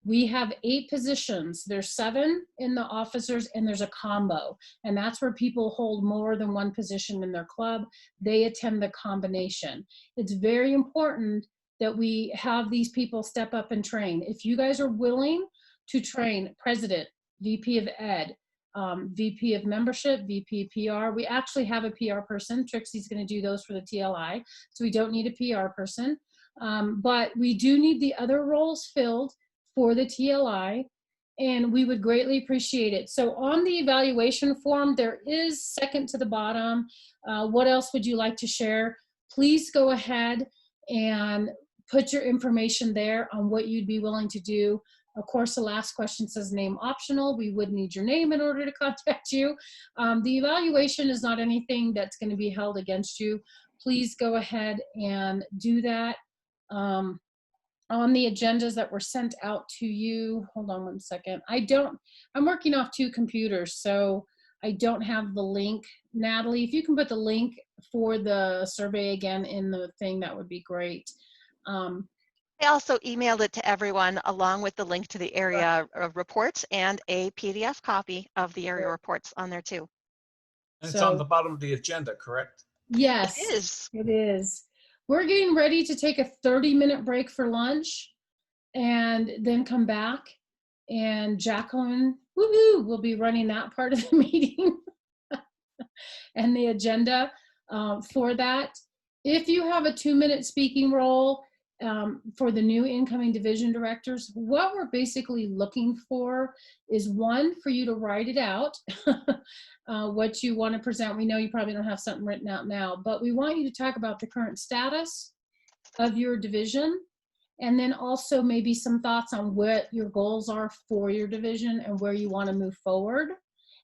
We have 8 positions. There's 7 in the officers and there's a combo. And that's where people hold more than one position in their club. They attend the combination. It's very important that we have these people step up and train. If you guys are willing to train president, VP of Ed, VP of membership, VP of PR, we actually have a PR person. Trixie's gonna do those for the TLI. So we don't need a PR person. But we do need the other roles filled for the TLI, and we would greatly appreciate it. So on the evaluation form, there is second to the bottom. What else would you like to share? Please go ahead and put your information there on what you'd be willing to do. Of course, the last question says name optional. We would need your name in order to contact you. The evaluation is not anything that's going to be held against you. Please go ahead and do that. On the agendas that were sent out to you, hold on one second. I'm working off 2 computers, so I don't have the link. Natalie, if you can put the link for the survey again in the thing, that would be great. I also emailed it to everyone along with the link to the area reports and a PDF copy of the area reports on there too. And it's on the bottom of the agenda, correct? Yes, it is. It is. We're getting ready to take a 30-minute break for lunch and then come back, and Jacqueline, woohoo, will be running that part of the meeting and the agenda for that. If you have a 2-minute speaking role for the new incoming division directors, what we're basically looking for is 1, for you to write it out, what you want to present. We know you probably don't have something written out now, but we want you to talk about the current status of your division, and then also maybe some thoughts on what your goals are for your division and where you want to move forward,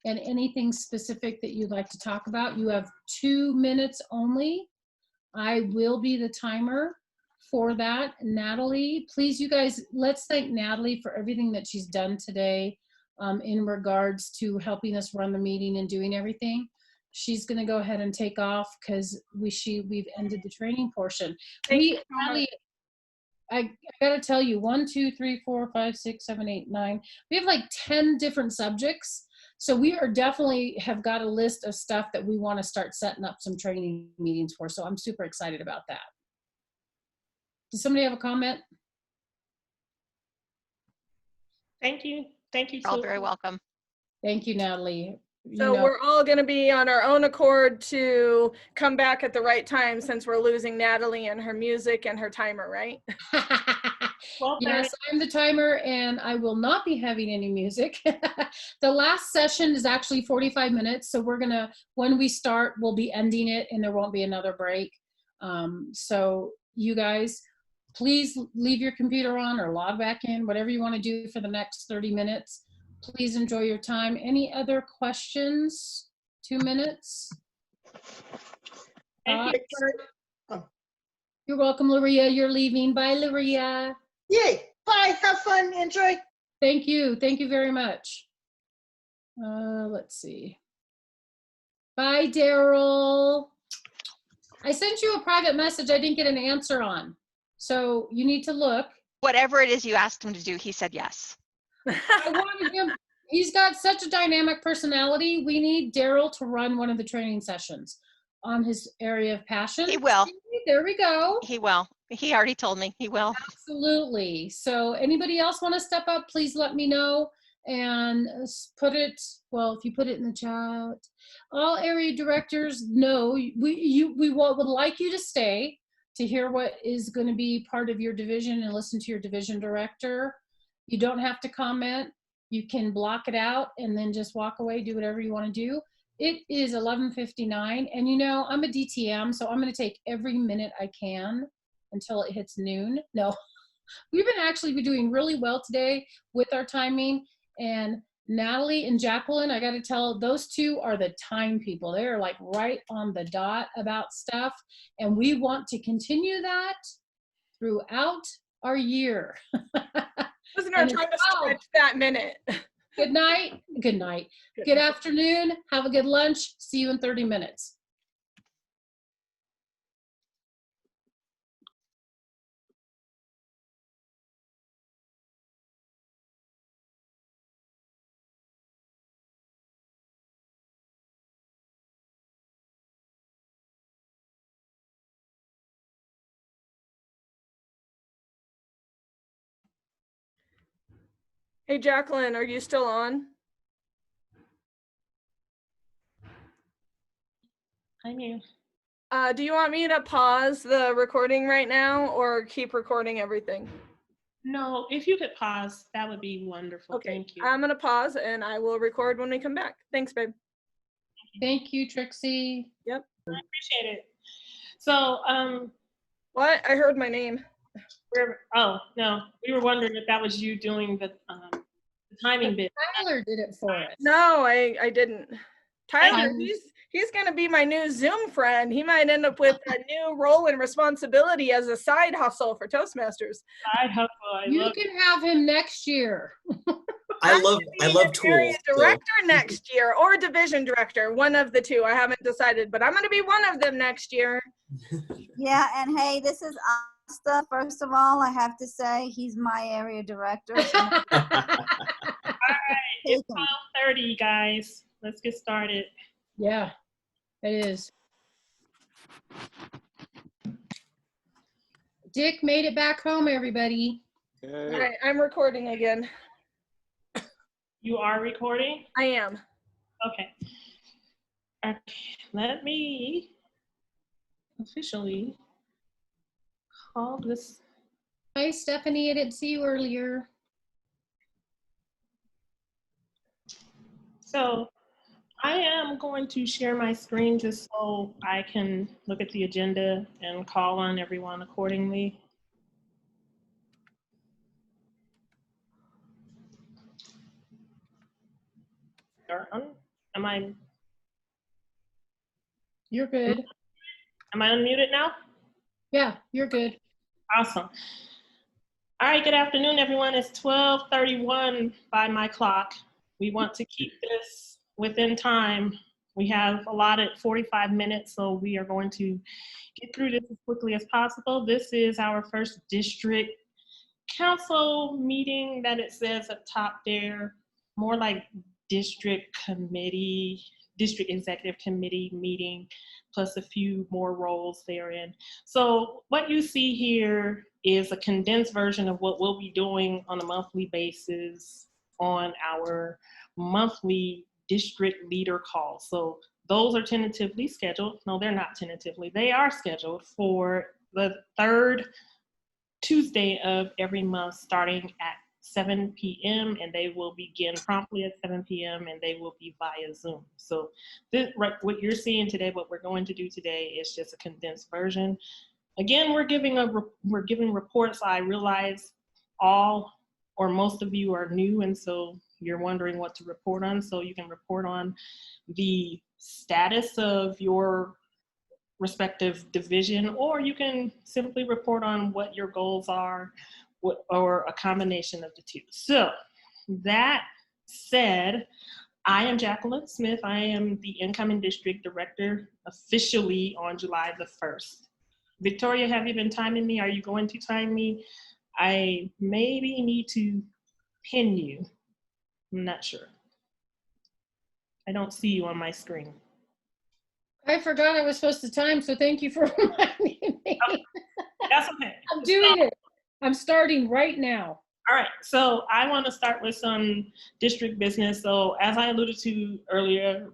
and anything specific that you'd like to talk about. You have 2 minutes only. I will be the timer for that. Natalie, please, you guys, let's thank Natalie for everything that she's done today in regards to helping us run the meeting and doing everything. She's going to go ahead and take off because we've ended the training portion. Natalie, I got to tell you, 1, 2, 3, 4, 5, 6, 7, 8, 9. We have like 10 different subjects. So we are definitely have got a list of stuff that we want to start setting up some training meetings for. So I'm super excited about that. Does somebody have a comment? Thank you. Thank you. You're all very welcome. Thank you, Natalie. So we're all going to be on our own accord to come back at the right time, since we're losing Natalie and her music and her timer, right? Yes, I'm the timer, and I will not be having any music. The last session is actually 45 minutes. So we're going to, when we start, we'll be ending it and there won't be another break. So you guys, Please leave your computer on or log back in, whatever you want to do for the next 30 minutes. Please enjoy your time. Any other questions? 2 minutes. Thank You're welcome, Luria. You're leaving. Bye, Luria. Yay. Bye. Have fun. Enjoy. Thank you. Thank you very much. Let's see. Bye, Daryl. I sent you a private message I didn't get an answer on. So you need to look. Whatever it is you asked him to do, he said yes. I wanted him. He's got such a dynamic personality. We need Daryl to run one of the training sessions on his area of passion. He will. There we go. He will. He already told me he will. Absolutely. So anybody else want to step up, please let me know and put it, well, if you put it in the chat. All area directors know we would like you to stay to hear what is going to be part of your division and listen to your division director. You don't have to comment. You can block it out and then just walk away, do whatever you want to do. It is 11:59, and you know, I'm a DTM, so I'm going to take every minute I can until it hits noon. No, we've been actually doing really well today with our timing, and Natalie and Jacqueline, I got to tell, those two are the time people. They're like right on the dot about stuff, and we want to continue that throughout our year. Wasn't our time to stretch that minute. Good night. Good night. Good afternoon. Have a good lunch. See you in 30 minutes. Hey, Jacqueline, are you still on? I'm here. Do you want me to pause the recording right now or keep recording everything? No, if you could pause, that would be wonderful. Okay. Thank you. I'm going to pause and I will record when we come back. Thanks, babe. Thank you, Trixie. Yep. I appreciate it. So, what? I heard my name. Oh, no, we were wondering if that was you doing the timing bit. Tyler did it for us. No, I didn't. Tyler, he's going to be my new Zoom friend. He might end up with a new role and responsibility as a side hustle for Toastmasters. Side hustle. You can have him next year. I love tools. Director next year or division director, one of the two. I haven't decided, but I'm going to be one of them next year. Yeah, and hey, this is Asta. First of all, I have to say he's my area director. So All right, it's 12:30, guys. Let's get started. Yeah, it is. Dick made it back home, everybody. All right, I'm recording again. You are recording? I am. Okay. Okay, let me officially call this. Hi, Stephanie. I didn't see you earlier. So I am going to share my screen just so I can look at the agenda and call on everyone accordingly. Am I? You're good. Am I unmuted now? Yeah, you're good. Awesome. All right, good afternoon, everyone. It's 12:31 by my clock. We want to keep this within time. We have allotted 45 minutes, so we are going to get through this as quickly as possible. This is our first district council meeting that it says up top there, more like district committee, district executive committee meeting, plus a few more roles therein. So what you see here is a condensed version of what we'll be doing on a monthly basis on our monthly district leader call. So those are tentatively scheduled. No, they're not tentatively. They are scheduled for the third Tuesday of every month starting at 7 p.m. and they will begin promptly at 7 p.m. and they will be via Zoom. So this, right, what you're seeing today, what we're going to do today is just a condensed version. Again, we're giving reports. I realize all or most of you are new, and so you're wondering what to report on. So you can report on the status of your respective division, or you can simply report on what your goals are, or a combination of the two. So that said, I am Jacqueline Smith. I am the incoming district director officially on July the 1st. Victoria, have you been timing me? Are you going to time me? I maybe need to pin you. I'm not sure. I don't see you on my screen. I forgot I was supposed to time, so thank you for reminding me. Okay. That's okay. I'm doing it. I'm starting right now. All right, so I want to start with some district business. So as I alluded to earlier,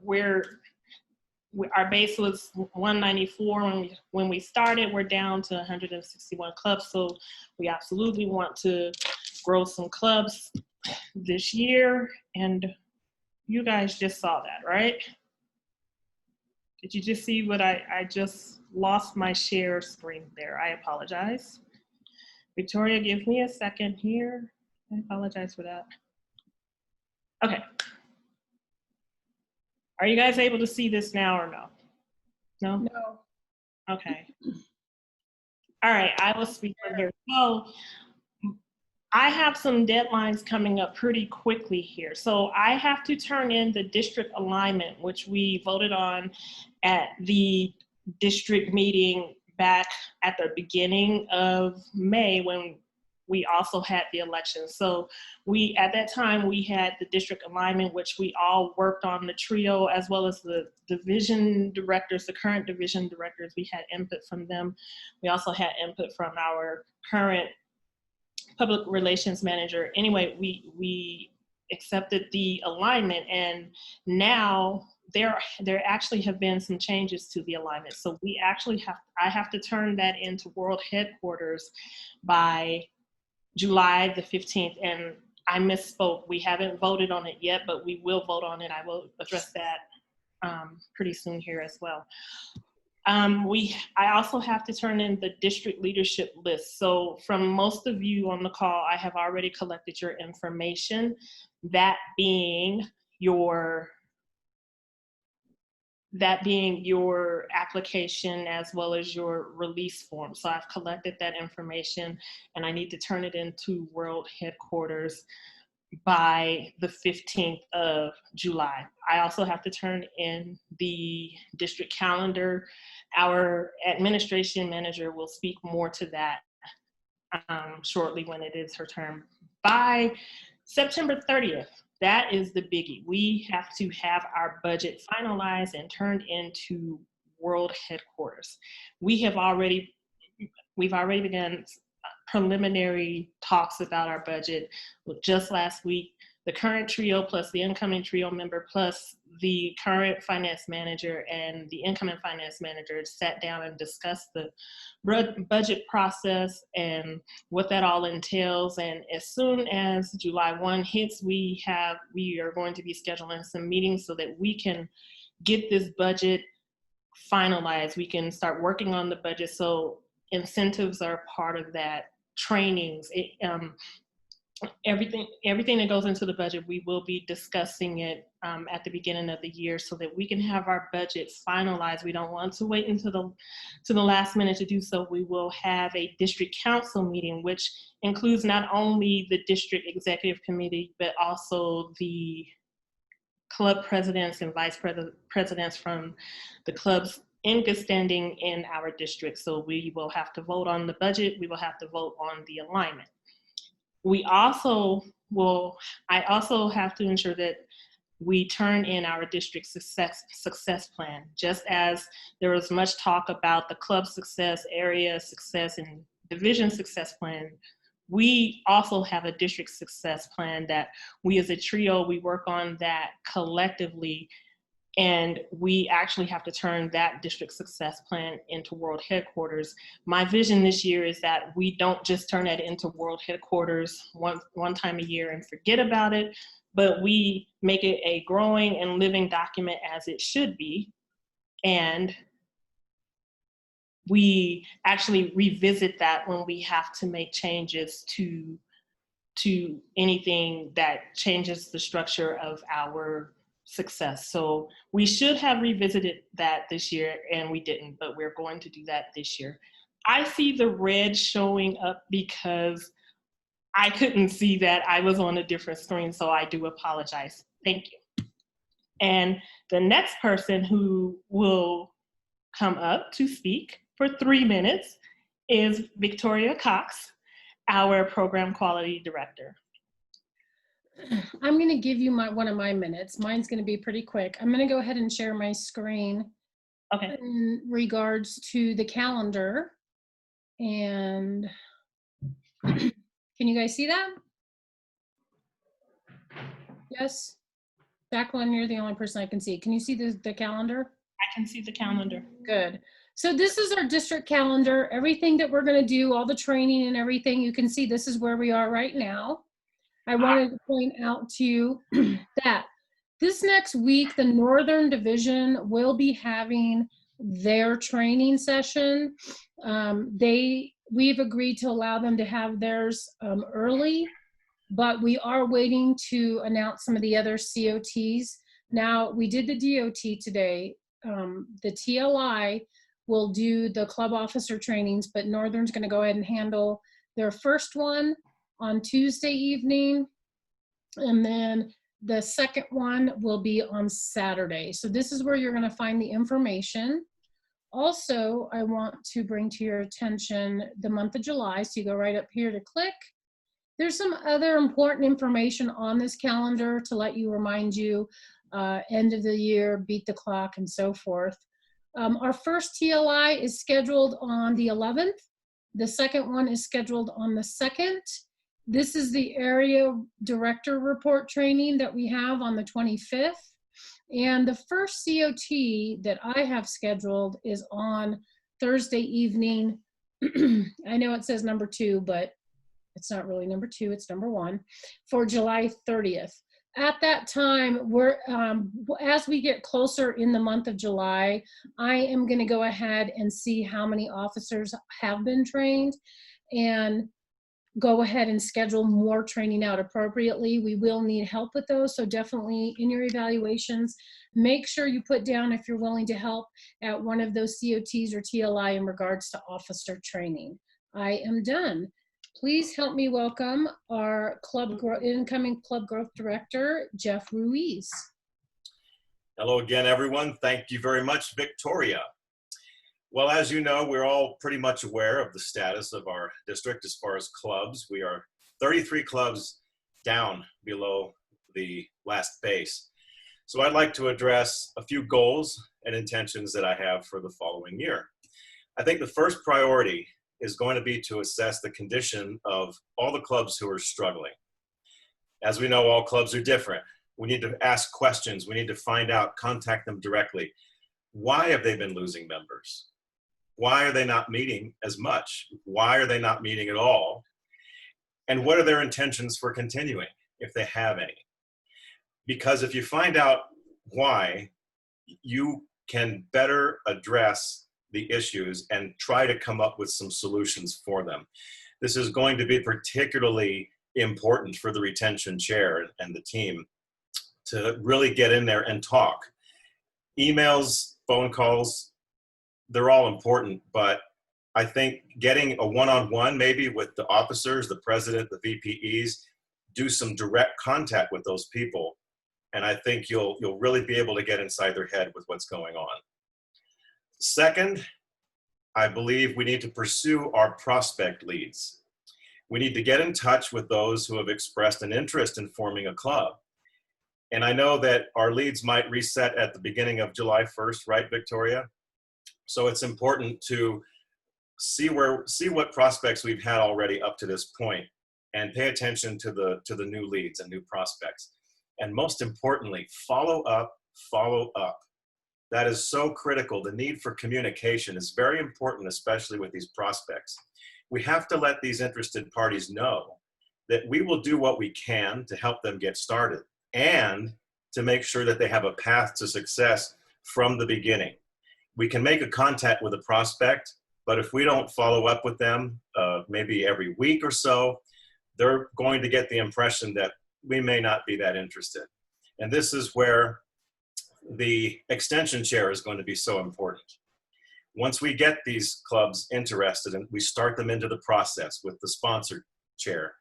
our base was 194 when we started. We're down to 161 clubs. So we absolutely want to grow some clubs this year. And you guys just saw that, right? Did you just see what I just lost my share screen there? I apologize. Victoria, give me a second here. I apologize for that. Okay. Are you guys able to see this now or no? No? No. Okay. All right, I will speak from here. So I have some deadlines coming up pretty quickly here. So I have to turn in the district alignment, which we voted on at the district meeting back at the beginning of May when we also had the election. So at that time, we had the district alignment, which we all worked on, the trio, as well as the division directors, the current division directors. We had input from them. We also had input from our current public relations manager. Anyway, we accepted the alignment, and now there actually have been some changes to the alignment. So I have to turn that into world headquarters by July the 15th, and I misspoke. We haven't voted on it yet, but we will vote on it. I will address that pretty soon here as well. I also have to turn in the district leadership list. So from most of you on the call, I have already collected your information, that being your application as well as your release form. So I've collected that information and I need to turn it into world headquarters by the 15th of July. I also have to turn in the district calendar. Our administration manager will speak more to that shortly when it is her turn. By September 30th, that is the biggie. We have to have our budget finalized and turned into world headquarters. We've already begun preliminary talks about our budget. Just last week, the current trio plus the incoming trio member plus the current finance manager and the incoming finance manager sat down and discussed the budget process and what that all entails. And as soon as July 1 hits, we are going to be scheduling some meetings so that we can get this budget finalized. We can start working on the budget. So incentives are part of that. Trainings, everything that goes into the budget, we will be discussing it at the beginning of the year so that we can have our budget finalized. We don't want to wait until the last minute to do so. We will have a district council meeting, which includes not only the district executive committee, but also the club presidents and vice presidents from the clubs in good standing in our district. So we will have to vote on the budget. We will have to vote on the alignment. I also have to ensure that we turn in our district success plan. Just as there was much talk about the club success, area success, and division success plan, we also have a district success plan that we as a trio, we work on that collectively. And we actually have to turn that district success plan into world headquarters. My vision this year is that we don't just turn it into world headquarters one time a year and forget about it, but we make it a growing and living document as it should be. And we actually revisit that when we have to make changes to anything that changes the structure of our success. So we should have revisited that this year, and we didn't, but we're going to do that this year. I see the red showing up because I couldn't see that. I was on a different screen, so I do apologize. Thank you. And the next person who will come up to speak for 3 minutes is Victoria Cox, our Program Quality Director. I'm going to give you one of my minutes. Mine's going to be pretty quick. I'm going to go ahead and share my screen in regards to the calendar. And can you guys see that? Yes? Jacqueline, you're the only person I can see. Can you see the calendar? I can see the calendar. Good. So this is our district calendar. Everything that we're going to do, all the training and everything, you can see this is where we are right now. I wanted to point out to you that this next week, the Northern Division will be having their training session. We've agreed to allow them to have theirs early, but we are waiting to announce some of the other COTs. Now, we did the DOT today. The TLI will do the club officer trainings, but Northern's going to go ahead and handle their first one on Tuesday evening, and then the second one will be on Saturday. So this is where you're going to find the information. Also, I want to bring to your attention the month of July. So you go right up here to click. There's some other important information on this calendar to let you remind you end of the year, beat the clock, and so forth. Our first TLI is scheduled on the 11th. The second one is scheduled on the 2nd. This is the area director report training that we have on the 25th. And the first COT that I have scheduled is on Thursday evening. I know it says number 2, but it's not really number 2, it's number 1, for July 30th. At that time, as we get closer in the month of July, I am going to go ahead and see how many officers have been trained and go ahead and schedule more training out appropriately. We will need help with those, so definitely in your evaluations, make sure you put down if you're willing to help at one of those COTs or TLI in regards to officer training. I am done. Please help me welcome our incoming Club Growth Director, Jeff Ruiz. Hello again, everyone. Thank you very much, Victoria. Well, as you know, we're all pretty much aware of the status of our district as far as clubs. We are 33 clubs down below the last base. So I'd like to address a few goals and intentions that I have for the following year. I think the first priority is going to be to assess the condition of all the clubs who are struggling. As we know, all clubs are different. We need to ask questions. We need to find out, contact them directly. Why have they been losing members? Why are they not meeting as much? Why are they not meeting at all? And what are their intentions for continuing, if they have any? Because if you find out why, you can better address the issues and try to come up with some solutions for them. This is going to be particularly important for the retention chair and the team to really get in there and talk. Emails, phone calls, they're all important, but I think getting a one-on-one maybe with the officers, the president, the VPEs, do some direct contact with those people, and I think you'll really be able to get inside their head with what's going on. Second, I believe we need to pursue our prospect leads. We need to get in touch with those who have expressed an interest in forming a club. And I know that our leads might reset at the beginning of July 1st, right, Victoria? So it's important to see what prospects we've had already up to this point and pay attention to the new leads and new prospects. And most importantly, follow up, follow up. That is so critical. The need for communication is very important, especially with these prospects. We have to let these interested parties know that we will do what we can to help them get started and to make sure that they have a path to success from the beginning. We can make a contact with a prospect But if we don't follow up with them, maybe every week or so, they're going to get the impression that we may not be that interested. And this is where the extension chair is going to be so important. Once we get these clubs interested and we start them into the process with the sponsor chair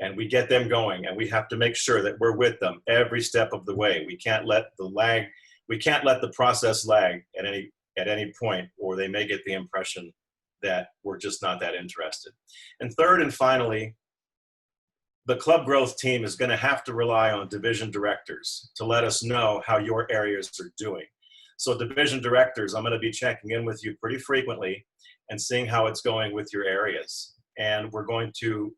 and we get them going, and we have to make sure that we're with them every step of the way. We can't let the process lag at any point, or they may get the impression that we're just not that interested. And third and finally, the club growth team is going to have to rely on division directors to let us know how your areas are doing. So division directors, I'm going to be checking in with you pretty frequently and seeing how it's going with your areas. And we're going to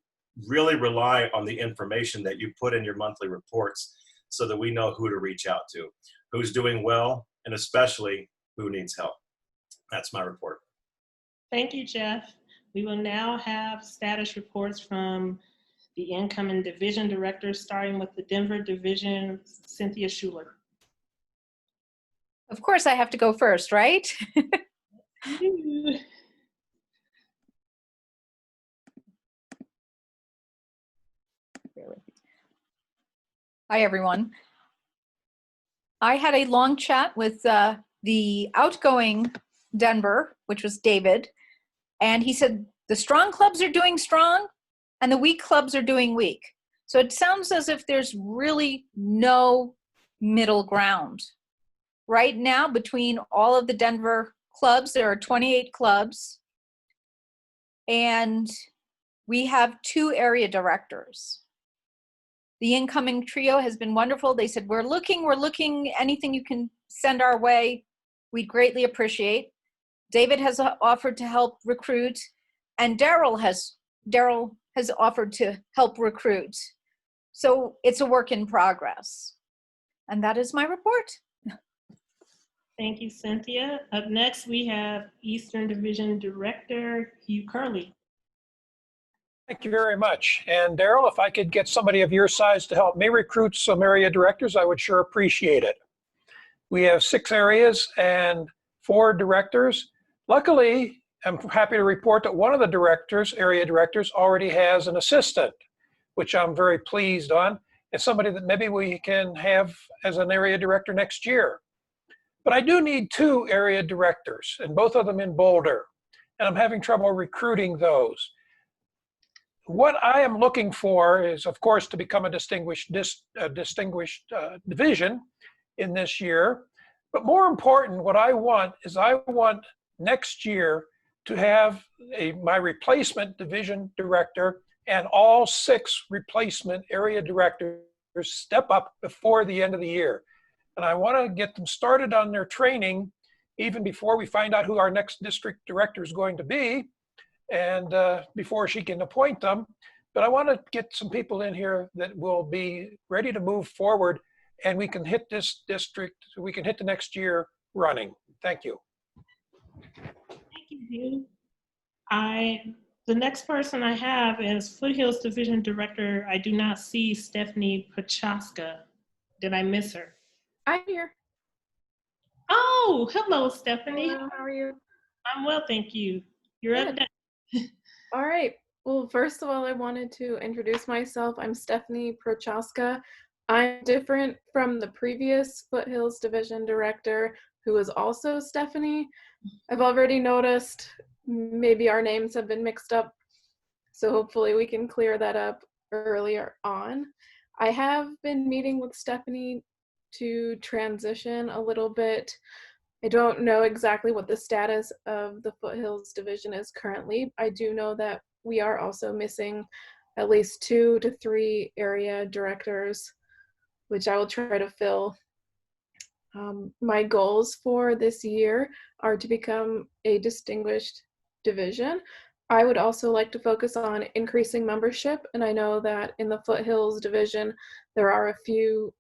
really rely on the information that you put in your monthly reports so that we know who to reach out to, who's doing well, and especially who needs help. That's my report. Thank you, Jeff. We will now have status reports from the incoming division directors, starting with the Denver division, Cynthia Schuler. Of course, I have to go first, right? Hi, everyone. I had a long chat with the outgoing Denver, which was David, and he said the strong clubs are doing strong and the weak clubs are doing weak. So it sounds as if there's really no middle ground. Right now, between all of the Denver clubs, there are 28 clubs, and we have 2 area directors. The incoming trio has been wonderful. They said, we're looking, anything you can send our way, we'd greatly appreciate. David has offered to help recruit, and Daryl has offered to help recruit. So it's a work in progress. And that is my report. Thank you, Cynthia. Up next, we have Eastern Division Director Hugh Curley. Thank you very much. And Daryl, if I could get somebody of your size to help me recruit some area directors, I would sure appreciate it. We have 6 areas and 4 directors. Luckily, I'm happy to report that one of the area directors, already has an assistant, which I'm very pleased on. It's somebody that maybe we can have as an area director next year. But I do need 2 area directors, and both of them in Boulder, and I'm having trouble recruiting those. What I am looking for is, of course, to become a distinguished division in this year. But more important, what I want is I want next year to have my replacement division director and all 6 replacement area directors step up before the end of the year. And I want to get them started on their training even before we find out who our next district director is going to be, and before she can appoint them. But I want to get some people in here that will be ready to move forward, and we can hit this district, we can hit the next year running. Thank you. Thank you, Hugh. The next person I have is Foothills Division Director. I do not see Stephanie Pachaska. Did I miss her? I'm here. Oh, hello, Stephanie. Hello, how are you? I'm well, thank you. You're up next. All right. Well, first of all, I wanted to introduce myself. I'm Stephanie Prochaska. I'm different from the previous Foothills Division Director, who was also Stephanie. I've already noticed maybe our names have been mixed up, so hopefully we can clear that up earlier on. I have been meeting with Stephanie to transition a little bit. I don't know exactly what the status of the Foothills Division is currently. I do know that we are also missing at least 2 to 3 area directors, which I will try to fill. My goals for this year are to become a distinguished division. I would also like to focus on increasing membership, and I know that in the Foothills Division, there are a few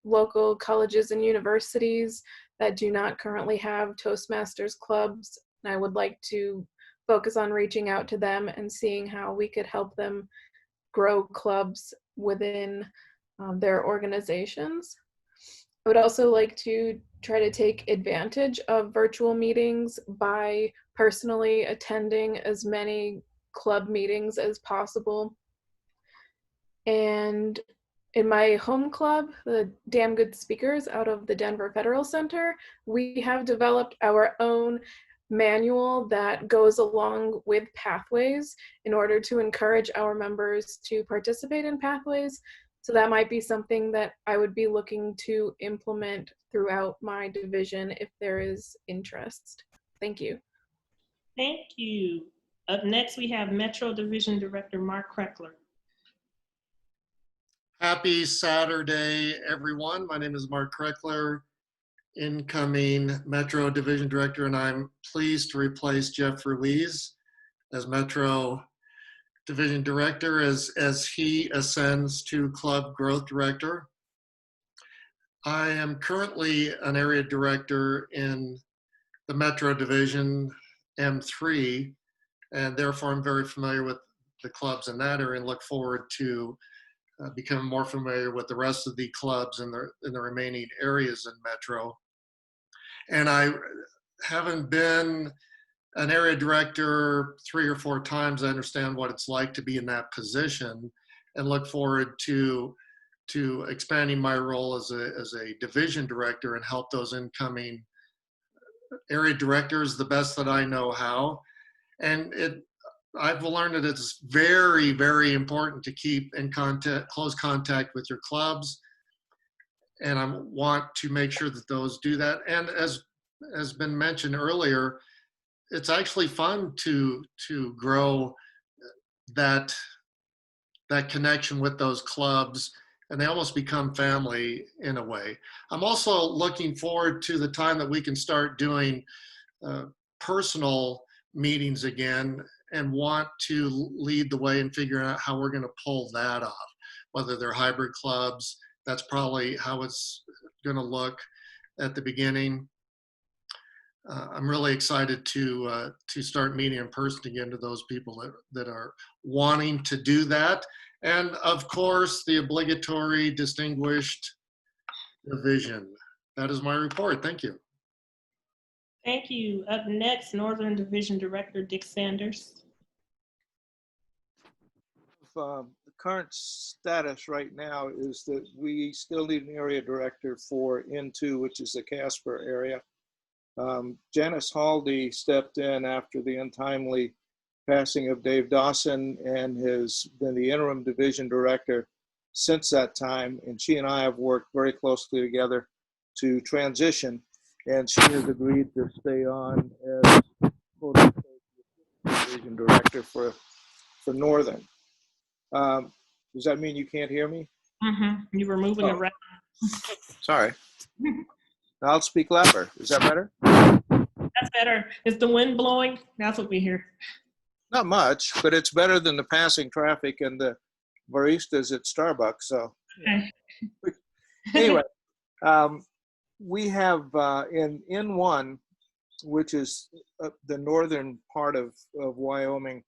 local colleges and universities that do not currently have Toastmasters clubs, and I would like to focus on reaching out to them and seeing how we could help them grow clubs within their organizations. I would also like to try to take advantage of virtual meetings by personally attending as many club meetings as possible. And in my home club, the Damn Good Speakers out of the Denver Federal Center, we have developed our own manual that goes along with pathways in order to encourage our members to participate in pathways. So that might be something that I would be looking to implement throughout my division if there is interest. Thank you. Thank you. Up next, we have Metro Division Director Mark Kreckler. Happy Saturday, everyone. My name is Mark Kreckler, incoming Metro Division Director, and I'm pleased to replace Jeff Ruiz as Metro Division Director as he ascends to Club Growth Director. I am currently an area director in the Metro Division M3, and therefore I'm very familiar with the clubs in that area and look forward to becoming more familiar with the rest of the clubs in the remaining areas in Metro. And I haven't been an area director 3 or 4 times. I understand what it's like to be in that position and look forward to expanding my role as a division director and help those incoming area directors the best that I know how. And I've learned that it's very, very important to keep in close contact with your clubs. And I want to make sure that those do that. And as has been mentioned earlier, it's actually fun to grow that connection with those clubs, and they almost become family in a way. I'm also looking forward to the time that we can start doing personal meetings again, and want to lead the way in figuring out how we're going to pull that off, whether they're hybrid clubs. That's probably how it's going to look at the beginning. I'm really excited to start meeting in person again to those people that are wanting to do that. And of course, the obligatory distinguished division. That is my report. Thank you. Thank you. Up next, Northern Division Director Dick Sanders. The current status right now is that we still need an area director for N2, which is the Casper area. Janice Haldy stepped in after the untimely passing of Dave Dawson and has been the interim division director since that time. And she and I have worked very closely together to transition. And she has agreed to stay on as division director for Northern. Does that mean you can't hear me? Mm-hmm. You were moving around. Sorry. I'll speak louder. Is that better? That's better. Is the wind blowing? That's what we hear. Not much, but it's better than the passing traffic and the baristas at Starbucks. So okay. Anyway, we have in N1, which is the northern part of Wyoming,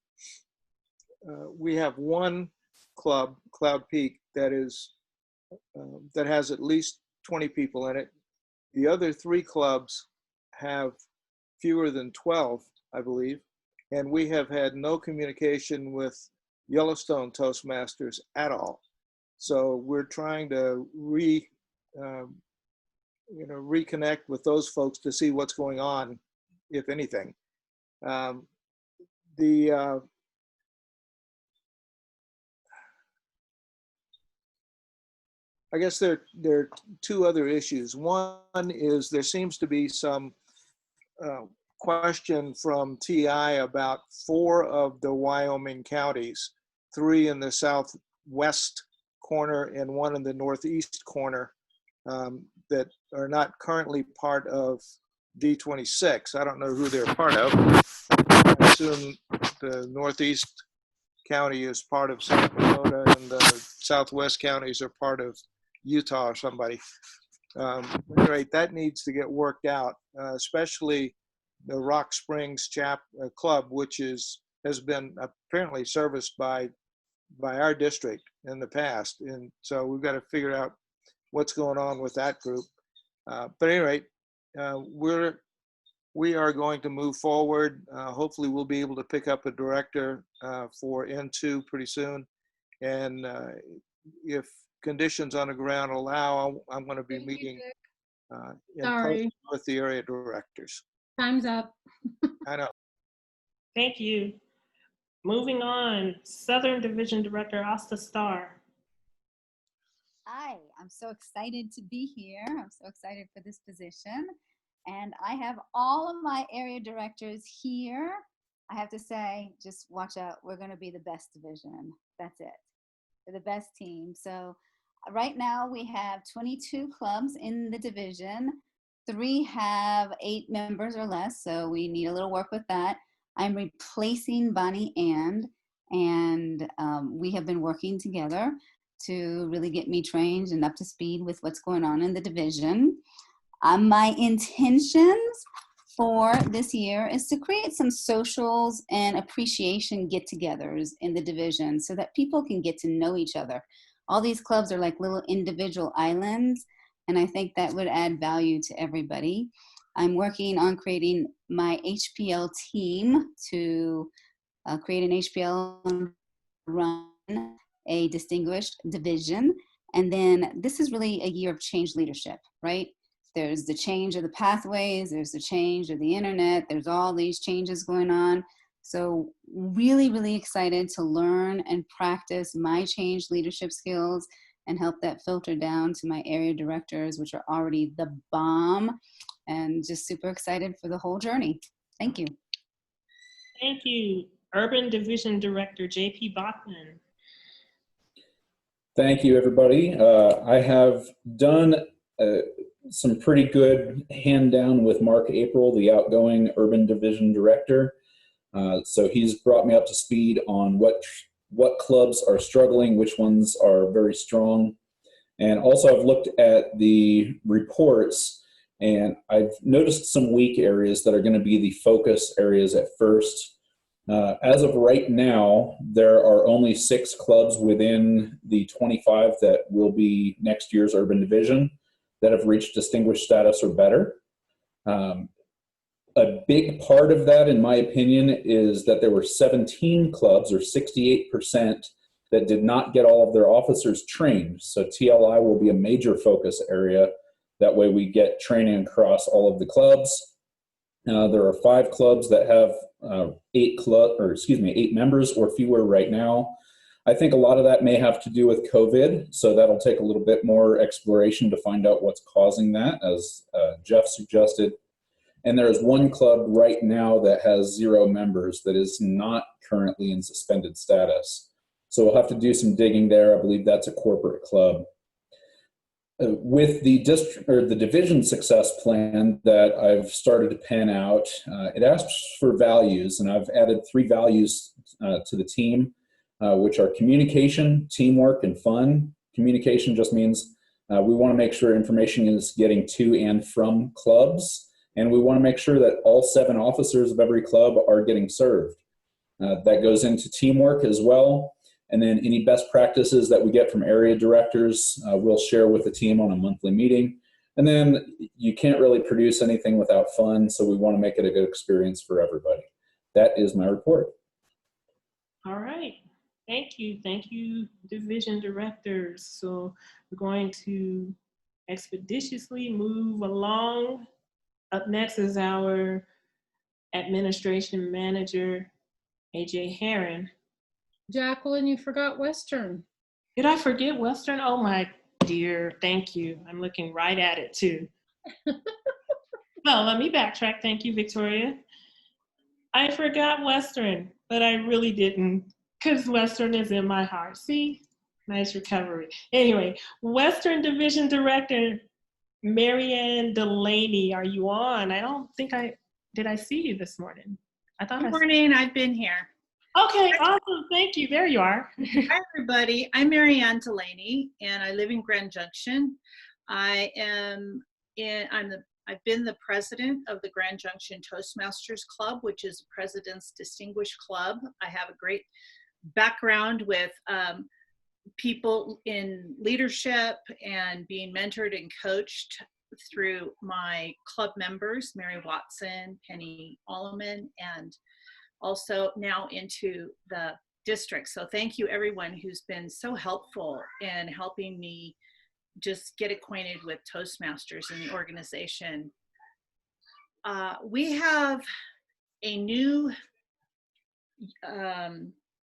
we have one club, Cloud Peak, that has at least 20 people in it. The other 3 clubs have fewer than 12, I believe, and we have had no communication with Yellowstone Toastmasters at all. So we're trying to reconnect with those folks to see what's going on, if anything. I guess there are 2 other issues. One is there seems to be some question from TI about 4 of the Wyoming counties, 3 in the southwest corner and 1 in the northeast corner, that are not currently part of D26. I don't know who they're part of. I assume the northeast county is part of South Dakota and the southwest counties are part of Utah or somebody. Anyway, that needs to get worked out, especially the Rock Springs Club, which has been apparently serviced by our district in the past. And so we've got to figure out what's going on with that group. But anyway, we're we are going to move forward. Hopefully we'll be able to pick up a director for N2 pretty soon. And if conditions on the ground allow, I'm going to be meeting in person with the area directors. Time's up. I know. Thank you. Moving on, Southern Division Director Asta Starr. Hi, I'm so excited to be here. I'm so excited for this position. And I have all of my area directors here. I have to say, just watch out. We're going to be the best division. That's it. We're the best team. So right now we have 22 clubs in the division. 3 have 8 members or less, so we need a little work with that. I'm replacing Bonnie and we have been working together to really get me trained and up to speed with what's going on in the division. My intentions for this year is to create some socials and appreciation get-togethers in the division so that people can get to know each other. All these clubs are like little individual islands, and I think that would add value to everybody. I'm working on creating my HPL team to create an HPL and run a distinguished division. And then this is really a year of change leadership, right? There's the change of the pathways, there's the change of the internet, there's all these changes going on. So really, really excited to learn and practice my change leadership skills and help that filter down to my area directors, which are already the bomb, and just super excited for the whole journey. Thank you. Thank you. Urban Division Director, JP Bachman. Thank you, everybody. I have done some pretty good hand down with Mark April, the outgoing Urban Division Director. So he's brought me up to speed on what clubs are struggling, which ones are very strong. And also I've looked at the reports and I've noticed some weak areas that are going to be the focus areas at first. As of right now, there are only 6 clubs within the 25 that will be next year's Urban Division that have reached distinguished status or better. A big part of that, in my opinion, is that there were 17 clubs, or 68%, that did not get all of their officers trained. So TLI will be a major focus area. That way we get training across all of the clubs. There are 5 clubs that have 8 members or fewer right now. I think a lot of that may have to do with COVID, so that'll take a little bit more exploration to find out what's causing that, as Jeff suggested. And there is 1 club right now that has 0 members that is not currently in suspended status. So we'll have to do some digging there. I believe that's a corporate club. With the district or the division success plan that I've started to pen out, it asks for values, and I've added 3 values to the team, which are communication, teamwork, and fun. Communication just means we want to make sure information is getting to and from clubs, and we want to make sure that all 7 officers of every club are getting served. That goes into teamwork as well. And then any best practices that we get from area directors, we'll share with the team on a monthly meeting. And then you can't really produce anything without fun, so we want to make it a good experience for everybody. That is my report. All right. Thank you. Thank you, division directors. So we're going to expeditiously move along. Up next is our administration manager, AJ Herron. Jacqueline, you forgot Western. Did I forget Western? Oh my dear, thank you. I'm looking right at it too. Well, let me backtrack. Thank you, Victoria. I forgot Western, but I really didn't, because Western is in my heart. See, nice recovery. Anyway, Western Division Director, Marianne Delaney, are you on? I don't think did I see you this morning? I thought Good morning, I've been here. Okay, awesome, thank you, there you are. Hi everybody, I'm Marianne Delaney and I live in Grand Junction. I've been the president of the Grand Junction Toastmasters Club, which is the President's Distinguished Club. I have a great background with people in leadership and being mentored and coached through my club members, Mary Watson, Penny Alleman, and also now into the district. So thank you everyone who's been so helpful in helping me just get acquainted with Toastmasters and the organization. We have a new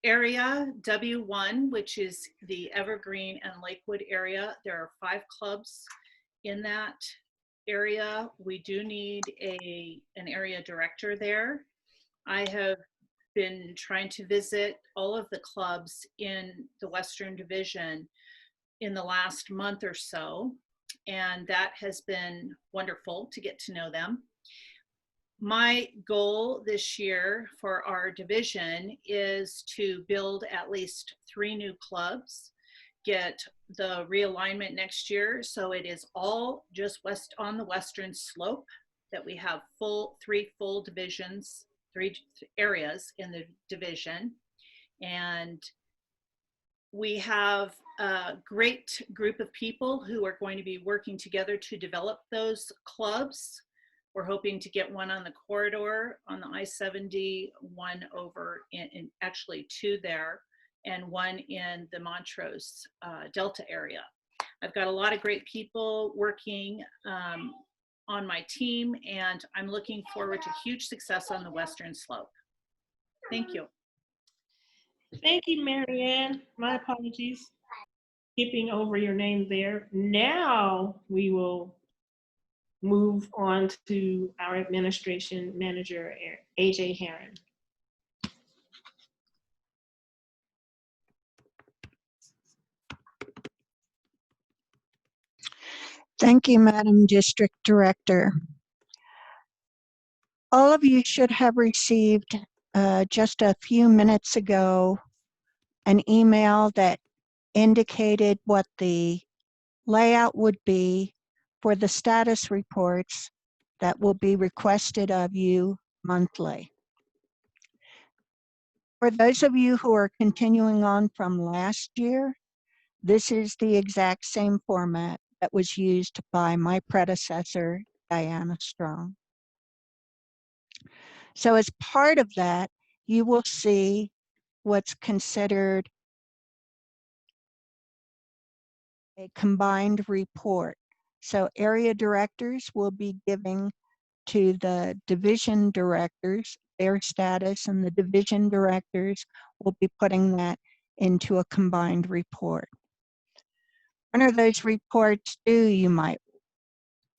area, W1, which is the Evergreen and Lakewood area. There are 5 clubs in that area. We do need an area director there. I have been trying to visit all of the clubs in the Western Division in the last month or so, and that has been wonderful to get to know them. My goal this year for our division is to build at least 3 new clubs, get the realignment next year so it is all just west on the western slope, that we have 3 full divisions, 3 areas in the division. And we have a great group of people who are going to be working together to develop those clubs. We're hoping to get one on the corridor on the I-70, one over in actually 2 there, and one in the Montrose Delta area. I've got a lot of great people working on my team, and I'm looking forward to huge success on the Western Slope. Thank you. Thank you, Marianne. My apologies. Skipping over your name there. Now we will move on to our administration manager, AJ Herron. Thank you, Madam District Director. All of you should have received just a few minutes ago an email that indicated what the layout would be for the status reports that will be requested of you monthly. For those of you who are continuing on from last year, this is the exact same format that was used by my predecessor, Diana Strong. So as part of that, you will see what's considered a combined report. So area directors will be giving to the division directors their status, and the division directors will be putting that into a combined report. What are those reports do, you might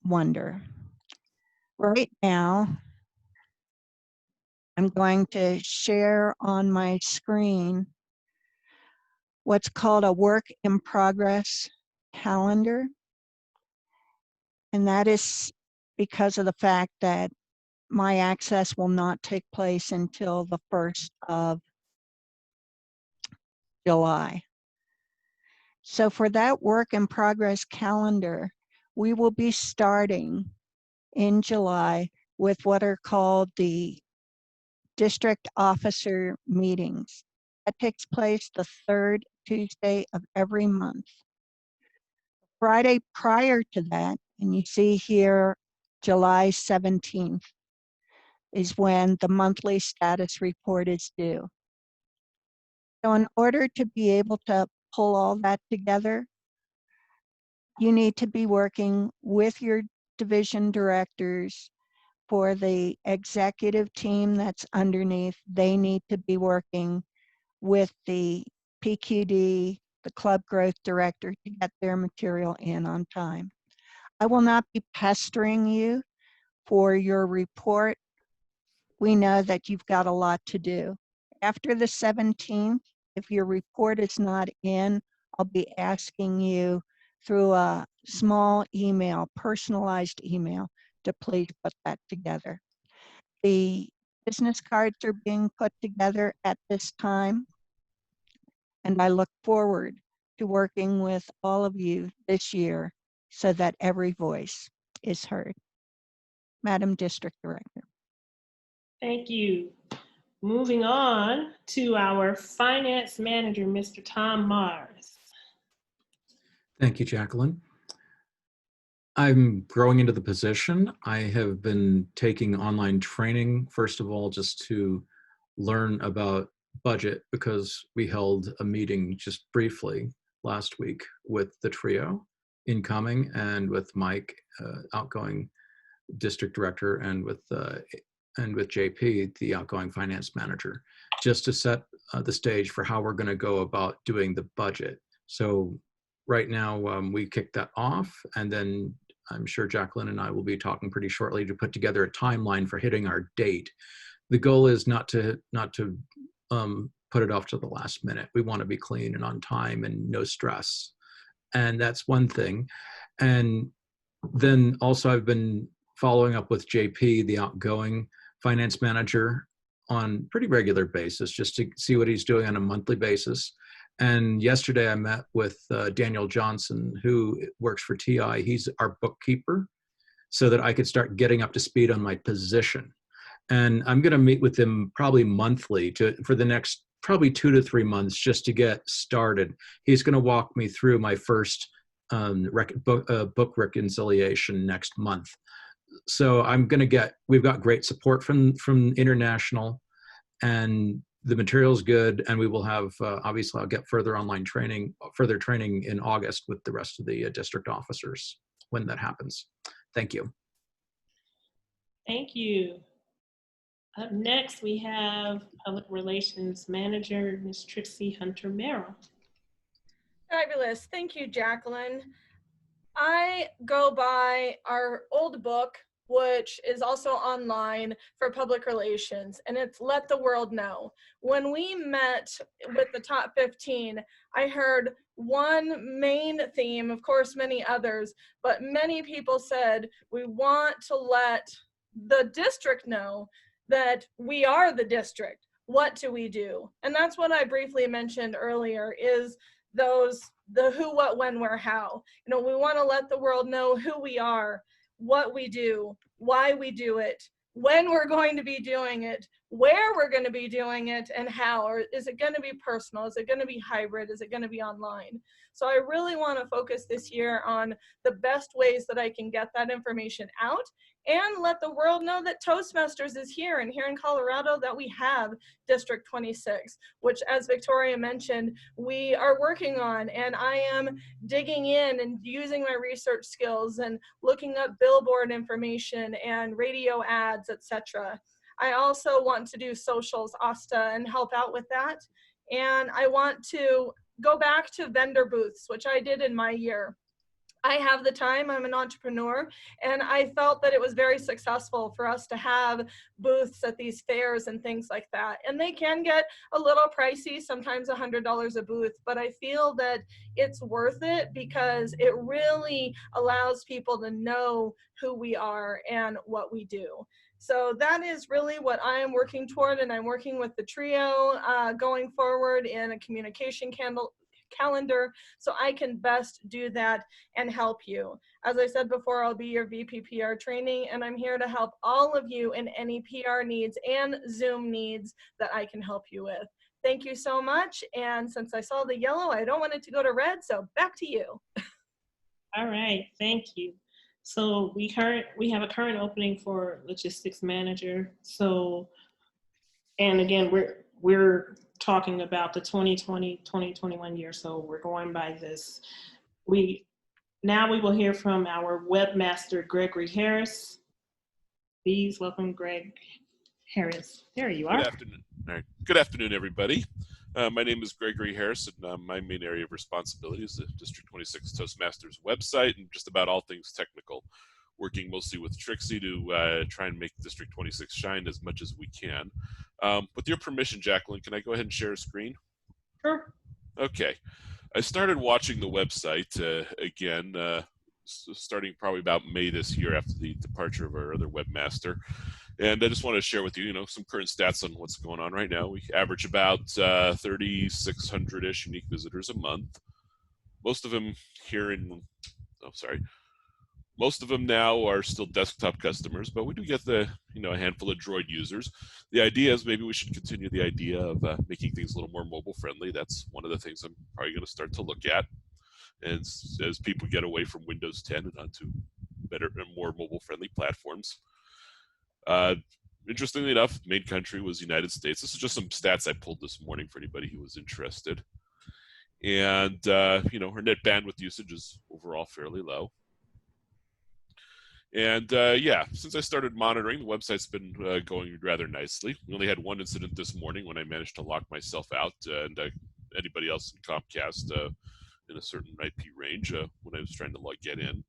wonder? Right now, I'm going to share on my screen what's called a work in progress calendar. And that is because of the fact that my access will not take place until the 1st of July. So for that work in progress calendar, we will be starting in July with what are called the district officer meetings. That takes place the 3rd Tuesday of every month. Friday prior to that, and you see here July 17th, is when the monthly status report is due. So in order to be able to pull all that together, you need to be working with your division directors. For the executive team that's underneath, they need to be working with the PQD, the club growth director, to get their material in on time. I will not be pestering you for your report. We know that you've got a lot to do. After the 17th, if your report is not in, I'll be asking you through a small email, personalized email, to please put that together. The business cards are being put together at this time, and I look forward to working with all of you this year so that every voice is heard. Madam District Director. Thank you. Moving on to our finance manager, Mr. Tom Mars. Thank you, Jacqueline. I'm growing into the position. I have been taking online training, first of all, just to learn about budget, because we held a meeting just briefly last week with the trio incoming and with Mike, outgoing district director, and with JP, the outgoing finance manager, just to set the stage for how we're going to go about doing the budget. So right now we kicked that off, and then I'm sure Jacqueline and I will be talking pretty shortly to put together a timeline for hitting our date. The goal is not to put it off to the last minute. We want to be clean and on time and no stress. And that's one thing. And then also I've been following up with JP, the outgoing finance manager, on pretty regular basis, just to see what he's doing on a monthly basis. And yesterday I met with Daniel Johnson, who works for TI. He's our bookkeeper, so that I could start getting up to speed on my position. And I'm going to meet with him probably monthly for the next probably 2 to 3 months, just to get started. He's going to walk me through my first book reconciliation next month. So we've got great support from international, and the material's good, and we will have, obviously I'll get further training in August with the rest of the district officers when that happens. Thank you. Thank you. Up next, we have Public Relations Manager, Ms. Trixie Hunter-Merrill. Fabulous. Thank you, Jacqueline. I go by our old book, which is also online for public relations, and it's Let the World Know. When we met with the top 15, I heard one main theme, of course many others, but many people said, we want to let the district know that we are the district. What do we do? And that's what I briefly mentioned earlier, is the who, what, when, where, how. You know, we want to let the world know who we are, what we do, why we do it, when we're going to be doing it, where we're going to be doing it, and how. Or is it going to be personal? Is it going to be hybrid? Is it going to be online? So I really want to focus this year on the best ways that I can get that information out, and let the world know that Toastmasters is here, and here in Colorado that we have District 26, which, as Victoria mentioned, we are working on. And I am digging in and using my research skills and looking up billboard information and radio ads, etc. I also want to do socials, Asta, and help out with that. And I want to go back to vendor booths, which I did in my year. I have the time, I'm an entrepreneur, and I felt that it was very successful for us to have booths at these fairs and things like that. And they can get a little pricey, sometimes $100 a booth, but I feel that it's worth it because it really allows people to know who we are and what we do. So that is really what I am working toward, and I'm working with the trio going forward in a communication calendar, so I can best do that and help you. As I said before, I'll be your VP PR training, and I'm here to help all of you in any PR needs and Zoom needs that I can help you with. Thank you so much. And since I saw the yellow, I don't want it to go to red, so back to you. All right, thank you. So we have a current opening for logistics manager. So, and again, we're talking about the 2020-2021 year, so we're going by this. Now we will hear from our webmaster, Gregory Harris. Please welcome Greg Harris. There you are. Good afternoon. All right. Good afternoon, everybody. My name is Gregory Harris, and my main area of responsibility is the District 26 Toastmasters website and just about all things technical, working mostly with Trixie to try and make District 26 shine as much as we can. With your permission, Jacqueline, can I go ahead and share a screen? Sure. Okay. I started watching the website again, starting probably about May this year after the departure of our other webmaster. And I just want to share with you, some current stats on what's going on right now. We average about 3,600-ish unique visitors a month. Most of them most of them now are still desktop customers, but we do get a handful of Droid users. The idea is maybe we should continue the idea of making things a little more mobile friendly. That's one of the things I'm probably going to start to look at. And as people get away from Windows 10 and onto better and more mobile-friendly platforms. Interestingly enough, main country was the United States. This is just some stats I pulled this morning for anybody who was interested. And, you know, her net bandwidth usage is overall fairly low. And yeah, since I started monitoring, the website's been going rather nicely. We only had one incident this morning when I managed to lock myself out, and anybody else in Comcast in a certain IP range when I was trying to get in.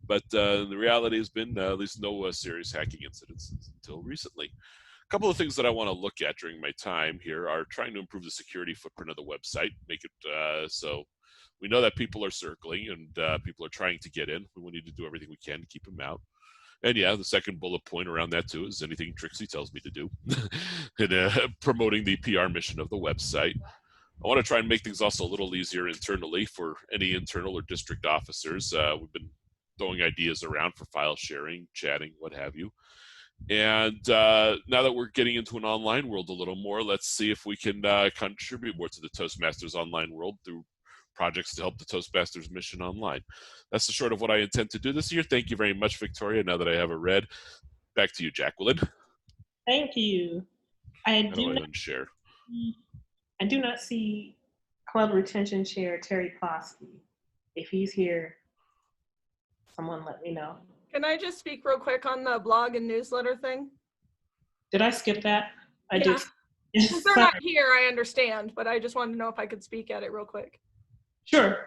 But the reality has been at least no serious hacking incidents until recently. A couple of things that I want to look at during my time here are trying to improve the security footprint of the website, make it so we know that people are circling and people are trying to get in. We need to do everything we can to keep them out. And yeah, the second bullet point around that too is anything Trixie tells me to do in promoting the PR mission of the website. I want to try and make things also a little easier internally for any internal or district officers. We've been throwing ideas around for file sharing, chatting, what have you. And now that we're getting into an online world a little more, let's see if we can contribute more to the Toastmasters online world through projects to help the Toastmasters mission online. That's the short of what I intend to do this year. Thank you very much, Victoria. Now that I have it read, back to you, Jacqueline. Thank you. I do not see Club Retention Chair Terry Plosky. If he's here, someone let me know. Can I just speak real quick on the blog and newsletter thing? Did I skip that? I did. Since they're not here, I understand, but I just wanted to know if I could speak at it real quick. Sure.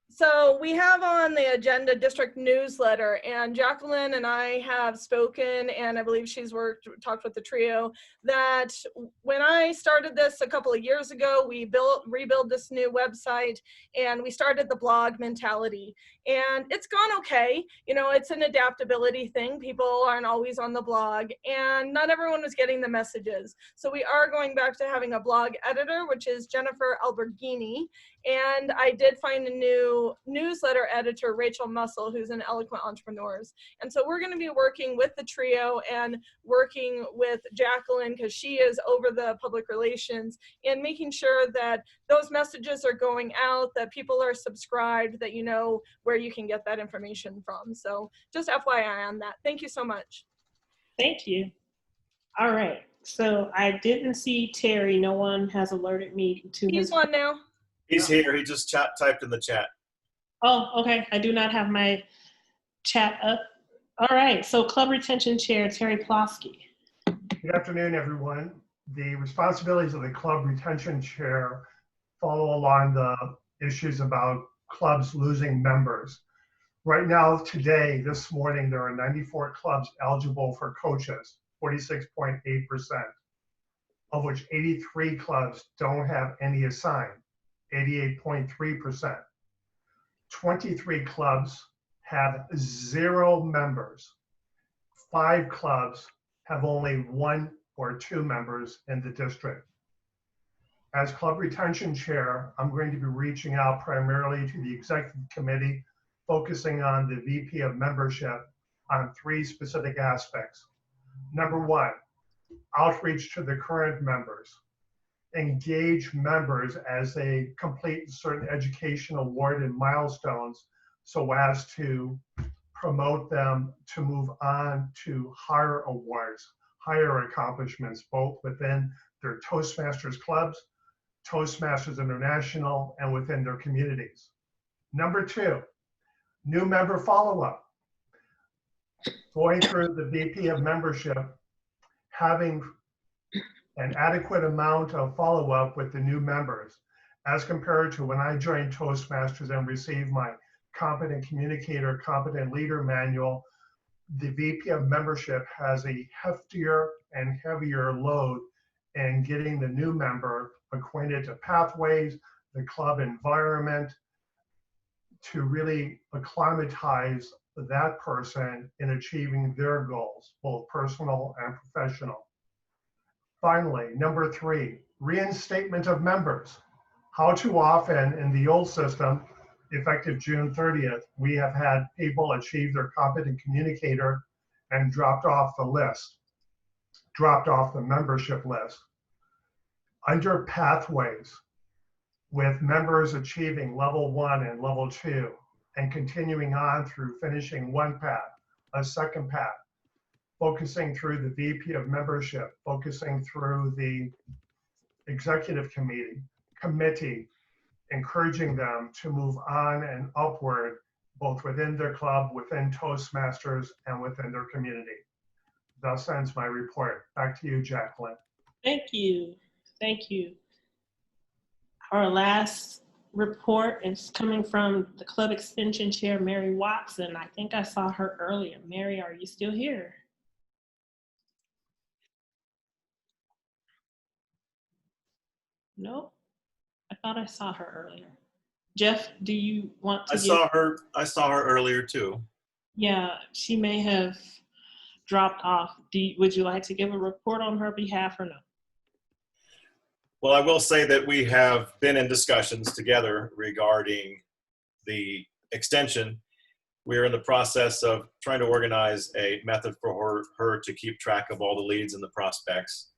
So we have on the agenda district newsletter, and Jacqueline and I have spoken, and I believe she's talked with the trio, that when I started this a couple of years ago, we rebuilt this new website, and we started the blog mentality. And it's gone okay. You know, it's an adaptability thing. People aren't always on the blog, and not everyone was getting the messages. So we are going back to having a blog editor, which is Jennifer Alberghini. And I did find a new newsletter editor, Rachel Mussel, who's an Eloquent Entrepreneurs. And so we're going to be working with the trio and working with Jacqueline, because she is over the public relations, and making sure that those messages are going out, that people are subscribed, that you know where you can get that information from. So just FYI on that. Thank you so much. Thank you. All right. So I didn't see Terry. No one has alerted me to He's on now. He's here. He just typed in the chat. Oh, okay. I do not have my chat up. All right. So Club Retention Chair Terry Plosky. Good afternoon, everyone. The responsibilities of the Club Retention Chair follow along the issues about clubs losing members. Right now, today, this morning, there are 94 clubs eligible for coaches, 46.8%, of which 83 clubs don't have any assigned, 88.3%. 23 clubs have 0 members. 5 clubs have only 1 or 2 members in the district. As Club Retention Chair, I'm going to be reaching out primarily to the Executive Committee, focusing on the VP of Membership on 3 specific aspects. Number 1, outreach to the current members. Engage members as they complete certain educational award and milestones, so as to promote them to move on to higher awards, higher accomplishments, both within their Toastmasters clubs, Toastmasters International, and within their communities. Number 2, new member follow-up. Going through the VP of Membership, having an adequate amount of follow-up with the new members, as compared to when I joined Toastmasters and received my Competent Communicator, Competent Leader manual. The VP of Membership has a heftier and heavier load in getting the new member acquainted to pathways, the club environment, to really acclimatize that person in achieving their goals, both personal and professional. Finally, number 3, reinstatement of members. How too often in the old system, effective June 30th, we have had people achieve their Competent Communicator and dropped off the list, dropped off the membership list. Under pathways, with members achieving level 1 and level 2, and continuing on through finishing one path, a second path, focusing through the VP of membership, focusing through the executive committee, encouraging them to move on and upward, both within their club, within Toastmasters, and within their community. Thus ends my report. Back to you, Jacqueline. Thank you. Thank you. Our last report is coming from the Club Extension Chair, Mary Watson. I think I saw her earlier. Mary, are you still here? No, I thought I saw her earlier. Jeff, do you want to? I saw her earlier too. Yeah, she may have dropped off. Would you like to give a report on her behalf or no? Well, I will say that we have been in discussions together regarding the extension. We're in the process of trying to organize a method for her to keep track of all the leads and the prospects.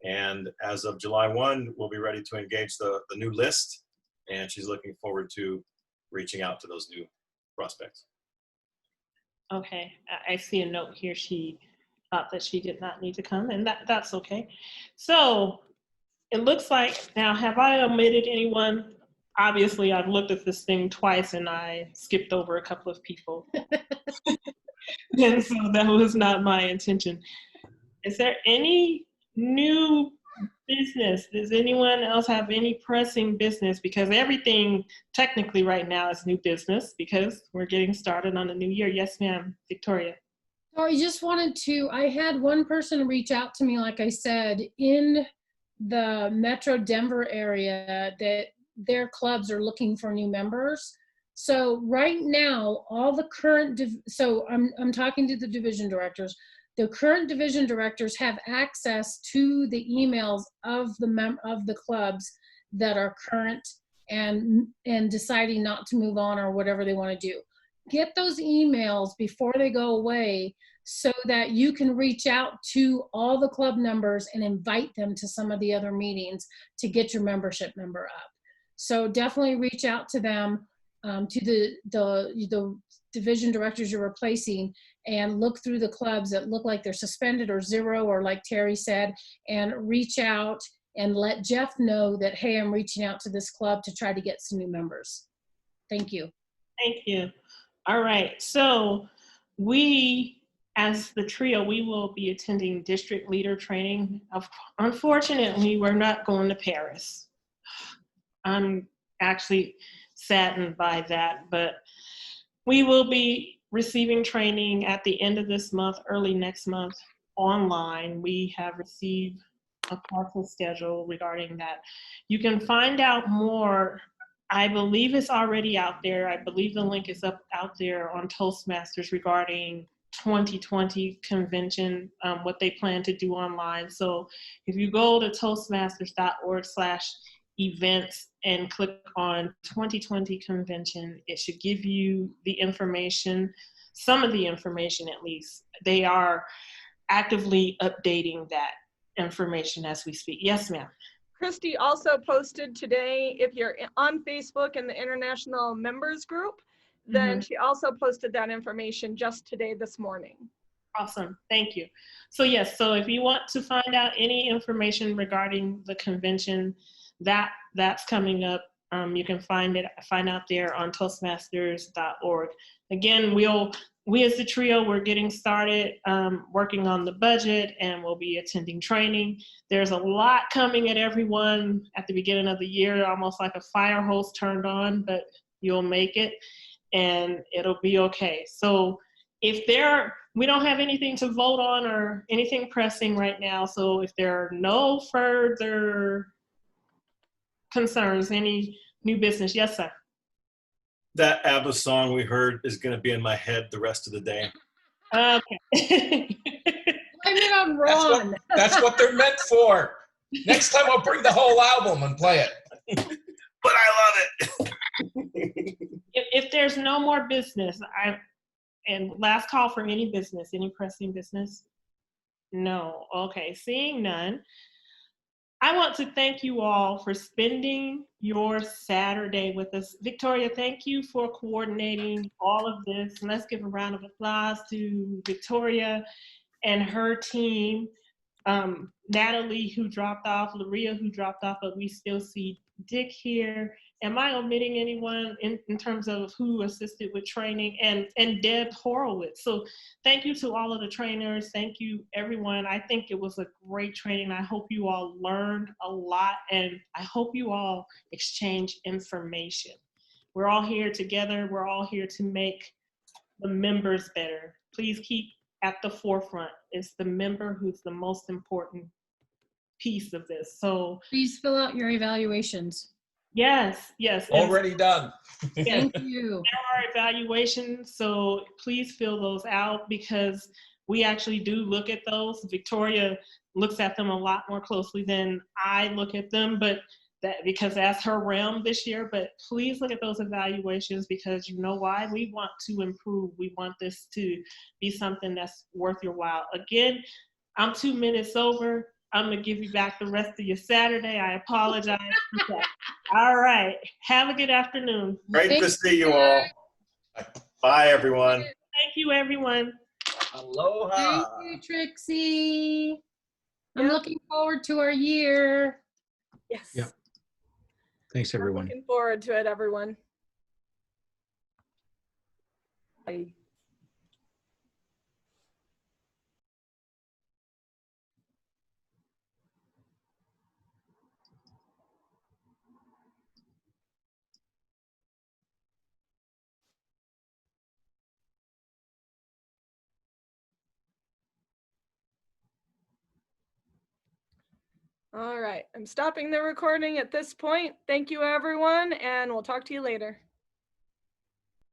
And as of July 1, we'll be ready to engage the new list. And she's looking forward to reaching out to those new prospects. Okay, I see a note here. She thought that she did not need to come, and that's okay. So it looks like, now, have I omitted anyone? Obviously, I've looked at this thing twice and I skipped over a couple of people. And so that was not my intention. Is there any new business? Does anyone else have any pressing business? Because everything technically right now is new business because we're getting started on a new year. Yes, ma'am, Victoria. So I had one person reach out to me, like I said, in the Metro Denver area, that their clubs are looking for new members. So right now, all the current, so I'm talking to the division directors. The current division directors have access to the emails of the clubs that are current and deciding not to move on or whatever they want to do. Get those emails before they go away so that you can reach out to all the club members and invite them to some of the other meetings to get your membership number up. So definitely reach out to them, to the division directors you're replacing, and look through the clubs that look like they're suspended or zero, or like Terry said, and reach out and let Jeff know that, hey, I'm reaching out to this club to try to get some new members. Thank you. Thank you. All right, so we, as the trio, we will be attending district leader training. Unfortunately, we're not going to Paris. I'm actually saddened by that, but we will be receiving training at the end of this month, early next month, online. We have received a partial schedule regarding that. You can find out more. I believe it's already out there. I believe the link is out there on Toastmasters regarding 2020 convention, what they plan to do online. So if you go to toastmasters.org/events and click on 2020 convention, it should give you the information, some of the information at least. They are actively updating that information as we speak. Yes, ma'am. Christy also posted today, if you're on Facebook in the International Members Group, then she also posted that information just today, this morning. Awesome, thank you. So yes, so if you want to find out any information regarding the convention, that's coming up. You can find out there on toastmasters.org. Again, we as the trio, we're getting started working on the budget, and we'll be attending training. There's a lot coming at everyone at the beginning of the year, almost like a fire hose turned on, but you'll make it and it'll be okay. So we don't have anything to vote on or anything pressing right now. So if there are no further concerns, any new business? Yes, sir. That ABBA song we heard is going to be in my head the rest of the day. Okay. Blame it on Ron. That's what they're meant for. Next time I'll bring the whole album and play it. But I love it. If there's no more business, and last call for any business, any pressing business? No. Okay, seeing none. I want to thank you all for spending your Saturday with us. Victoria, thank you for coordinating all of this. And let's give a round of applause to Victoria and her team. Natalie, who dropped off, Laria, who dropped off, but we still see Dick here. Am I omitting anyone in terms of who assisted with training? And Deb Horowitz. So thank you to all of the trainers. Thank you, everyone. I think it was a great training. I hope you all learned a lot, and I hope you all exchange information. We're all here together. We're all here to make the members better. Please keep at the forefront. It's the member who's the most important piece of this. So please fill out your evaluations. Yes, yes. Already done. Thank you. There are evaluations, so please fill those out because we actually do look at those. Victoria looks at them a lot more closely than I look at them, but because that's her realm this year. But please look at those evaluations because you know why? We want to improve. We want this to be something that's worth your while. Again, I'm 2 minutes over. I'm gonna give you back the rest of your Saturday. I apologize. Okay. All right. Have a good afternoon. Great to see you all. Bye, everyone. Thank you, everyone. Aloha. Thank you, Trixie. I'm looking forward to our year. Yes. Yep. Thanks, everyone. Looking forward to it, everyone. Bye. All right, I'm stopping the recording at this point. Thank you, everyone, and we'll talk to you later.